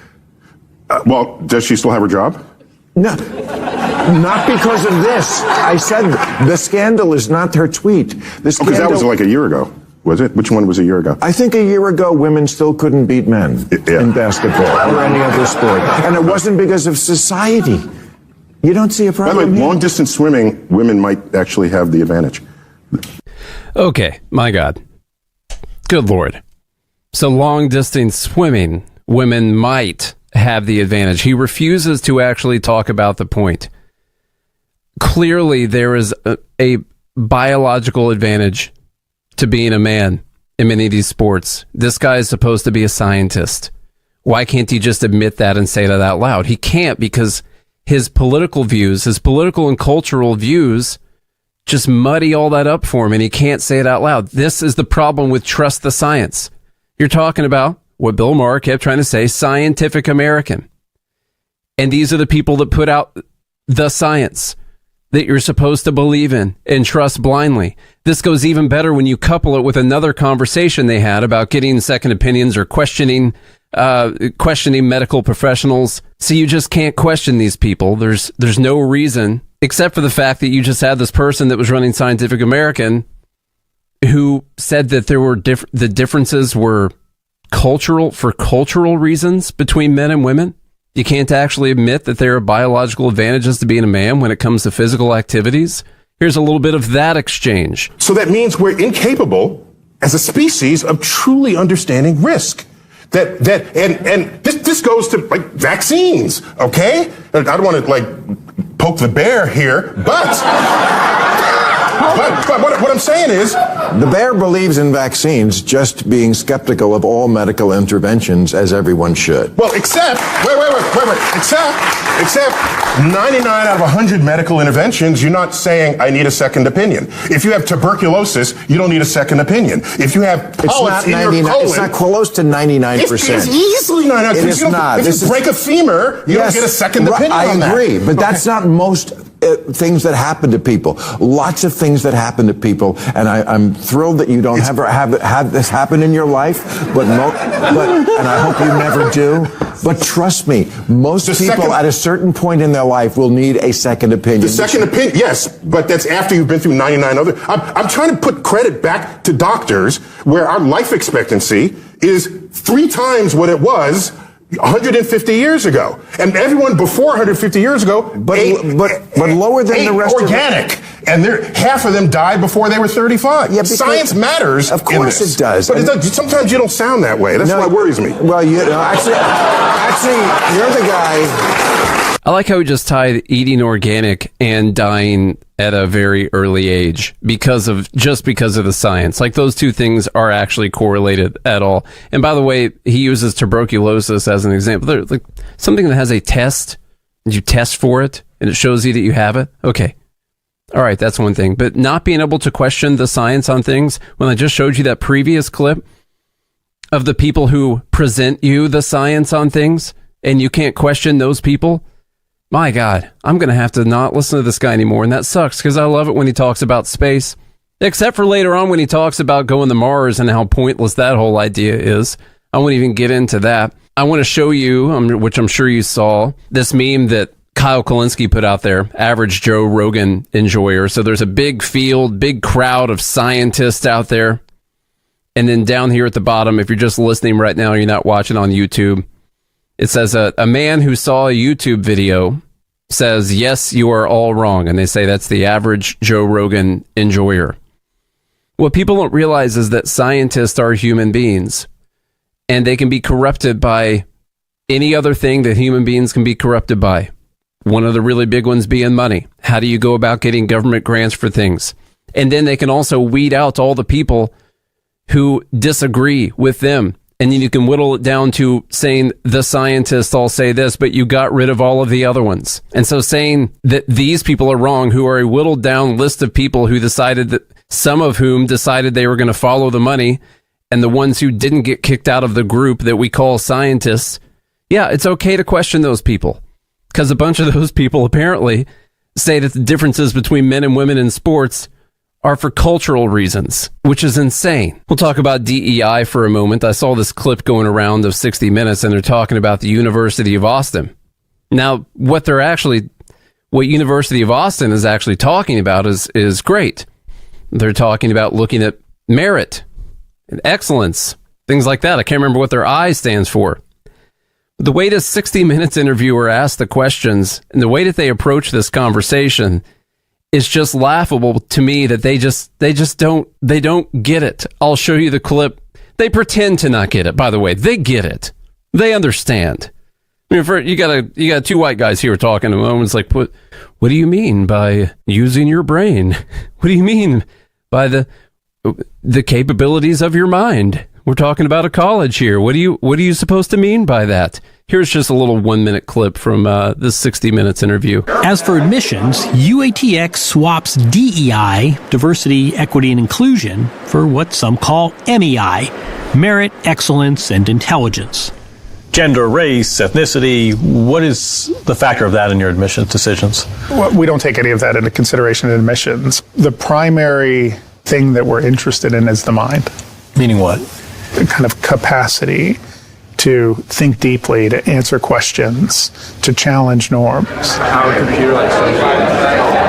Well, does she still have her job? No, not because of this. I said the scandal is not her tweet. The scandal, because that was like a year ago, was it? Which one was a year ago? I think a year ago women still couldn't beat men in basketball or any other sport, and it wasn't because of society. You don't see a problem. By the way, long distance swimming, women might actually have the advantage. Okay, my God. Good Lord. So long distance swimming, women might have the advantage. He refuses to actually talk about the point. Clearly, there is a biological advantage to being a man in many of these sports. This guy is supposed to be a scientist. Why can't he just admit that and say that out loud? He can't because his political views, his political and cultural views just muddy all that up for him, and he can't say it out loud. This is the problem with Trust the Science. You're talking about what Bill Maher kept trying to say, Scientific American. And these are the people that put out the science that you're supposed to believe in and trust blindly. This goes even better when you couple it with another conversation they had about getting second opinions or questioning medical professionals. So you just can't question these people. There's no reason, except for the fact that you just had this person that was running Scientific American who said that there were the differences were cultural reasons between men and women. You can't actually admit that there are biological advantages to being a man when it comes to physical activities. Here's a little bit of that exchange. So that means we're incapable as a species of truly understanding risk. And this goes to like vaccines, okay? I don't want to like poke the bear here, but what I'm saying is the bear believes in vaccines, just being skeptical of all medical interventions, as everyone should. Well, except except 99 out of 100 medical interventions, you're not saying I need a second opinion. If you have tuberculosis, you don't need a second opinion. If you have polyps in your colon, it's not close to 99%. It's easily 99%. It is not. If you break a femur, you don't get a second opinion on that. I agree, but that's not most things that happen to people. Lots of things that happen to people, and I'm thrilled that you don't ever have this happen in your life, but and I hope you never do. But trust me, most people at a certain point in their life will need a second opinion. The second opinion, yes, but that's after you've been through 99 other. I'm trying to put credit back to doctors where our life expectancy is 3 times what it was 150 years ago. And everyone before 150 years ago, but lower than the rest organic. And half of them died before they were 35. Yeah, science matters. Of course it does. But sometimes you don't sound that way. That's what worries me. Well, actually, you're the guy. I like how we just tied eating organic and dying at a very early age because of the science. Like, those two things are actually correlated at all. And by the way, he uses tuberculosis as an example. There's like something that has a test, and you test for it, and it shows you that you have it. Okay. All right, that's one thing. But not being able to question the science on things, when I just showed you that previous clip of the people who present you the science on things, and you can't question those people, my God, I'm going to have to not listen to this guy anymore. And that sucks, because I love it when he talks about space, except for later on when he talks about going to Mars and how pointless that whole idea is. I won't even get into that. I want to show you, which I'm sure you saw, this meme that Kyle Kulinski put out there, average Joe Rogan enjoyer. So there's a big field, big crowd of scientists out there. And then down here at the bottom, if you're just listening right now, you're not watching on YouTube, it says a man who saw a YouTube video says, yes, you are all wrong. And they say that's the average Joe Rogan enjoyer. What people don't realize is that scientists are human beings, and they can be corrupted by any other thing that human beings can be corrupted by. One of the really big ones being money. How do you go about getting government grants for things? And then they can also weed out all the people who disagree with them. And then you can whittle it down to saying the scientists all say this, but you got rid of all of the other ones. And so saying that these people are wrong, who are a whittled down list of people who decided that, some of whom decided they were going to follow the money, and the ones who didn't get kicked out of the group that we call scientists, yeah, it's okay to question those people. Because a bunch of those people apparently say that the differences between men and women in sports are for cultural reasons, which is insane. We'll talk about DEI for a moment. I saw this clip going around of 60 Minutes, and they're talking about the University of Austin. Now, what University of Austin is actually talking about is great. They're talking about looking at merit and excellence, things like that. I can't remember what their I stands for. The way the 60 Minutes interviewer asked the questions and the way that they approach this conversation is just laughable to me, that they don't get it. I'll show you the clip. They pretend to not get it, by the way. They get it. They understand. I mean, you got two white guys here talking, and one's like, what do you mean by using your brain? What do you mean by the capabilities of your mind? We're talking about a college here. What are you supposed to mean by that? Here's just a little 1-minute clip from this 60 Minutes interview. As for admissions, UATX swaps DEI, diversity, equity, and inclusion, for what some call MEI, merit, excellence, and intelligence. Gender, race, ethnicity, what is the factor of that in your admissions decisions? Well, we don't take any of that into consideration in admissions. The primary thing that we're interested in is the mind. Meaning what? The kind of capacity to think deeply, to answer questions, to challenge norms. I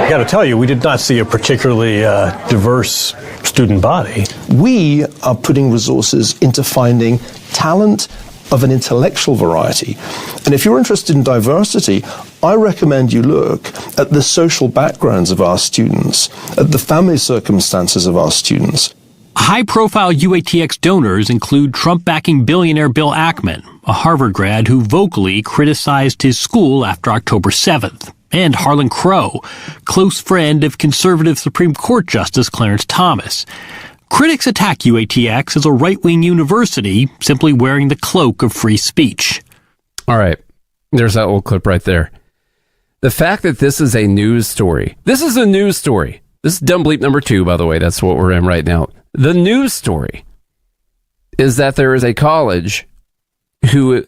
got to tell you, we did not see a particularly diverse student body. We are putting resources into finding talent of an intellectual variety. And if you're interested in diversity, I recommend you look at the social backgrounds of our students, at the family circumstances of our students. High-profile UATX donors include Trump-backing billionaire Bill Ackman, a Harvard grad who vocally criticized his school after October 7th, and Harlan Crow, close friend of conservative Supreme Court Justice Clarence Thomas. Critics attack UATX as a right-wing university simply wearing the cloak of free speech. All right, there's that old clip right there. The fact that this is a news story. This is a news story. This is Dumb Bleep number 2, by the way. That's what we're in right now. The news story is that there is a college who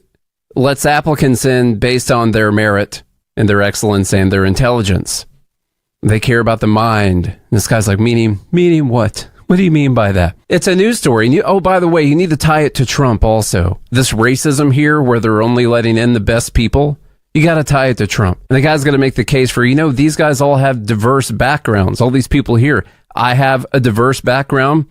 lets applicants in based on their merit and their excellence and their intelligence. They care about the mind. And this guy's like, meaning what? What do you mean by that? It's a news story. And oh, by the way, you need to tie it to Trump also. This racism here where they're only letting in the best people, you got to tie it to Trump. And the guy's going to make the case for, these guys all have diverse backgrounds. All these people here. I have a diverse background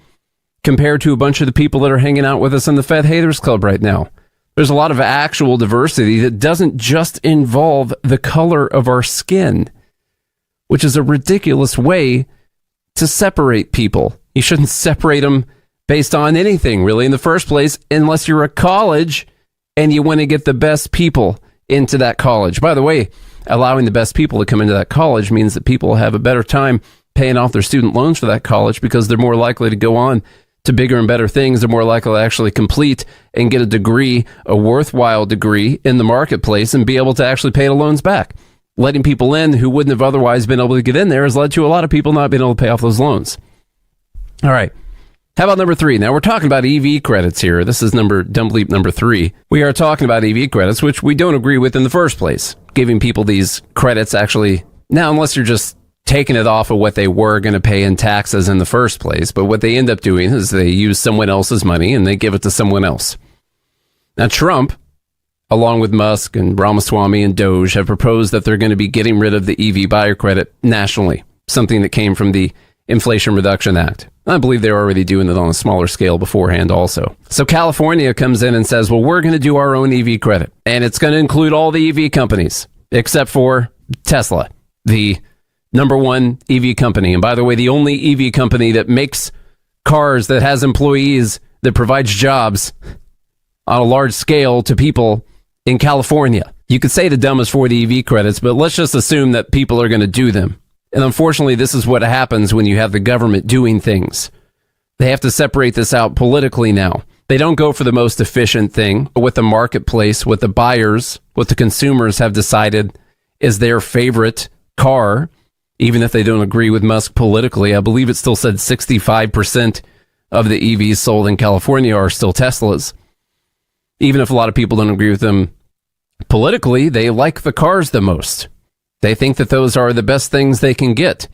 compared to a bunch of the people that are hanging out with us in the Fed Haters Club right now. There's a lot of actual diversity that doesn't just involve the color of our skin, which is a ridiculous way to separate people. You shouldn't separate them based on anything, really, in the first place, unless you're a college and you want to get the best people into that college. By the way, allowing the best people to come into that college means that people have a better time paying off their student loans for that college because they're more likely to go on to bigger and better things. They're more likely to actually complete and get a degree, a worthwhile degree in the marketplace and be able to actually pay the loans back. Letting people in who wouldn't have otherwise been able to get in there has led to a lot of people not being able to pay off those loans. All right. How about number 3? Now we're talking about EV credits here. This is Dumb Bleep number 3. We are talking about EV credits, which we don't agree with in the first place. Giving people these credits actually, now unless you're just taking it off of what they were going to pay in taxes in the first place. But what they end up doing is they use someone else's money and they give it to someone else. Now, Trump, along with Musk and Ramaswamy and Doge, have proposed that they're going to be getting rid of the EV buyer credit nationally, something that came from the Inflation Reduction Act. I believe they're already doing it on a smaller scale beforehand also. So California comes in and says, well, we're going to do our own EV credit. And it's going to include all the EV companies, except for Tesla, the number one EV company. And by the way, the only EV company that makes cars, that has employees, that provides jobs on a large scale to people in California. You could say the dumbest for the EV credits, but let's just assume that people are going to do them. And unfortunately, this is what happens when you have the government doing things. They have to separate this out politically now. They don't go for the most efficient thing, but what the marketplace, what the buyers, what the consumers have decided is their favorite car. Even if they don't agree with Musk politically, I believe it still said 65% of the EVs sold in California are still Teslas. Even if a lot of people don't agree with them politically, they like the cars the most. They think that those are the best things they can get.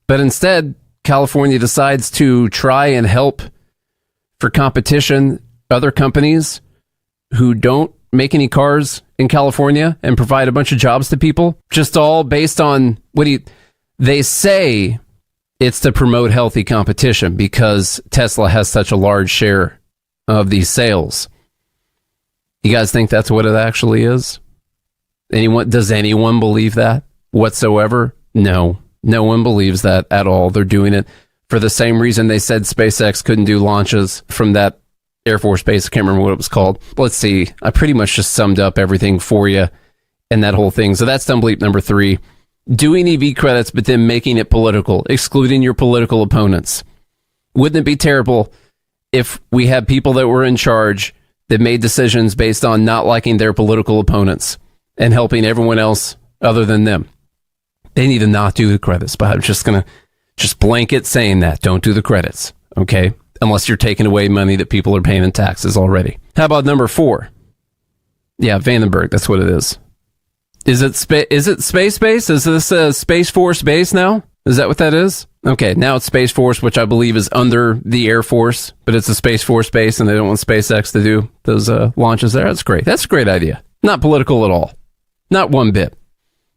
But instead, California decides to try and help for competition other companies who don't make any cars in California and provide a bunch of jobs to people, just all based on they say it's to promote healthy competition because Tesla has such a large share of these sales. You guys think that's what it actually is? Does anyone believe that whatsoever? No one believes that at all. They're doing it for the same reason they said SpaceX couldn't do launches from that Air Force base. I can't remember what it was called. Let's see. I pretty much just summed up everything for you and that whole thing. So that's Dumb Bleep number 3. Doing EV credits, but then making it political, excluding your political opponents. Wouldn't it be terrible if we had people that were in charge that made decisions based on not liking their political opponents and helping everyone else other than them? They need to not do the credits, but I'm just going to blanket saying that. Don't do the credits, okay? Unless you're taking away money that people are paying in taxes already. How about number 4? Yeah, Vandenberg, that's what it is. Is it Space Base? Is this Space Force Base now? Is that what that is? Okay, now it's Space Force, which I believe is under the Air Force, but it's a Space Force base, and they don't want SpaceX to do those launches there. That's great. That's a great idea. Not political at all. Not one bit.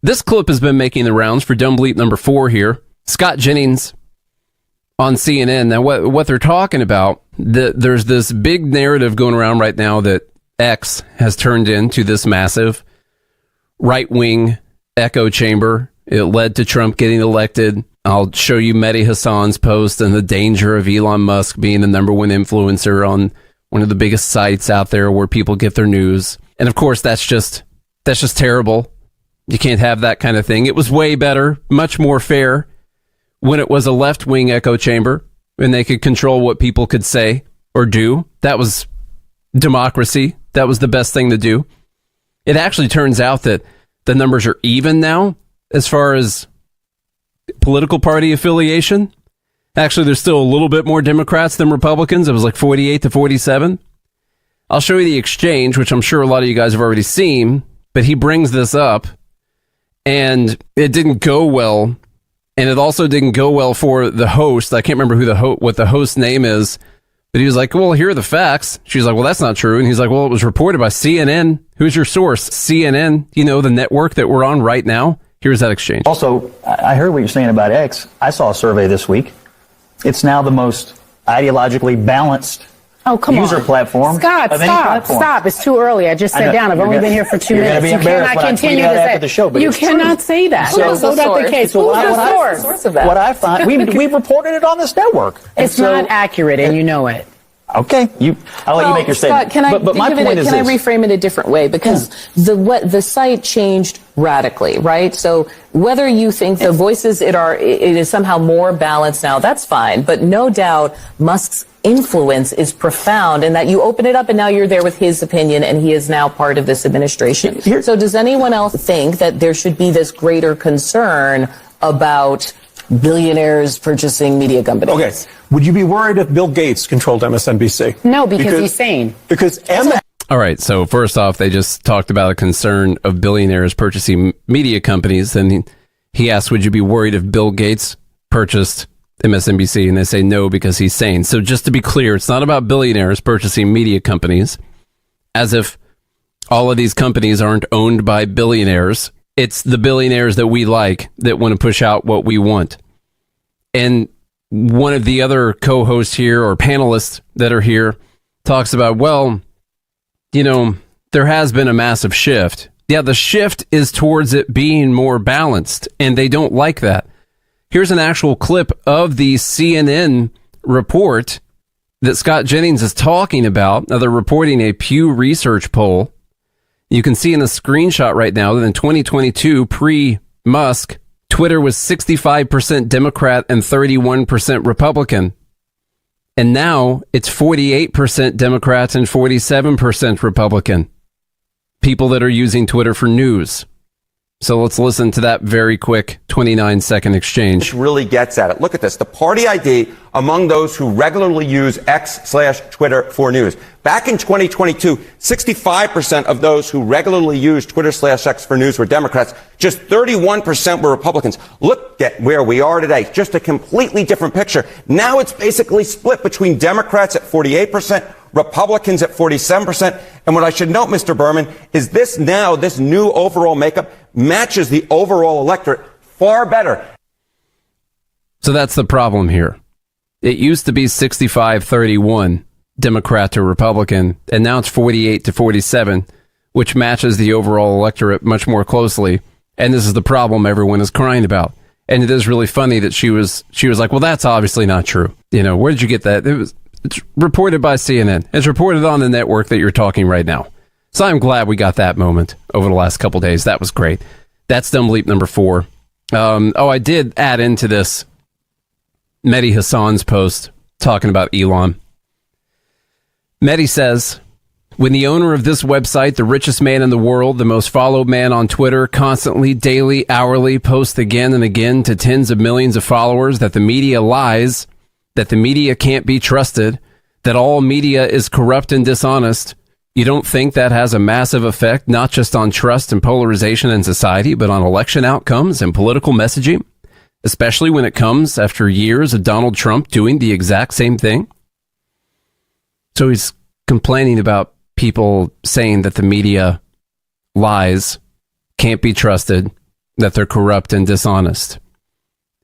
This clip has been making the rounds for Dumb Bleep number 4 here. Scott Jennings on CNN. Now, what they're talking about, there's this big narrative going around right now that X has turned into this massive right-wing echo chamber. It led to Trump getting elected. I'll show you Mehdi Hassan's post and the danger of Elon Musk being the number one influencer on one of the biggest sites out there where people get their news. And of course, that's just terrible. You can't have that kind of thing. It was way better, much more fair when it was a left-wing echo chamber and they could control what people could say or do. That was democracy. That was the best thing to do. It actually turns out that the numbers are even now as far as political party affiliation. Actually, there's still a little bit more Democrats than Republicans. It was like 48 to 47. I'll show you the exchange, which I'm sure a lot of you guys have already seen, but he brings this up, and it didn't go well And it also didn't go well for the host. I can't remember what the host's name is, but he was like, well, here are the facts. She's like, well, that's not true. And he's like, well, it was reported by CNN. Who's your source? CNN, the network that we're on right now. Here's that exchange. Also, I heard what you're saying about X. I saw a survey this week. It's now the most ideologically balanced user platform. Stop. It's too early. I just sat down. I've only been here for 2 minutes. You cannot continue to say the show, you cannot say that. That's not the case. Who's the source of that? What I find, we've reported it on this network. It's not accurate, and you know it. Okay, I'll let you make your statement. Scott, but my point is can I reframe it a different way? Because the site changed radically, right? So whether you think the voices it is somehow more balanced now, that's fine. But no doubt Musk's influence is profound, and that you open it up and now you're there with his opinion, and he is now part of this administration. So does anyone else think that there should be this greater concern about billionaires purchasing media companies? Okay. Would you be worried if Bill Gates controlled MSNBC? No, because he's sane. All right. So first off, they just talked about a concern of billionaires purchasing media companies. And he asked, would you be worried if Bill Gates purchased MSNBC? And they say no, because he's sane. So just to be clear, it's not about billionaires purchasing media companies, as if all of these companies aren't owned by billionaires. It's the billionaires that we like that want to push out what we want. And one of the other co-hosts here, or panelists that are here, talks about, well, there has been a massive shift. Yeah, the shift is towards it being more balanced, and they don't like that. Here's an actual clip of the CNN report that Scott Jennings is talking about. Now, they're reporting a Pew Research poll. You can see in the screenshot right now that in 2022, pre-Musk, Twitter was 65% Democrat and 31% Republican. And now it's 48% Democrats and 47% Republican. People that are using Twitter for news. So let's listen to that very quick 29-second exchange. This really gets at it. Look at this. The party ID among those who regularly use X/Twitter for news. Back in 2022, 65% of those who regularly use Twitter/X for news were Democrats. Just 31% were Republicans. Look at where we are today. Just a completely different picture. Now it's basically split between Democrats at 48%, Republicans at 47%. And what I should note, Mr. Berman, is this new overall makeup matches the overall electorate far better. So that's the problem here. It used to be 65-31 Democrat to Republican, and now it's 48-47, which matches the overall electorate much more closely. And this is the problem everyone is crying about. And it is really funny that she was like, well, that's obviously not true. Where did you get that? It's reported by CNN. It's reported on the network that you're talking right now. So I'm glad we got that moment over the last couple days. That was great. That's Dumb Leap number 4. I did add into this Mehdi Hassan's post talking about Elon. Mehdi says, when the owner of this website, the richest man in the world, the most followed man on Twitter, constantly, daily, hourly, posts again and again to tens of millions of followers that the media lies, that the media can't be trusted, that all media is corrupt and dishonest, you don't think that has a massive effect, not just on trust and polarization in society, but on election outcomes and political messaging, especially when it comes after years of Donald Trump doing the exact same thing? So he's complaining about people saying that the media lies, can't be trusted, that they're corrupt and dishonest.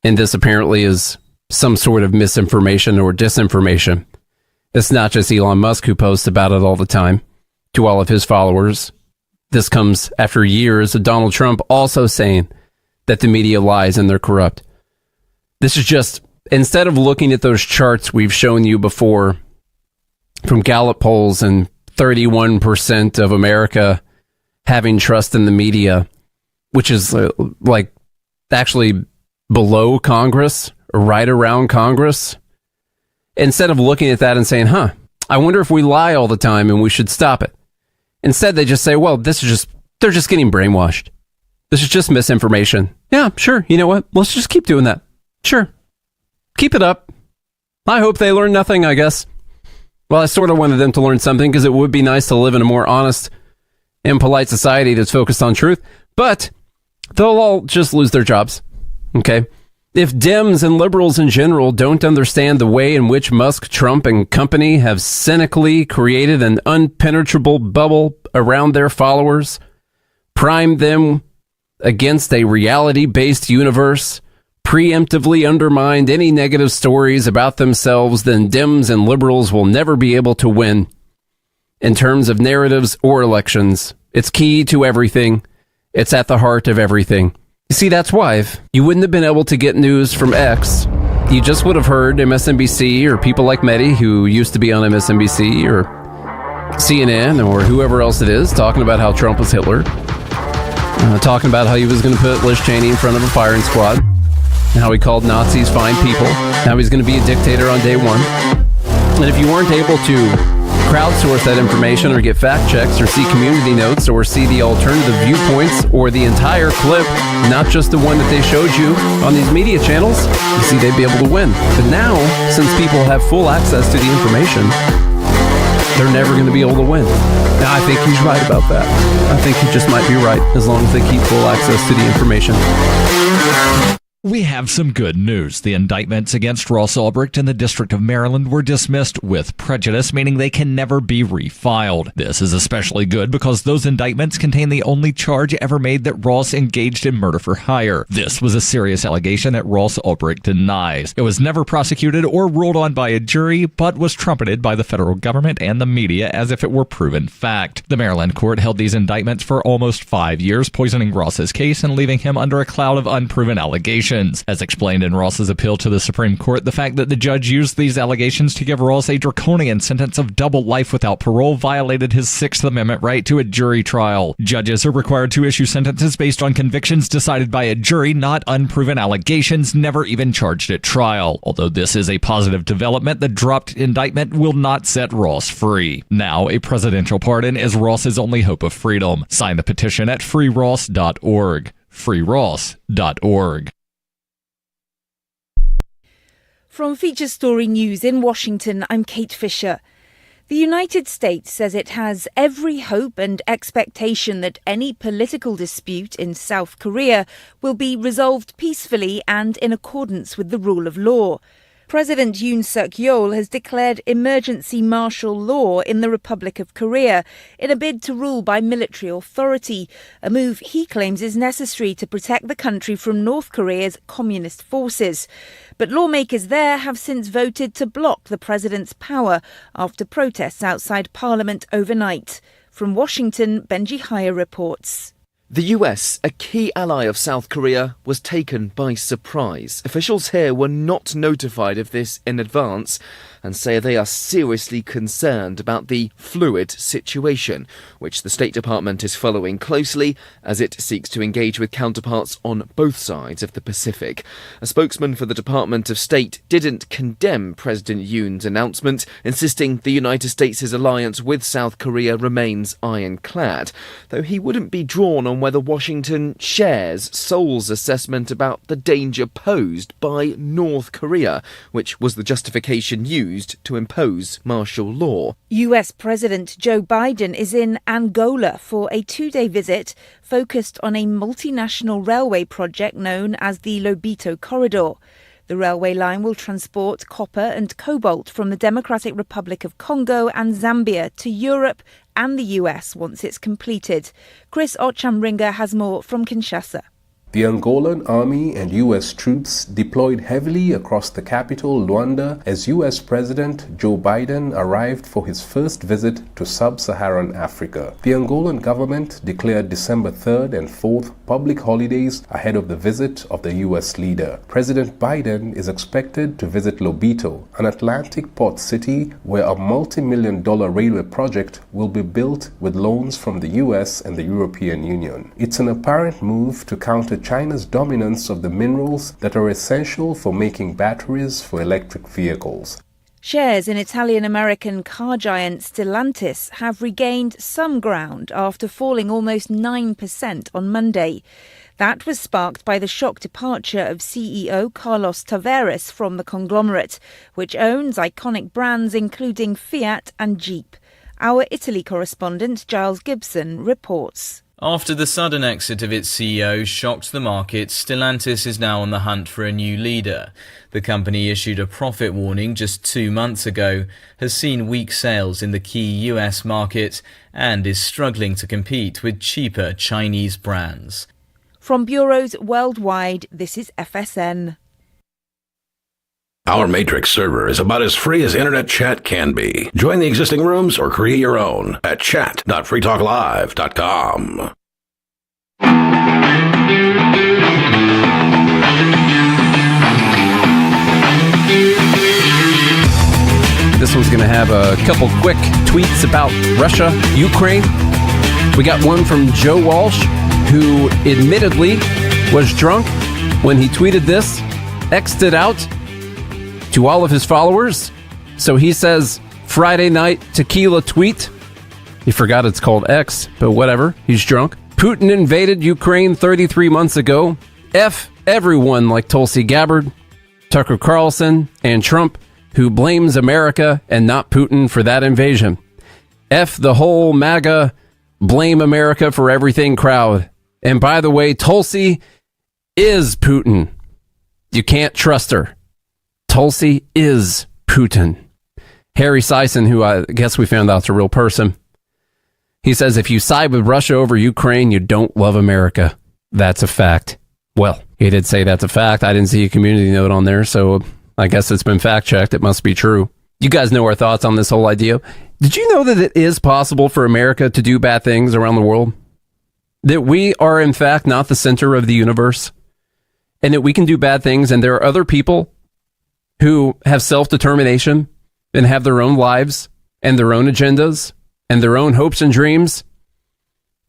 And this apparently is some sort of misinformation or disinformation. It's not just Elon Musk who posts about it all the time to all of his followers. This comes after years of Donald Trump also saying that the media lies and they're corrupt. This is just, instead of looking at those charts we've shown you before from Gallup polls and 31% of America having trust in the media, which is actually below Congress, or right around Congress. Instead of looking at that and saying, I wonder if we lie all the time and we should stop it. Instead, they just say, well, they're just getting brainwashed. This is just misinformation. Yeah, sure. You know what? Let's just keep doing that. Sure. Keep it up. I hope they learn nothing, I guess. Well, I sort of wanted them to learn something because it would be nice to live in a more honest and polite society that's focused on truth. But they'll all just lose their jobs. Okay? If Dems and liberals in general don't understand the way in which Musk, Trump, and company have cynically created an impenetrable bubble around their followers, primed them against a reality-based universe, preemptively undermined any negative stories about themselves, then Dems and liberals will never be able to win in terms of narratives or elections. It's key to everything. It's at the heart of everything. You see, that's why if you wouldn't have been able to get news from X, you just would have heard MSNBC or people like Mehdi, who used to be on MSNBC, or CNN, or whoever else it is, talking about how Trump was Hitler, talking about how he was going to put Liz Cheney in front of a firing squad, and how he called Nazis fine people, how he's going to be a dictator on day one. And if you weren't able to crowdsource that information or get fact checks or see community notes or see the alternative viewpoints or the entire clip, not just the one that they showed you on these media channels, you see they'd be able to win. But now, since people have full access to the information, they're never going to be able to win. Now, I think he's right about that. I think he just might be right as long as they keep full access to the information. We have some good news. The indictments against Ross Ulbricht in the District of Maryland were dismissed with prejudice, meaning they can never be refiled. This is especially good because those indictments contain the only charge ever made that Ross engaged in murder for hire. This was a serious allegation that Ross Ulbricht denies. It was never prosecuted or ruled on by a jury, but was trumpeted by the federal government and the media as if it were proven fact. The Maryland court held these indictments for almost 5 years, poisoning Ross's case and leaving him under a cloud of unproven allegations. As explained in Ross's appeal to the Supreme Court, the fact that the judge used these allegations to give Ross a draconian sentence of double life without parole violated his Sixth Amendment right to a jury trial. Judges are required to issue sentences based on convictions decided by a jury, not unproven allegations never even charged at trial. Although this is a positive development, the dropped indictment will not set Ross free. Now, a presidential pardon is Ross's only hope of freedom. Sign the petition at freeross.org. freeross.org. From Feature Story News in Washington, I'm Kate Fisher. The United States says it has every hope and expectation that any political dispute in South Korea will be resolved peacefully and in accordance with the rule of law. President Yoon Suk-yeol has declared emergency martial law in the Republic of Korea in a bid to rule by military authority, a move he claims is necessary to protect the country from North Korea's communist forces. But lawmakers there have since voted to block the president's power after protests outside Parliament overnight. From Washington, Benji Haya reports. The US, a key ally of South Korea, was taken by surprise. Officials here were not notified of this in advance and say they are seriously concerned about the fluid situation, which the State Department is following closely as it seeks to engage with counterparts on both sides of the Pacific. A spokesman for the Department of State didn't condemn President Yoon's announcement, insisting the United States' alliance with South Korea remains ironclad, though he wouldn't be drawn on whether Washington shares Seoul's assessment about the danger posed by North Korea, which was the justification used to impose martial law. US President Joe Biden is in Angola for a 2-day visit focused on a multinational railway project known as the Lobito Corridor. The railway line will transport copper and cobalt from the Democratic Republic of Congo and Zambia to Europe and the US once it's completed. Chris Ochamringa has more from Kinshasa. The Angolan army and U.S. troops deployed heavily across the capital, Luanda, as U.S. President Joe Biden arrived for his first visit to sub-Saharan Africa. The Angolan government declared December 3rd and 4th public holidays ahead of the visit of the U.S. leader. President Biden is expected to visit Lobito, an Atlantic port city where a multi-million-dollar railway project will be built with loans from the U.S. and the European Union. It's an apparent move to counter China's dominance of the minerals that are essential for making batteries for electric vehicles. Shares in Italian-American car giant Stellantis have regained some ground after falling almost 9% on Monday. That was sparked by the shock departure of CEO Carlos Tavares from the conglomerate, which owns iconic brands including Fiat and Jeep. Our Italy correspondent Giles Gibson reports. After the sudden exit of its CEO shocked the market, Stellantis is now on the hunt for a new leader. The company issued a profit warning just 2 months ago, has seen weak sales in the key US market, and is struggling to compete with cheaper Chinese brands. From bureaus worldwide, this is FSN. Our Matrix server is about as free as internet chat can be. Join the existing rooms or create your own at chat.freetalklive.com. This one's going to have a couple quick tweets about Russia, Ukraine. We got one from Joe Walsh, who admittedly was drunk when he tweeted this, X'd it out to all of his followers. So he says, Friday night tequila tweet. He forgot it's called X, but whatever. He's drunk. Putin invaded Ukraine 33 months ago. F everyone like Tulsi Gabbard, Tucker Carlson, and Trump, who blames America and not Putin for that invasion. F the whole MAGA blame America for everything crowd. And by the way, Tulsi is Putin. You can't trust her. Tulsi is Putin. Harry Sison, who I guess we found out is a real person, he says, if you side with Russia over Ukraine, you don't love America. That's a fact. Well, he did say that's a fact. I didn't see a community note on there, so I guess it's been fact-checked. It must be true. You guys know our thoughts on this whole idea. Did you know that it is possible for America to do bad things around the world? That we are, in fact, not the center of the universe? And that we can do bad things, and there are other people who have self-determination and have their own lives and their own agendas and their own hopes and dreams,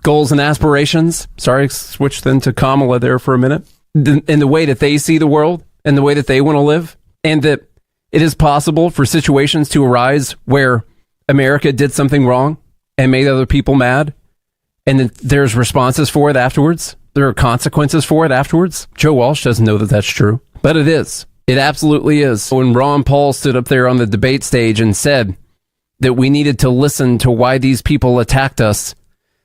goals and aspirations. Sorry, switch then to Kamala there for a minute. In the way that they see the world and the way that they want to live, and that it is possible for situations to arise where America did something wrong and made other people mad, and that there's responses for it afterwards. There are consequences for it afterwards. Joe Walsh doesn't know that that's true, but it is. It absolutely is. When Ron Paul stood up there on the debate stage and said that we needed to listen to why these people attacked us,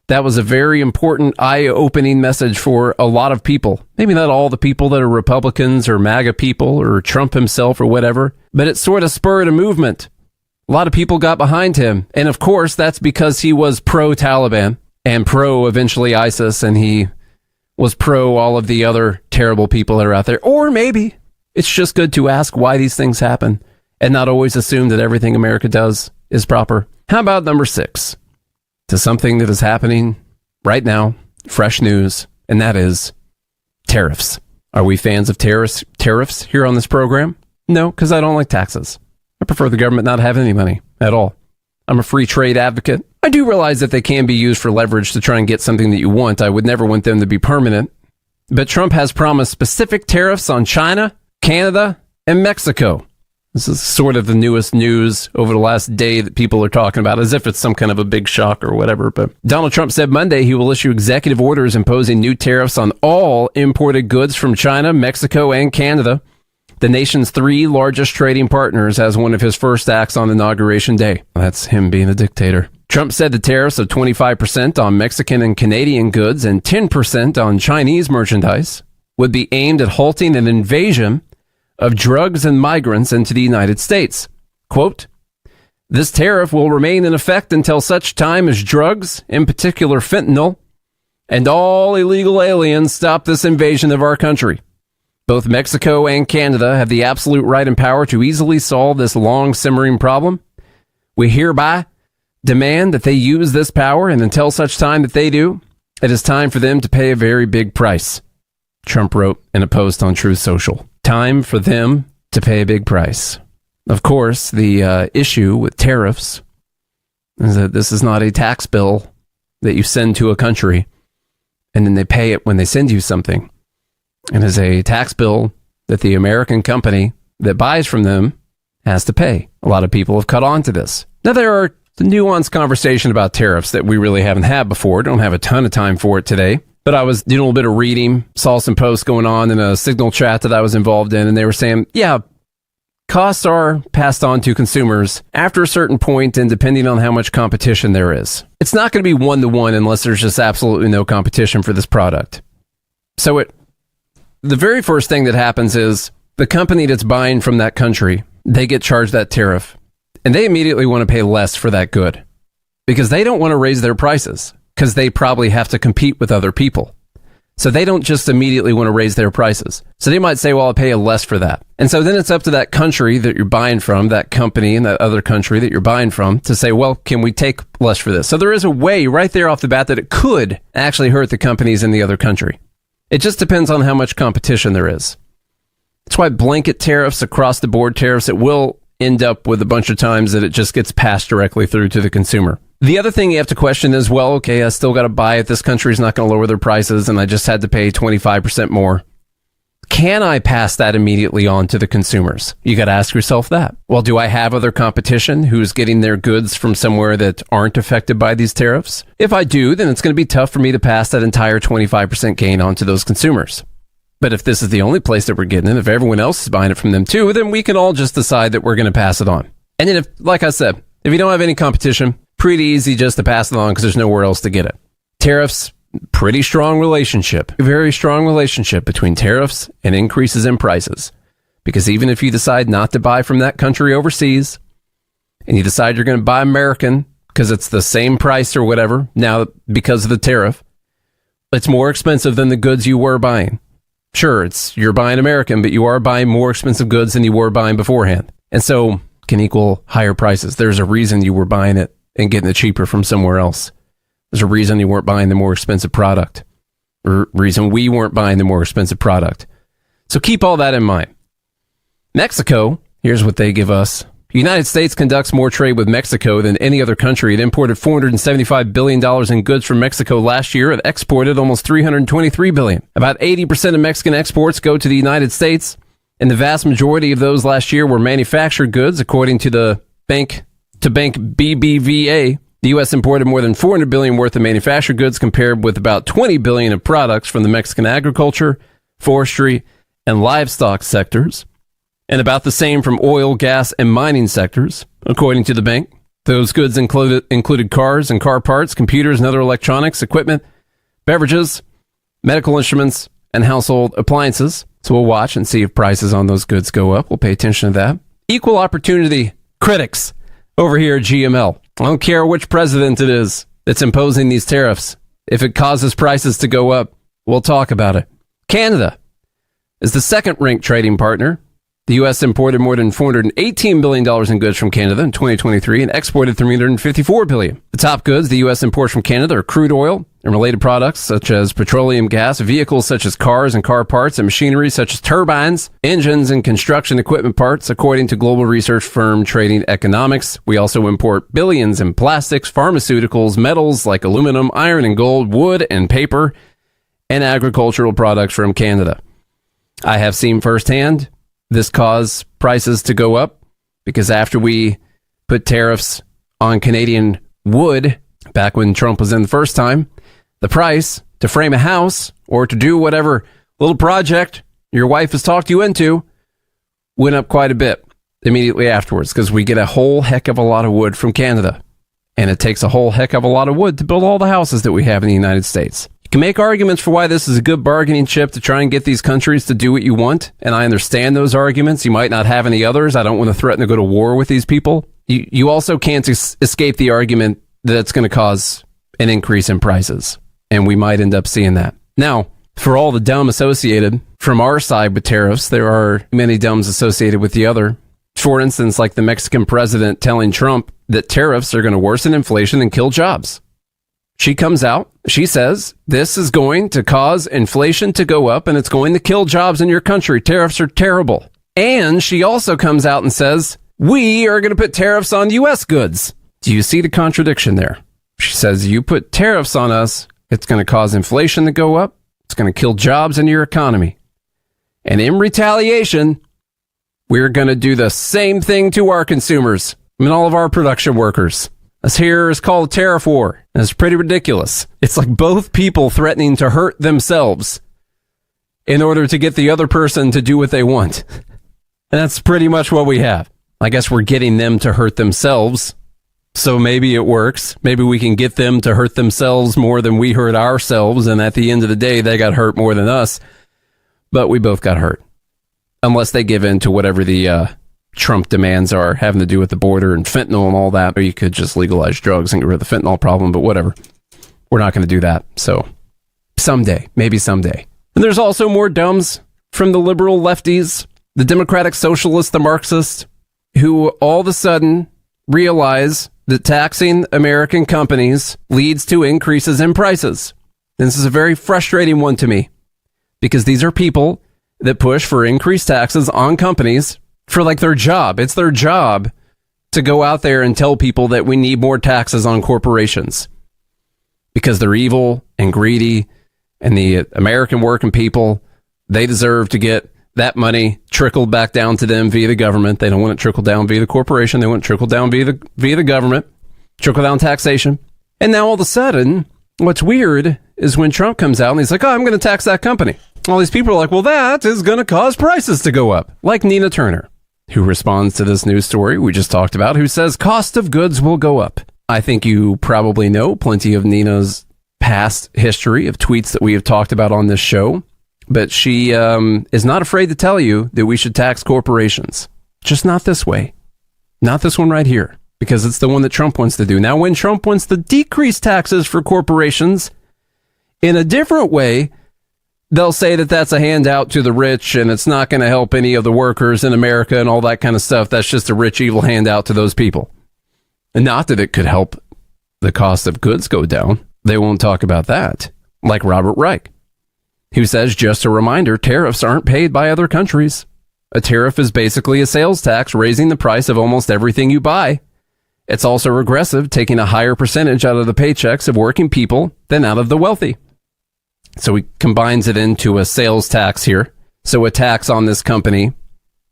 that was a very important, eye-opening message for a lot of people. Maybe not all the people that are Republicans or MAGA people or Trump himself or whatever, but it sort of spurred a movement. A lot of people got behind him. And of course, that's because he was pro-Taliban and pro eventually ISIS, and he was pro all of the other terrible people that are out there. Or maybe it's just good to ask why these things happen and not always assume that everything America does is proper. How about number 6? To something that is happening right now, fresh news, and that is tariffs. Are we fans of tariffs here on this program? No, because I don't like taxes. I prefer the government not have any money at all. I'm a free trade advocate. I do realize that they can be used for leverage to try and get something that you want. I would never want them to be permanent. But Trump has promised specific tariffs on China, Canada, and Mexico. This is sort of the newest news over the last day that people are talking about, as if it's some kind of a big shock or whatever. But Donald Trump said Monday he will issue executive orders imposing new tariffs on all imported goods from China, Mexico, and Canada, the nation's 3 largest trading partners, as one of his first acts on Inauguration Day. That's him being a dictator. Trump said the tariffs of 25% on Mexican and Canadian goods and 10% on Chinese merchandise would be aimed at halting an invasion of drugs and migrants into the United States. Quote, this tariff will remain in effect until such time as drugs, in particular fentanyl, and all illegal aliens stop this invasion of our country. Both Mexico and Canada have the absolute right and power to easily solve this long simmering problem. We hereby demand that they use this power, and until such time that they do, it is time for them to pay a very big price. Trump wrote in a post on Truth Social. Time for them to pay a big price. Of course, the issue with tariffs is that this is not a tax bill that you send to a country and then they pay it when they send you something. It is a tax bill that the American company that buys from them has to pay. A lot of people have caught on to this. Now, there are the nuanced conversation about tariffs that we really haven't had before. Don't have a ton of time for it today. But I was doing a little bit of reading, saw some posts going on in a Signal chat that I was involved in, and they were saying, yeah, costs are passed on to consumers after a certain point and depending on how much competition there is. It's not going to be one-to-one unless there's just absolutely no competition for this product. So the very first thing that happens is the company that's buying from that country, they get charged that tariff, and they immediately want to pay less for that good because they don't want to raise their prices because they probably have to compete with other people. So they don't just immediately want to raise their prices. So they might say, well, I'll pay you less for that. And so then it's up to that country that you're buying from, that company in that other country that you're buying from, to say, well, can we take less for this? So there is a way right there off the bat that it could actually hurt the companies in the other country. It just depends on how much competition there is. That's why blanket tariffs, across the board tariffs, it will end up with a bunch of times that it just gets passed directly through to the consumer. The other thing you have to question is, well, okay, I still got to buy it. This country is not going to lower their prices, and I just had to pay 25% more. Can I pass that immediately on to the consumers? You got to ask yourself that. Well, do I have other competition who's getting their goods from somewhere that aren't affected by these tariffs? If I do, then it's going to be tough for me to pass that entire 25% gain on to those consumers. But if this is the only place that we're getting it, if everyone else is buying it from them too, then we can all just decide that we're going to pass it on. And then, if, like I said, if you don't have any competition, pretty easy just to pass it on because there's nowhere else to get it. Tariffs, pretty strong relationship, a very strong relationship between tariffs and increases in prices. Because even if you decide not to buy from that country overseas and you decide you're going to buy American because it's the same price or whatever, now because of the tariff, it's more expensive than the goods you were buying. Sure, you're buying American, but you are buying more expensive goods than you were buying beforehand. And so can equal higher prices. There's a reason you were buying it and getting it cheaper from somewhere else. There's a reason you weren't buying the more expensive product. Or reason we weren't buying the more expensive product. So keep all that in mind. Mexico, here's what they give us. The United States conducts more trade with Mexico than any other country. It imported $475 billion in goods from Mexico last year. It exported almost $323 billion. About 80% of Mexican exports go to the United States, and the vast majority of those last year were manufactured goods, according to the bank BBVA. The U.S. imported more than $400 billion worth of manufactured goods, compared with about $20 billion of products from the Mexican agriculture, forestry, and livestock sectors, and about the same from oil, gas, and mining sectors, according to the bank. Those goods included cars and car parts, computers and other electronics, equipment, beverages, medical instruments, and household appliances. So we'll watch and see if prices on those goods go up. We'll pay attention to that. Equal opportunity critics over here at GML. I don't care which president it is that's imposing these tariffs. If it causes prices to go up, we'll talk about it. Canada is the second-ranked trading partner. The U.S. imported more than $418 billion in goods from Canada in 2023 and exported $354 billion. The top goods the U.S. imports from Canada are crude oil and related products such as petroleum gas, vehicles such as cars and car parts, and machinery such as turbines, engines, and construction equipment parts, according to global research firm Trading Economics. We also import billions in plastics, pharmaceuticals, metals like aluminum, iron and gold, wood and paper, and agricultural products from Canada. I have seen firsthand this cause prices to go up because after we put tariffs on Canadian wood, back when Trump was in the first time, the price to frame a house or to do whatever little project your wife has talked you into went up quite a bit immediately afterwards because we get a whole heck of a lot of wood from Canada. And it takes a whole heck of a lot of wood to build all the houses that we have in the United States. You can make arguments for why this is a good bargaining chip to try and get these countries to do what you want, and I understand those arguments. You might not have any others. I don't want to threaten to go to war with these people. You also can't escape the argument that it's going to cause an increase in prices, and we might end up seeing that. Now, for all the dumb associated from our side with tariffs, there are many dumbs associated with the other. For instance, like the Mexican president telling Trump that tariffs are going to worsen inflation and kill jobs. She comes out, she says, this is going to cause inflation to go up and it's going to kill jobs in your country. Tariffs are terrible. And she also comes out and says, we are going to put tariffs on U.S. goods. Do you see the contradiction there? She says, you put tariffs on us, it's going to cause inflation to go up. It's going to kill jobs in your economy. And in retaliation, we're going to do the same thing to our consumers and all of our production workers. This here is called a tariff war. And it's pretty ridiculous. It's like both people threatening to hurt themselves in order to get the other person to do what they want. And that's pretty much what we have. I guess we're getting them to hurt themselves. So maybe it works. Maybe we can get them to hurt themselves more than we hurt ourselves. And at the end of the day, they got hurt more than us. But we both got hurt. Unless they give in to whatever the Trump demands are having to do with the border and fentanyl and all that. Or you could just legalize drugs and get rid of the fentanyl problem. But whatever. We're not going to do that. So someday, maybe someday. And there's also more dumbs from the liberal lefties, the democratic socialists, the Marxists, who all of a sudden realize that taxing American companies leads to increases in prices. This is a very frustrating one to me because these are people that push for increased taxes on companies for like their job. It's their job to go out there and tell people that we need more taxes on corporations because they're evil and greedy, and the American working people, they deserve to get that money trickled back down to them via the government. They don't want it trickled down via the corporation. They want it trickled down via the government, trickle down taxation. And now all of a sudden, what's weird is when Trump comes out and he's like, oh, I'm going to tax that company. All these people are like, well, that is going to cause prices to go up. Like Nina Turner, who responds to this news story we just talked about, who says cost of goods will go up. I think you probably know plenty of Nina's past history of tweets that we have talked about on this show. But she is not afraid to tell you that we should tax corporations. Just not this way. Not this one right here. Because it's the one that Trump wants to do. Now, when Trump wants to decrease taxes for corporations in a different way, they'll say that that's a handout to the rich and it's not going to help any of the workers in America and all that kind of stuff. That's just a rich, evil handout to those people. And not that it could help the cost of goods go down. They won't talk about that. Like Robert Reich, who says, just a reminder, tariffs aren't paid by other countries. A tariff is basically a sales tax, raising the price of almost everything you buy. It's also regressive, taking a higher percentage out of the paychecks of working people than out of the wealthy. So he combines it into a sales tax here. So a tax on this company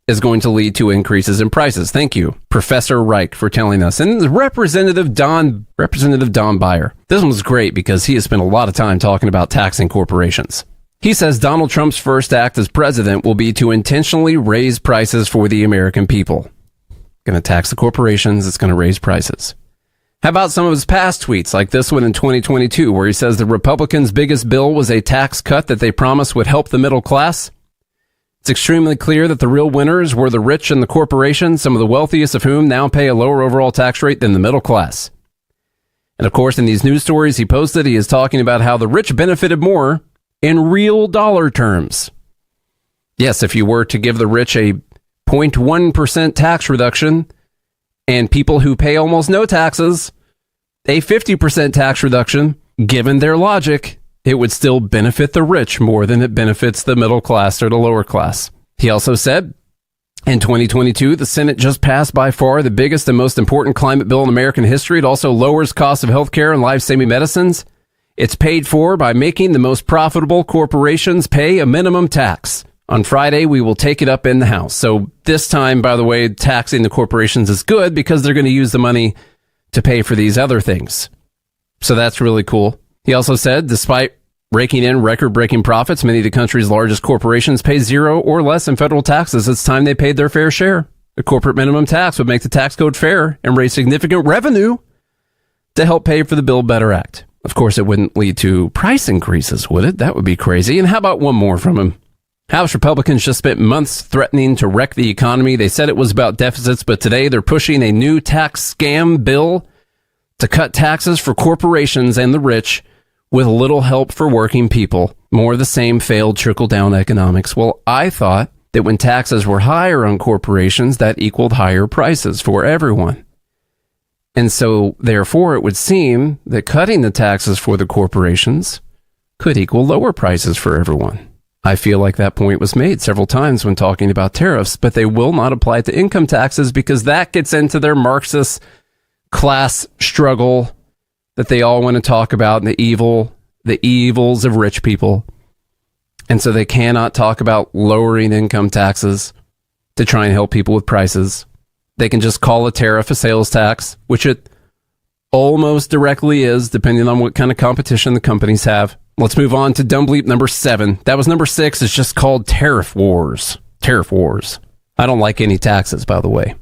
is going to lead to increases in prices. Thank you, Professor Reich, for telling us. And Representative Don Beyer. This one was great because he has spent a lot of time talking about taxing corporations. He says Donald Trump's first act as president will be to intentionally raise prices for the American people. Going to tax the corporations, it's going to raise prices. How about some of his past tweets, like this one in 2022, where he says the Republicans' biggest bill was a tax cut that they promised would help the middle class? It's extremely clear that the real winners were the rich and the corporations, some of the wealthiest of whom now pay a lower overall tax rate than the middle class. And of course, in these news stories he posted, he is talking about how the rich benefited more in real dollar terms. Yes, if you were to give the rich a 0.1% tax reduction and people who pay almost no taxes a 50% tax reduction, given their logic, it would still benefit the rich more than it benefits the middle class or the lower class. He also said, in 2022, the Senate just passed by far the biggest and most important climate bill in American history. It also lowers costs of healthcare and life-saving medicines. It's paid for by making the most profitable corporations pay a minimum tax. On Friday, we will take it up in the House. So this time, by the way, taxing the corporations is good because they're going to use the money to pay for these other things. So that's really cool. He also said, despite raking in record-breaking profits, many of the country's largest corporations pay zero or less in federal taxes. It's time they paid their fair share. A corporate minimum tax would make the tax code fair and raise significant revenue to help pay for the Build Better Act. Of course, it wouldn't lead to price increases, would it? That would be crazy. And how about one more from him? House Republicans just spent months threatening to wreck the economy. They said it was about deficits, but today they're pushing a new tax scam bill to cut taxes for corporations and the rich with little help for working people. More of the same failed trickle-down economics. Well, I thought that when taxes were higher on corporations, that equaled higher prices for everyone. And so, therefore, it would seem that cutting the taxes for the corporations could equal lower prices for everyone. I feel like that point was made several times when talking about tariffs, but they will not apply to income taxes because that gets into their Marxist class struggle that they all want to talk about, and the evils of rich people. And so they cannot talk about lowering income taxes to try and help people with prices. They can just call a tariff a sales tax, which it almost directly is, depending on what kind of competition the companies have. Let's move on to dumb bleep number 7. That was number 6. It's just called Tariff Wars. Tariff Wars. I don't like any taxes, by the way.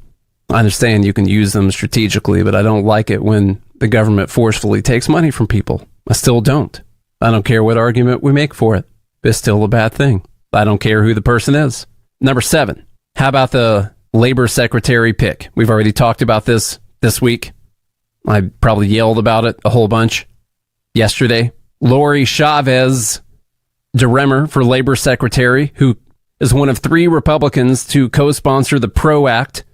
I understand you can use them strategically, but I don't like it when the government forcefully takes money from people. I still don't. I don't care what argument we make for it. It's still a bad thing. I don't care who the person is. Number 7. How about the labor secretary pick? We've already talked about this week. I probably yelled about it a whole bunch yesterday. Lori Chavez DeRemer for labor secretary, who is one of 3 Republicans to co-sponsor the PRO Act.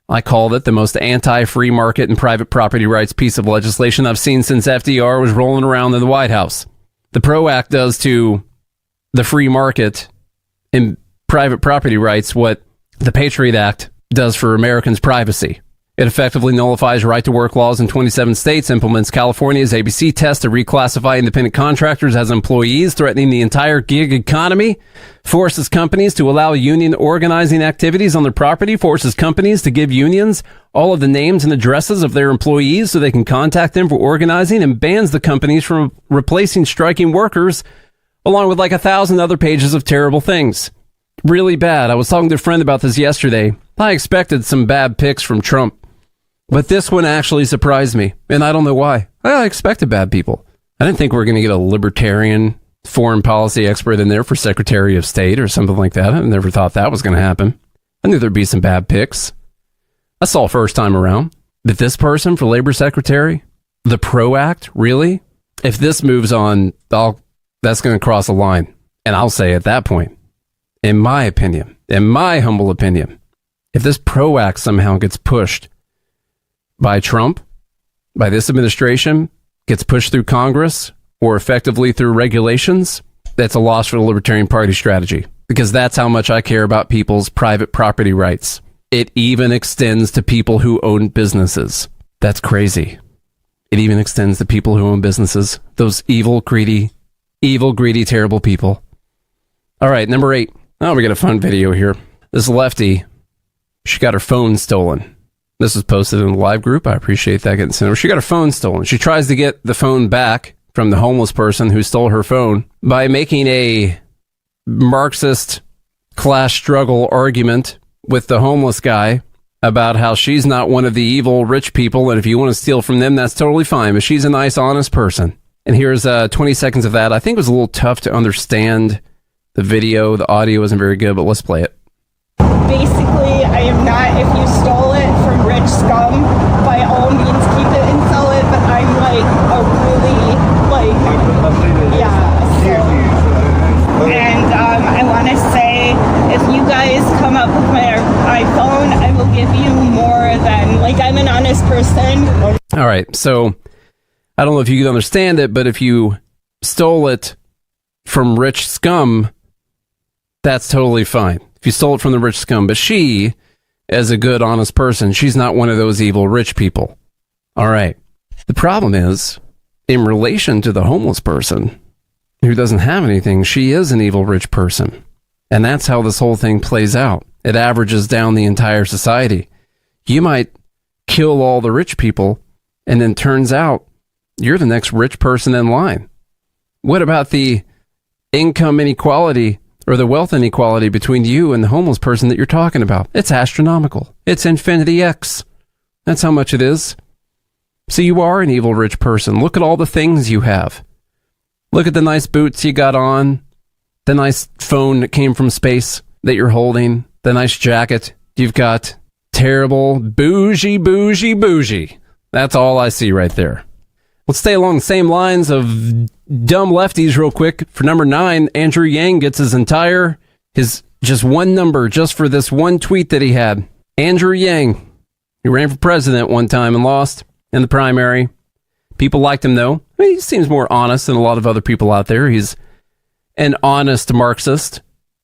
I called it the most anti-free market and private property rights piece of legislation I've seen since FDR was rolling around in the White House. The PRO Act does to the free market and private property rights what the Patriot Act does for Americans' privacy. It effectively nullifies right-to-work laws in 27 states, implements California's ABC test to reclassify independent contractors as employees, threatening the entire gig economy, forces companies to allow union organizing activities on their property, forces companies to give unions all of the names and addresses of their employees so they can contact them for organizing, and bans the companies from replacing striking workers, along with like 1,000 other pages of terrible things. Really bad. I was talking to a friend about this yesterday. I expected some bad picks from Trump, but this one actually surprised me, and I don't know why. I expected bad people. I didn't think we were going to get a libertarian foreign policy expert in there for Secretary of State or something like that. I never thought that was going to happen. I knew there'd be some bad picks. I saw first time around that this person for labor secretary, the PRO Act, really? If this moves on, that's going to cross a line. And I'll say at that point, in my opinion, in my humble opinion, if this PRO Act somehow gets pushed by Trump, by this administration, gets pushed through Congress, or effectively through regulations, that's a loss for the Libertarian Party strategy. Because that's how much I care about people's private property rights. It even extends to people who own businesses. That's crazy. It even extends to people who own businesses. Those evil, greedy, terrible people. All right, number 8. Oh, we got a fun video here. This lefty, she got her phone stolen. This was posted in the live group. I appreciate that getting sent over. She got her phone stolen. She tries to get the phone back from the homeless person who stole her phone by making a Marxist class struggle argument with the homeless guy about how she's not one of the evil rich people, and if you want to steal from them, that's totally fine, but she's a nice, honest person. And here's 20 seconds of that. I think it was a little tough to understand the video. The audio wasn't very good, but let's play it. Basically, I am not, if you stole it from rich scum, by all means keep it and sell it, but I'm like a really, and I want to say, if you guys come up with my iPhone, I will give you more than, I'm an honest person. All right, so I don't know if you can understand it, but if you stole it from rich scum, that's totally fine. If you stole it from the rich scum, but she, as a good, honest person, she's not one of those evil rich people. All right. The problem is, in relation to the homeless person who doesn't have anything, she is an evil rich person. And that's how this whole thing plays out. It averages down the entire society. You might kill all the rich people, and then turns out you're the next rich person in line. What about the income inequality or the wealth inequality between you and the homeless person that you're talking about? It's astronomical. It's infinity X. That's how much it is. So you are an evil rich person. Look at all the things you have. Look at the nice boots you got on, the nice phone that came from space that you're holding, the nice jacket you've got. Terrible, bougie. That's all I see right there. Let's stay along the same lines of dumb lefties real quick. For number 9, Andrew Yang gets his just one number just for this one tweet that he had. Andrew Yang, he ran for president one time and lost in the primary. People liked him, though. I mean, he seems more honest than a lot of other people out there. He's an honest Marxist.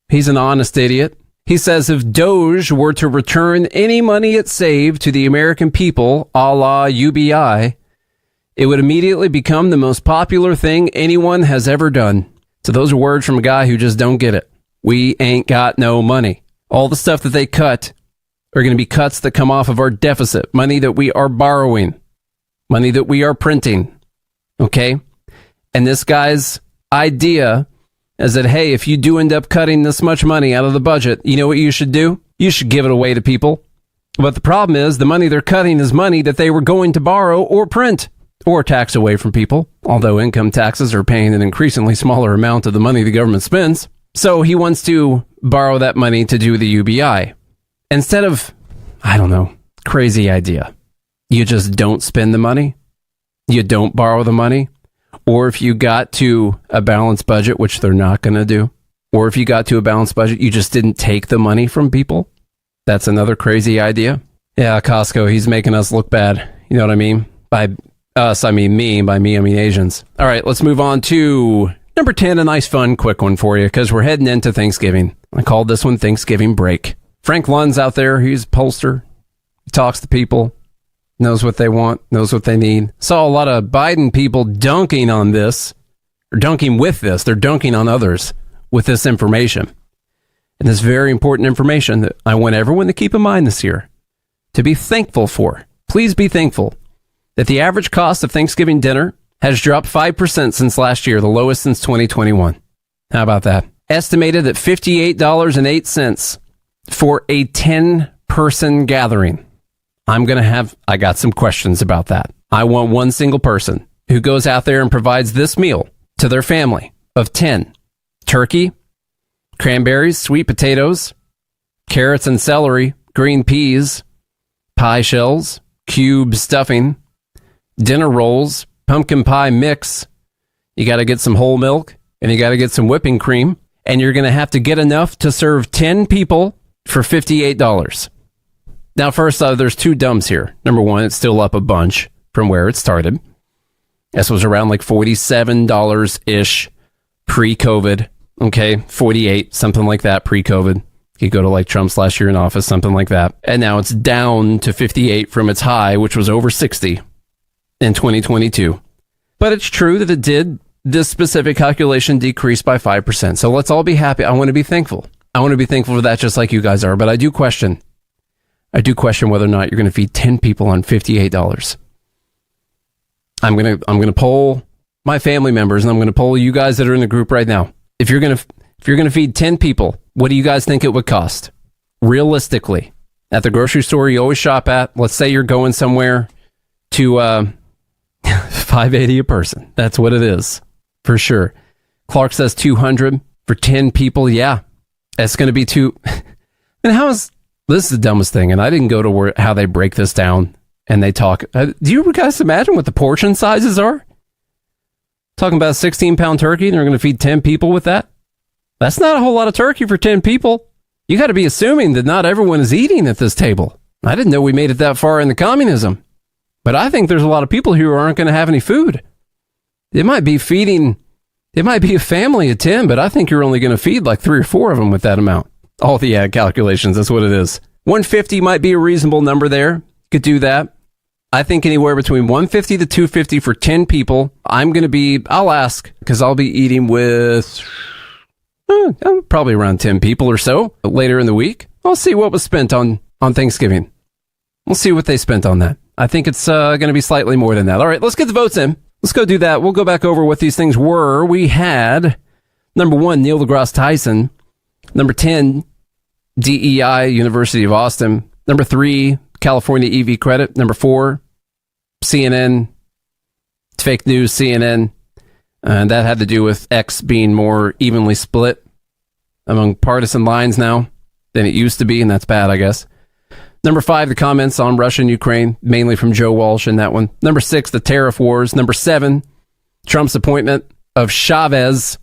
He's an honest idiot. He says if Doge were to return any money it saved to the American people, a la UBI, it would immediately become the most popular thing anyone has ever done. So those are words from a guy who just don't get it. We ain't got no money. All the stuff that they cut are going to be cuts that come off of our deficit, money that we are borrowing, money that we are printing. Okay? And this guy's idea is that, hey, if you do end up cutting this much money out of the budget, you know what you should do? you should give it away to people. But the problem is the money they're cutting is money that they were going to borrow or print or tax away from people, although income taxes are paying an increasingly smaller amount of the money the government spends. So he wants to borrow that money to do the UBI. Instead of, I don't know, crazy idea. You just don't spend the money. You don't borrow the money. Or if you got to a balanced budget, which they're not going to do, or if you got to a balanced budget, you just didn't take the money from people. That's another crazy idea. Yeah, Costco, he's making us look bad. You know what I mean? By us, I mean me. By me, I mean Asians. All right, let's move on to number 10, a nice, fun, quick one for you, because we're heading into Thanksgiving. I called this one Thanksgiving Break. Frank Lund's out there. He's a pollster. He talks to people, knows what they want, knows what they need. Saw a lot of Biden people dunking on this, or dunking with this. They're dunking on others with this information. And this very important information that I want everyone to keep in mind this year, to be thankful for. Please be thankful that the average cost of Thanksgiving dinner has dropped 5% since last year, the lowest since 2021. How about that? Estimated at $58.08 for a 10-person gathering. I got some questions about that. I want one single person who goes out there and provides this meal to their family of 10. Turkey, cranberries, sweet potatoes, carrots and celery, green peas, pie shells, cube stuffing, dinner rolls, pumpkin pie mix. You got to get some whole milk, and you got to get some whipping cream, and you're going to have to get enough to serve 10 people for $58. Now, first, there's two dumbs here. Number one, it's still up a bunch from where it started. This was around like $47-ish pre-COVID. Okay, 48, something like that pre-COVID. You go to like Trump's last year in office, something like that. And now it's down to 58 from its high, which was over 60 in 2022. But it's true that this specific calculation decreased by 5%. So let's all be happy. I want to be thankful. I want to be thankful for that just like you guys are. But I do question whether or not you're going to feed 10 people on $58. I'm going to poll my family members, and I'm going to poll you guys that are in the group right now. If you're going to feed 10 people, what do you guys think it would cost? Realistically, at the grocery store you always shop at, let's say you're going somewhere to $5.80 a person. That's what it is, for sure. Clark says $200 for 10 people. Yeah, that's going to be too. And this is the dumbest thing, and I didn't go to how they break this down and they talk. Do you guys imagine what the portion sizes are? Talking about a 16-pound turkey, and they're going to feed 10 people with that? That's not a whole lot of turkey for 10 people. You got to be assuming that not everyone is eating at this table. I didn't know we made it that far into communism. But I think there's a lot of people who aren't going to have any food. It might be a family of 10, but I think you're only going to feed like 3 or 4 of them with that amount. All the ad calculations, that's what it is. 150 might be a reasonable number there. Could do that. I think anywhere between 150 to 250 for 10 people. I'll ask, because I'll be eating with probably around 10 people or so later in the week. I'll see what was spent on Thanksgiving. We'll see what they spent on that. I think it's going to be slightly more than that. All right, let's get the votes in. Let's go do that. We'll go back over what these things were. We had number 1, Neil deGrasse Tyson. Number 10, DEI, University of Austin. Number 3, California EV credit. Number 4, CNN, fake news CNN. And that had to do with X being more evenly split among partisan lines now than it used to be, and that's bad, I guess. Number 5, the comments on Russia and Ukraine, mainly from Joe Walsh in that one. Number 6, the tariff wars. Number 7, Trump's appointment of Chavez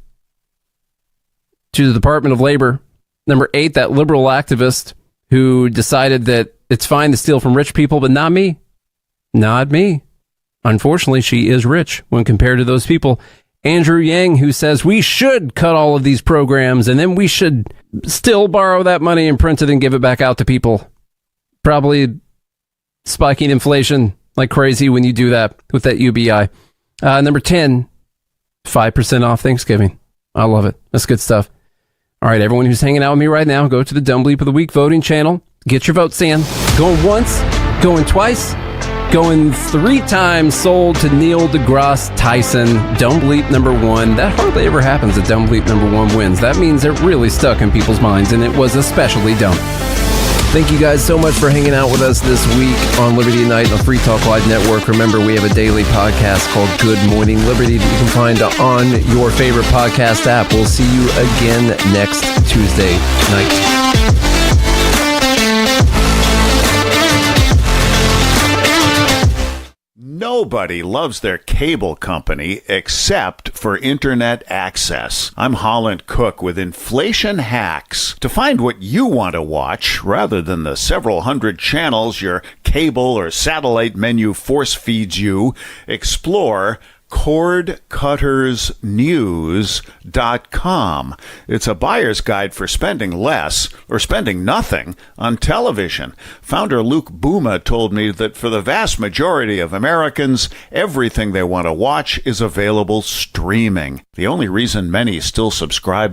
to the Department of Labor. Number 8, that liberal activist who decided that it's fine to steal from rich people, but not me. Not me. Unfortunately, she is rich when compared to those people. Andrew Yang, who says we should cut all of these programs and then we should still borrow that money and print it and give it back out to people. Probably spiking inflation like crazy when you do that with that UBI. Number 10, 5% off Thanksgiving. I love it. That's good stuff. All right, everyone who's hanging out with me right now, go to the Dumb Bleep of the Week voting channel. Get your votes in. Going once, going twice, going 3 times sold to Neil deGrasse Tyson. Dumb Bleep number 1. That hardly ever happens that Dumb Bleep number 1 wins. That means it really stuck in people's minds, and it was especially dumb. Thank you guys so much for hanging out with us this week on Liberty at Night on the Free Talk Live Network. Remember, we have a daily podcast called Good Morning Liberty that you can find on your favorite podcast app. We'll see you again next Tuesday night. Nobody loves their cable company except for internet access. I'm Holland Cook with Inflation Hacks. To find what you want to watch, rather than the several hundred channels your cable or satellite menu force feeds you, explore cordcuttersnews.com. It's a buyer's guide for spending less or spending nothing on television. Founder Luke Buma told me that for the vast majority of Americans, everything they want to watch is available streaming. The only reason many still subscribe